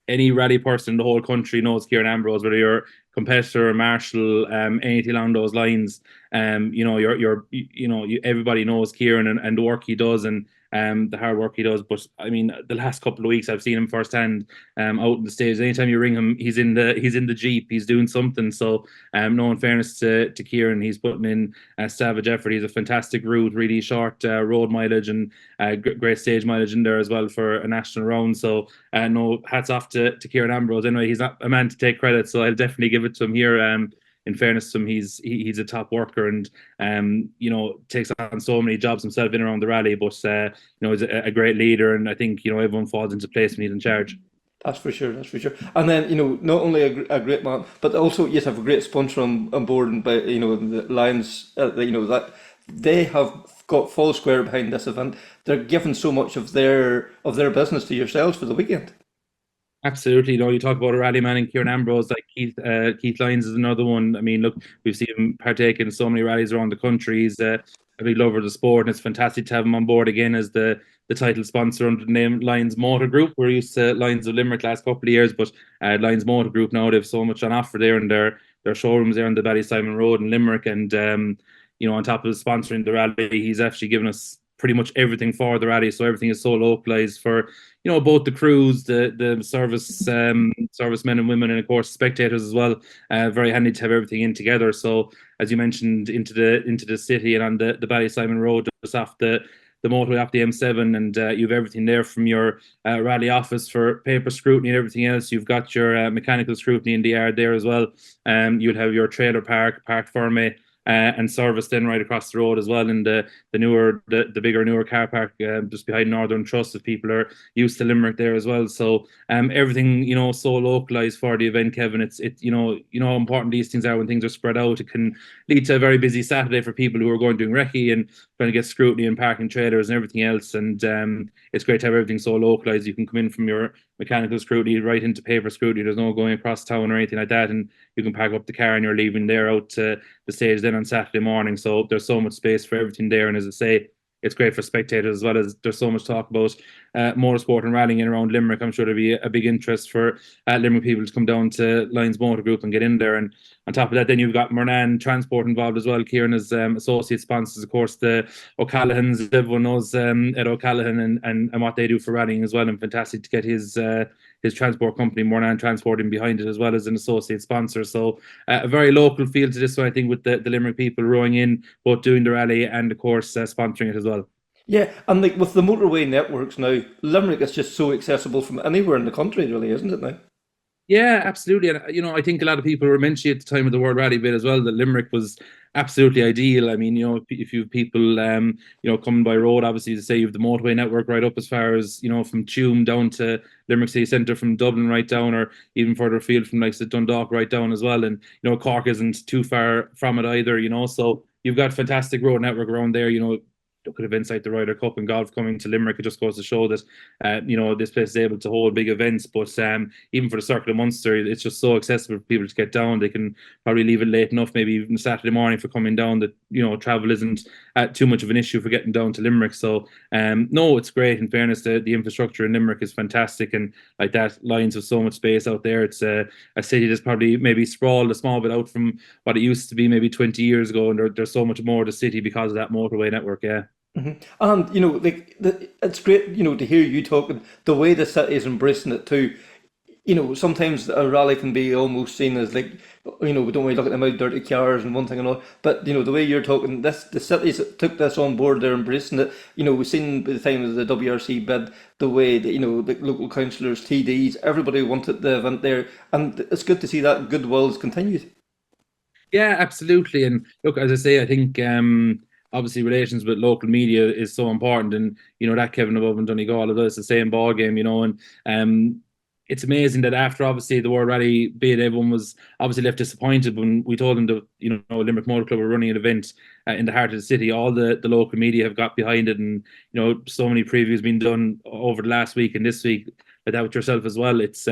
any rally person in the whole country knows Kieran Ambrose, whether you're competitor or marshal, anything along those lines. Everybody knows Kieran and the work he does, and the hard work he does. But I mean, the last couple of weeks I've seen him firsthand out on the stage. Anytime you ring him, he's in the Jeep, he's doing something. So no, in fairness to Kieran, he's putting in savage effort. He's a fantastic route, really short road mileage, and great stage mileage in there as well for a national round. So no, hats off to Kieran Ambrose. Anyway, he's not a man to take credit, so I'll definitely give it to him here. In fairness to him, he's a top worker, and takes on so many jobs himself in around the rally. But he's a great leader, and I think everyone falls into place when he's in charge. That's for sure. And then not only a great man, but also you have a great sponsor on board, and by the Lions, that they have got full square behind this event. They're giving so much of their business to yourselves for the weekend. Absolutely. You talk about a rally man in Kieran Ambrose, like Keith Lyons is another one. I mean, look, we've seen him partake in so many rallies around the country. He's a big lover of the sport, and it's fantastic to have him on board again as the title sponsor under the name Lions Motor Group. We're used to Lions of Limerick last couple of years, but Lions Motor Group now, they've so much on offer there, and their showrooms there on the Ballysimon Road in Limerick, and on top of sponsoring the rally, he's actually given us pretty much everything for the rally. So everything is so localized for, you know, both the crews, the servicemen and women, and of course spectators as well. Very handy to have everything in together. So as you mentioned, into the city and on the Ballysimon Road, just off the motorway off the M7, and you have everything there from your rally office for paper scrutiny and everything else. You've got your mechanical scrutiny in the yard there as well. You'll have your trailer parked for me. And service then right across the road as well in the bigger newer car park just behind Northern Trust, if people are used to Limerick there as well. So everything, you know, so localized for the event, Kevin. It's you know how important these things are when things are spread out. It can lead to a very busy Saturday for people who are going doing recce and trying to get scrutiny and parking trailers and everything else. And it's great to have everything so localized. You can come in from your mechanical scrutiny right into paper scrutiny. There's no going across town or anything like that, and you can pack up the car and you're leaving there out to the stage then on Saturday morning. So there's so much space for everything there, and as I say, it's great for spectators as well, as there's so much talk about motorsport and rallying in around Limerick. I'm sure there'll be a big interest for Limerick people to come down to Lions Motor Group and get in there. And on top of that, then you've got Murnan Transport involved as well. Kieran as associate sponsors, of course, the O'Callaghan's. Everyone knows Ed O'Callaghan and what they do for rallying as well. And fantastic to get his transport company, Murnan Transport, in behind it as well as an associate sponsor. So a very local feel to this one, I think, with the Limerick people rowing in, both doing the rally and, of course, sponsoring it as well. Yeah, and like with the motorway networks now, Limerick is just so accessible from anywhere in the country, really, isn't it now? Yeah, absolutely. And, you know, I think a lot of people were mentioning at the time of the World Rally bit as well that Limerick was absolutely ideal. I mean, you know, if you have people, you know, coming by road, obviously, to say you have the motorway network right up as far as, you know, from Tuam down to Limerick City Centre, from Dublin right down, or even further afield from like Dundalk right down as well. And, you know, Cork isn't too far from it either, you know, so you've got fantastic road network around there, you know. Look at events like the Ryder Cup and golf coming to Limerick. It just goes to show that you know, this place is able to hold big events. But even for the Circle of Munster, it's just so accessible for people to get down. They can probably leave it late enough, maybe even Saturday morning, for coming down, that, you know, travel isn't too much of an issue for getting down to Limerick. So no, it's great. In fairness, the infrastructure in Limerick is fantastic, and like that, Lions have so much space out there. It's a city that's probably maybe sprawled a small bit out from what it used to be maybe 20 years ago, and there's so much more to the city because of that motorway network. Yeah. Mm-hmm. And you know, like it's great, you know, to hear you talking the way the city is embracing it too. You know, sometimes a rally can be almost seen as like, you know, we don't really look at them out dirty cars and one thing and all. But you know, the way you're talking, the cities that took this on board, they're embracing it. You know, we've seen by the time of the WRC bid, the way that, you know, the local councillors, TDs, everybody wanted the event there, and it's good to see that goodwill has continued. Yeah, absolutely. And look, as I say, I think obviously relations with local media is so important, and you know that Kevin above in Donegal, it's the same ball game, you know. And it's amazing that after obviously the World Rally bid, everyone was obviously left disappointed when we told them that, you know, Limerick Motor Club were running an event in the heart of the city. All the local media have got behind it, and you know, so many previews been done over the last week and this week, like that with yourself as well. It's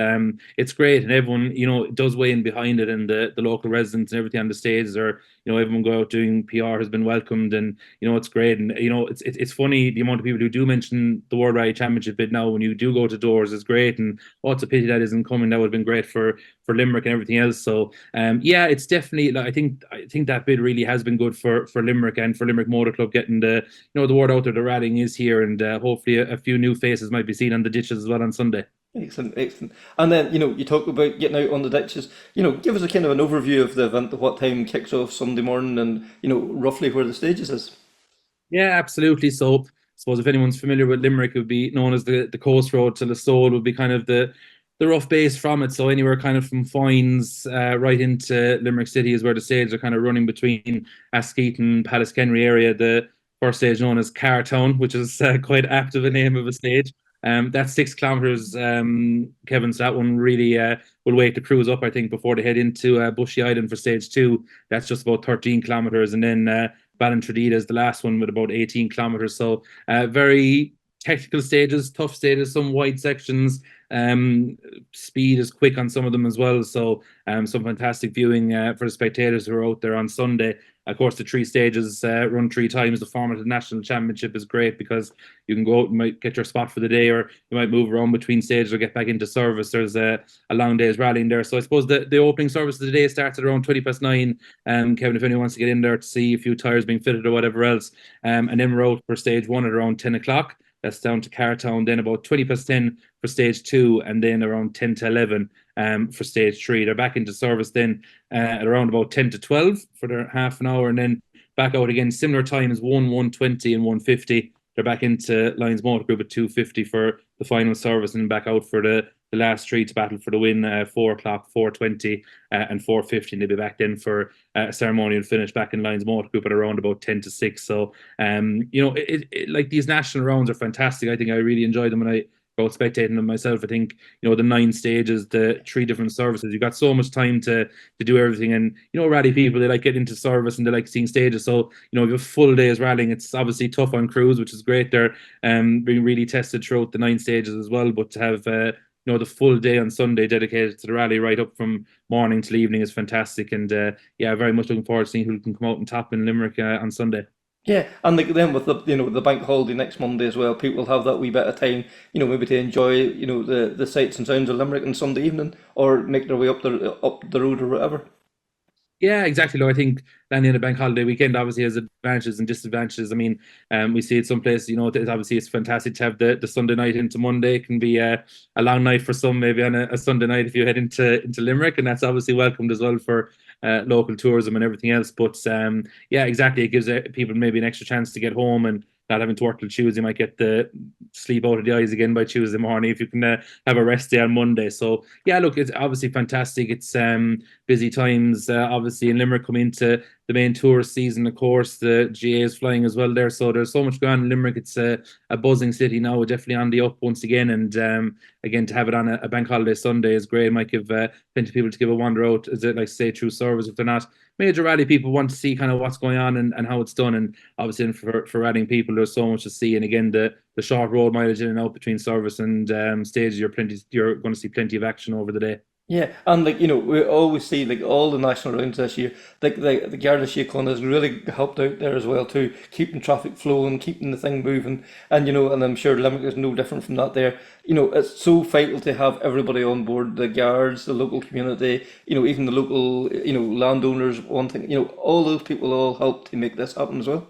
great, and everyone, you know, does weigh in behind it, and the local residents and everything on the stages, or you know, everyone go out doing PR has been welcomed, and you know, it's great. And you know, it's funny the amount of people who do mention the World Rally Championship bid now when you do go to doors is great, and oh, it's a pity that isn't coming. That would have been great for Limerick and everything else. So yeah, it's definitely, like, I think that bid really has been good for Limerick and for Limerick Motor Club, getting the, you know, the word out there. The rallying is here, and hopefully a few new faces might be seen on the ditches as well on Sunday. Excellent, excellent. And then, you know, you talk about getting out on the ditches. You know, give us a kind of an overview of the event, what time kicks off Sunday morning, and, you know, roughly where the stages is. Yeah, absolutely. So I suppose if anyone's familiar with Limerick, it would be known as the coast road to Listowel would be kind of the rough base from it. So anywhere kind of from Foynes right into Limerick City is where the stages are kind of running between Askeaton, Pallaskenry area. The first stage known as Cartown, which is quite apt of a name of a stage. That's 6 kilometers, Kevin. So that one really will wait to cruise up, I think, before they head into Bushy Island for stage 2. That's just about 13 kilometers. And then Ballintradida is the last one with about 18 kilometers. So very technical stages, tough stages, some wide sections. Speed is quick on some of them as well. So some fantastic viewing for the spectators who are out there on Sunday. Of course, the 3 stages run 3 times. The format of the national championship is great because you can go out and might get your spot for the day, or you might move around between stages or get back into service. There's a long day's rallying there. So I suppose the opening service of the day starts at around 9:20. Kevin, if anyone wants to get in there to see a few tyres being fitted or whatever else. And then we're out for stage 1 at around 10 o'clock. That's down to Cartown. Then about 10 for stage 2, and then around 10 to 11 for stage 3. They're back into service then at around about 10 to 12 for their half an hour, and then back out again. Similar times, 1:20 and 1:50. They're back into Lions Motor Group at 2:50 for the final service, and back out for the last 3 to battle for the win, 4 o'clock, 4:20 and 4:50. And they'll be back then for a ceremonial finish back in Lions Motor Group at around about 10 to 6. So, like these national rounds are fantastic. I think I really enjoy them when I go spectating them myself. I think, the 9 stages, the 3 different services, you've got so much time to do everything. And, rally people, they like getting into service and they like seeing stages. So, you have a full day's rallying. It's obviously tough on crews, which is great. They're being really tested throughout the 9 stages as well. But to have, the full day on Sunday dedicated to the rally right up from morning till evening is fantastic. And very much looking forward to seeing who can come out and top in Limerick on Sunday. Yeah, and then with the bank holiday next Monday as well, people will have that wee bit of time, maybe to enjoy, the sights and sounds of Limerick on Sunday evening, or make their way up the road or whatever. Yeah, exactly. I think landing on a bank holiday weekend obviously has advantages and disadvantages. I mean, we see it some places, obviously it's fantastic to have the Sunday night into Monday. It can be a long night for some, maybe on a Sunday night if you head into Limerick, and that's obviously welcomed as well for local tourism and everything else. But exactly. It gives people maybe an extra chance to get home and not having to work till Tuesday. You might get the sleep out of the eyes again by Tuesday morning if you can have a rest day on Monday. So look, it's obviously fantastic. It's busy times obviously in Limerick coming into the main tourist season. Of course, the GA is flying as well there, so there's so much going on in Limerick. It's a buzzing city now, definitely on the up once again. And again, to have it on a bank holiday Sunday is great. It might give plenty of people to give a wander out, is it like say through service if they're not major rally people, want to see kind of what's going on and how it's done. And obviously for rallying people, there's so much to see. And again, the short road mileage in and out between service and stages, you're going to see plenty of action over the day. Yeah, and we always see all the national rounds this year, the Garda Síochána has really helped out there as well too, keeping traffic flowing, keeping the thing moving, and and I'm sure Limerick is no different from that there. It's so vital to have everybody on board, the guards, the local community, even the local, landowners, one thing, all those people all help to make this happen as well.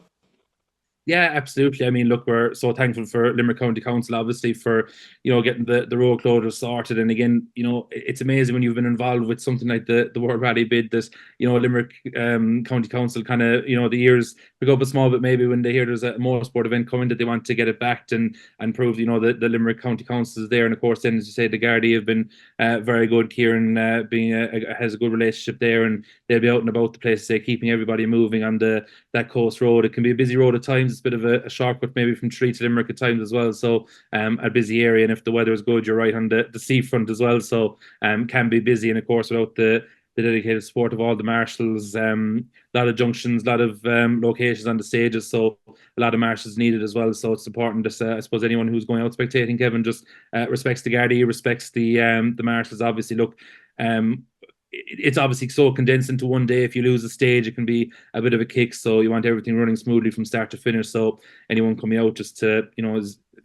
Yeah, absolutely. I mean, look, we're so thankful for Limerick County Council, obviously, for, getting the road closures sorted. And again, it's amazing when you've been involved with something like the World Rally bid that, Limerick County Council kind of, the ears pick up a small bit maybe when they hear there's a motorsport event coming that they want to get it backed and prove, the Limerick County Council is there. And of course, then, as you say, the Gardaí have been very good. Kieran has a good relationship there, and they'll be out and about the place, say, keeping everybody moving on that coast road. It can be a busy road at times. It's a bit of a shortcut maybe from Tree to Limerick at times as well. So a busy area, and if the weather is good, you're right on the seafront as well. So can be busy, and of course without the dedicated support of all the marshals, a lot of junctions, a lot of locations on the stages, so a lot of marshals needed as well. So it's important that I suppose anyone who's going out spectating, Kevin, just respects the Gardaí, respects the marshals. Obviously, look, it's obviously so condensed into one day. If you lose a stage, it can be a bit of a kick. So you want everything running smoothly from start to finish. So anyone coming out just to,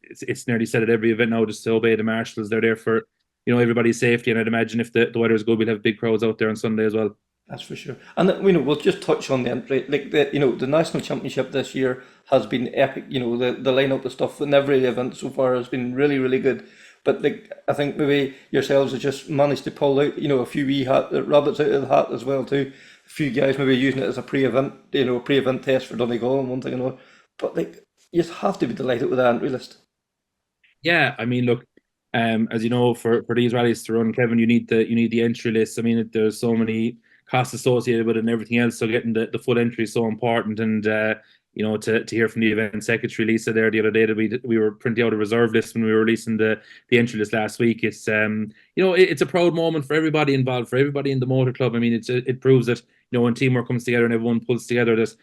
it's nearly said at every event now, just to obey the marshals. They're there for, everybody's safety. And I'd imagine if the weather is good, we'll have big crowds out there on Sunday as well. That's for sure. And we'll just touch on the entry. The national championship this year has been epic. The lineup of stuff in every event so far has been really, really good. But I think maybe yourselves have just managed to pull out, a few wee rabbits out of the hat as well too. A few guys maybe using it as a pre-event, pre-event test for Donegal and one thing and another. But you have to be delighted with the entry list. Yeah, I mean, look, as you know, for these rallies to run, Kevin, you need the entry list. I mean, there's so many costs associated with it and everything else. So getting the full entry is so important. And to hear from the event secretary Lisa there the other day that we were printing out a reserve list when we were releasing the entry list last week. It's it's a proud moment for everybody involved, for everybody in the motor club. I mean, it proves that when teamwork comes together and everyone pulls together, that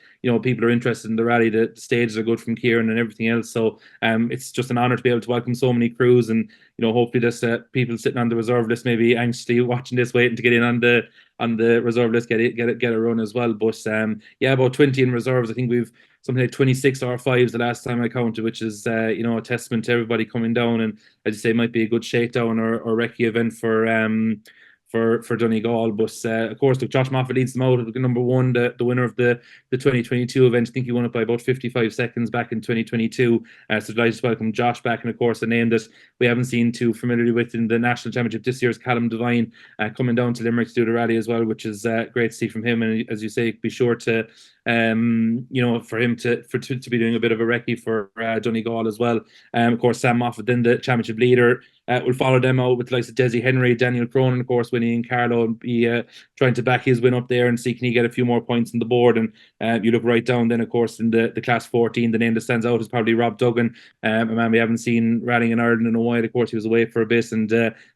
people are interested in the rally. The stages are good from Kieran and everything else. So it's just an honour to be able to welcome so many crews, and hopefully this people sitting on the reserve list maybe anxiously watching this, waiting to get in on the reserve list, get a run as well. But about 20 in reserves. I think we've something like 26 R5s the last time I counted, which is a testament to everybody coming down, and as you say, might be a good shakedown or recce event for Donegal. But of course, look, Josh Moffat leads them out at number one, the winner of the 2022 event. I think he won it by about 55 seconds back in 2022. So delighted to welcome Josh back, and of course a name that we haven't seen too familiar with in the national championship this year is Callum Devine, coming down to Limerick to do the rally as well, which is great to see from him. And as you say, be sure to for him to be doing a bit of a recce for Donegal as well. Of course, Sam Moffat, then the championship leader, will follow them out with the likes of Desi Henry, Daniel Cronin, of course, winning in Carlow, and be trying to back his win up there and see can he get a few more points on the board. And you look right down then, of course, in the class 14, the name that stands out is probably Rob Duggan, a man we haven't seen rallying in Ireland in a while. Of course, he was away for a bit and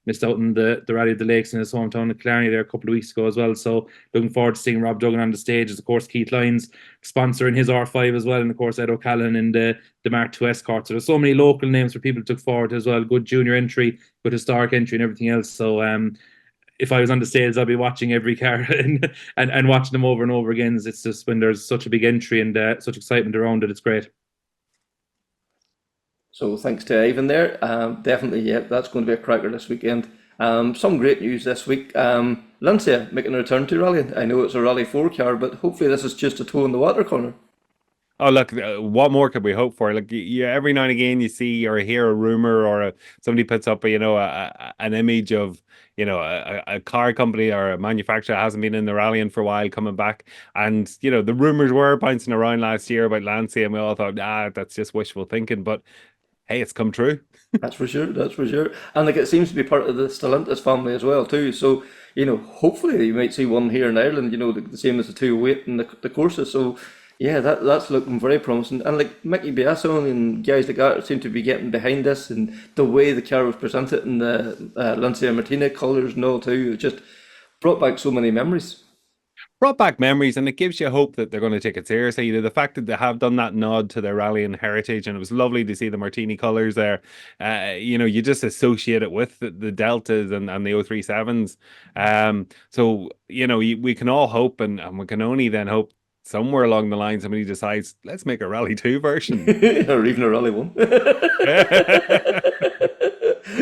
missed out on the Rally of the Lakes in his hometown of Killarney there a couple of weeks ago as well. So looking forward to seeing Rob Duggan on the stage, as of course Keith Lyons sponsoring his R5 as well, and of course Ed O'Callaghan in the Mark II Escort. So there's so many local names for people to look forward to as well. Good junior entry, good historic entry and everything else. So if I was on the stage, I'd be watching every car and watching them over and over again. It's just when there's such a big entry and such excitement around it, it's great. So thanks to Ivan there. Definitely, yeah, that's going to be a cracker this weekend. Some great news this week. Lancia making a return to rallying. I know it's a Rally 4 car, but hopefully this is just a toe in the water corner. Oh, look, what more could we hope for? Like, every now and again you see or hear a rumor or somebody puts up an image of a car company or a manufacturer that hasn't been in the rallying for a while coming back, and the rumors were bouncing around last year about Lancia, and we all thought, that's just wishful thinking, but hey, it's come true. That's for sure. That's for sure. And it seems to be part of the Stellantis family as well too. So hopefully you might see one here in Ireland. The same as the 208 and the Corsa. So yeah, that's looking very promising. And like Mickey Biasso and guys like that seem to be getting behind this, and the way the car was presented in the Lancia Martina colours and all too, it just brought back so many memories. Brought back memories, and it gives you hope that they're going to take it seriously. The fact that they have done that nod to their rallying heritage, and it was lovely to see the Martini colours there. You just associate it with the Deltas and the 037s. So we can all hope, and we can only then hope somewhere along the line somebody decides, let's make a Rally 2 version. Or even a Rally 1.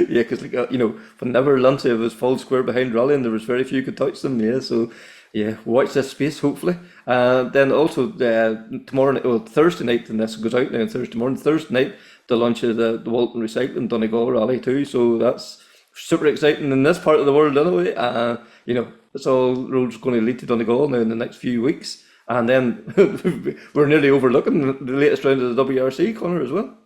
Yeah, because whenever Lancia was full square behind rallying, there was very few could touch them. Yeah, so yeah, watch this space hopefully. Then also tomorrow night, Thursday night, and this goes out now on Thursday morning. Thursday night, the launch of the Walton Recycling Donegal Rally too. So that's super exciting in this part of the world anyway. It's all roads going to lead to Donegal now in the next few weeks. And then we're nearly overlooking the latest round of the WRC corner as well.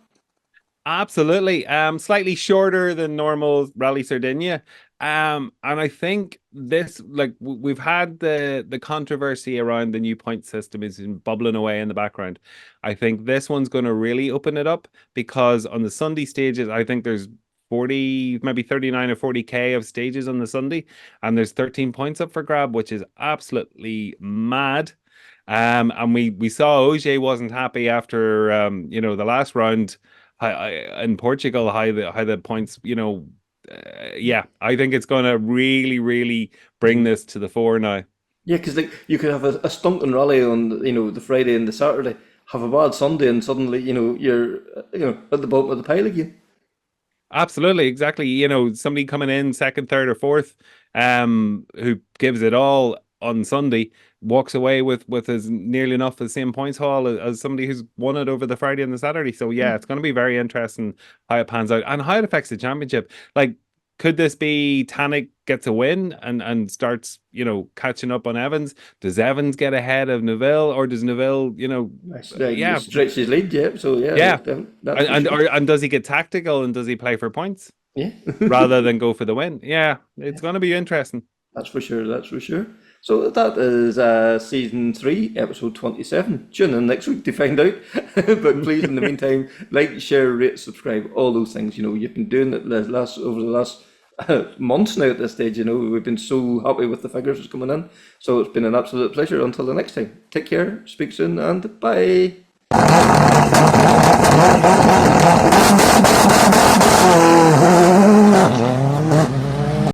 Absolutely. Slightly shorter than normal Rally Sardinia. And I think this, like, we've had the controversy around the new point system is bubbling away in the background. I think this one's going to really open it up, because on the Sunday stages, I think there's 40, maybe 39 or 40k of stages on the Sunday, and there's 13 points up for grab, which is absolutely mad. And we saw Ogier wasn't happy after the last round in Portugal, how the points, I think it's going to really, really bring this to the fore now. Yeah, because you could have a stunting rally on the Friday and the Saturday, have a bad Sunday, and suddenly you're at the bottom of the pile again. Absolutely, exactly. Somebody coming in second, third, or fourth, who gives it all on Sunday, walks away with as nearly enough the same points haul as somebody who's won it over the Friday and the Saturday. So yeah, it's going to be very interesting how it pans out and how it affects the championship. Like, could this be Tannick gets a win and starts, catching up on Evans? Does Evans get ahead of Neville, or does Neville, stretch his lead? Yeah. So yeah. And does he get tactical, and does he play for points? Yeah. rather than go for the win? Yeah, it's going to be interesting. That's for sure. That's for sure. So that is season 3, episode 27. Tune in next week to find out. But please, in the meantime, like, share, rate, subscribe, all those things. You've been doing it over the last months now at this stage. You know, we've been so happy with the figures that's coming in. So it's been an absolute pleasure. Until the next time, take care, speak soon, and bye.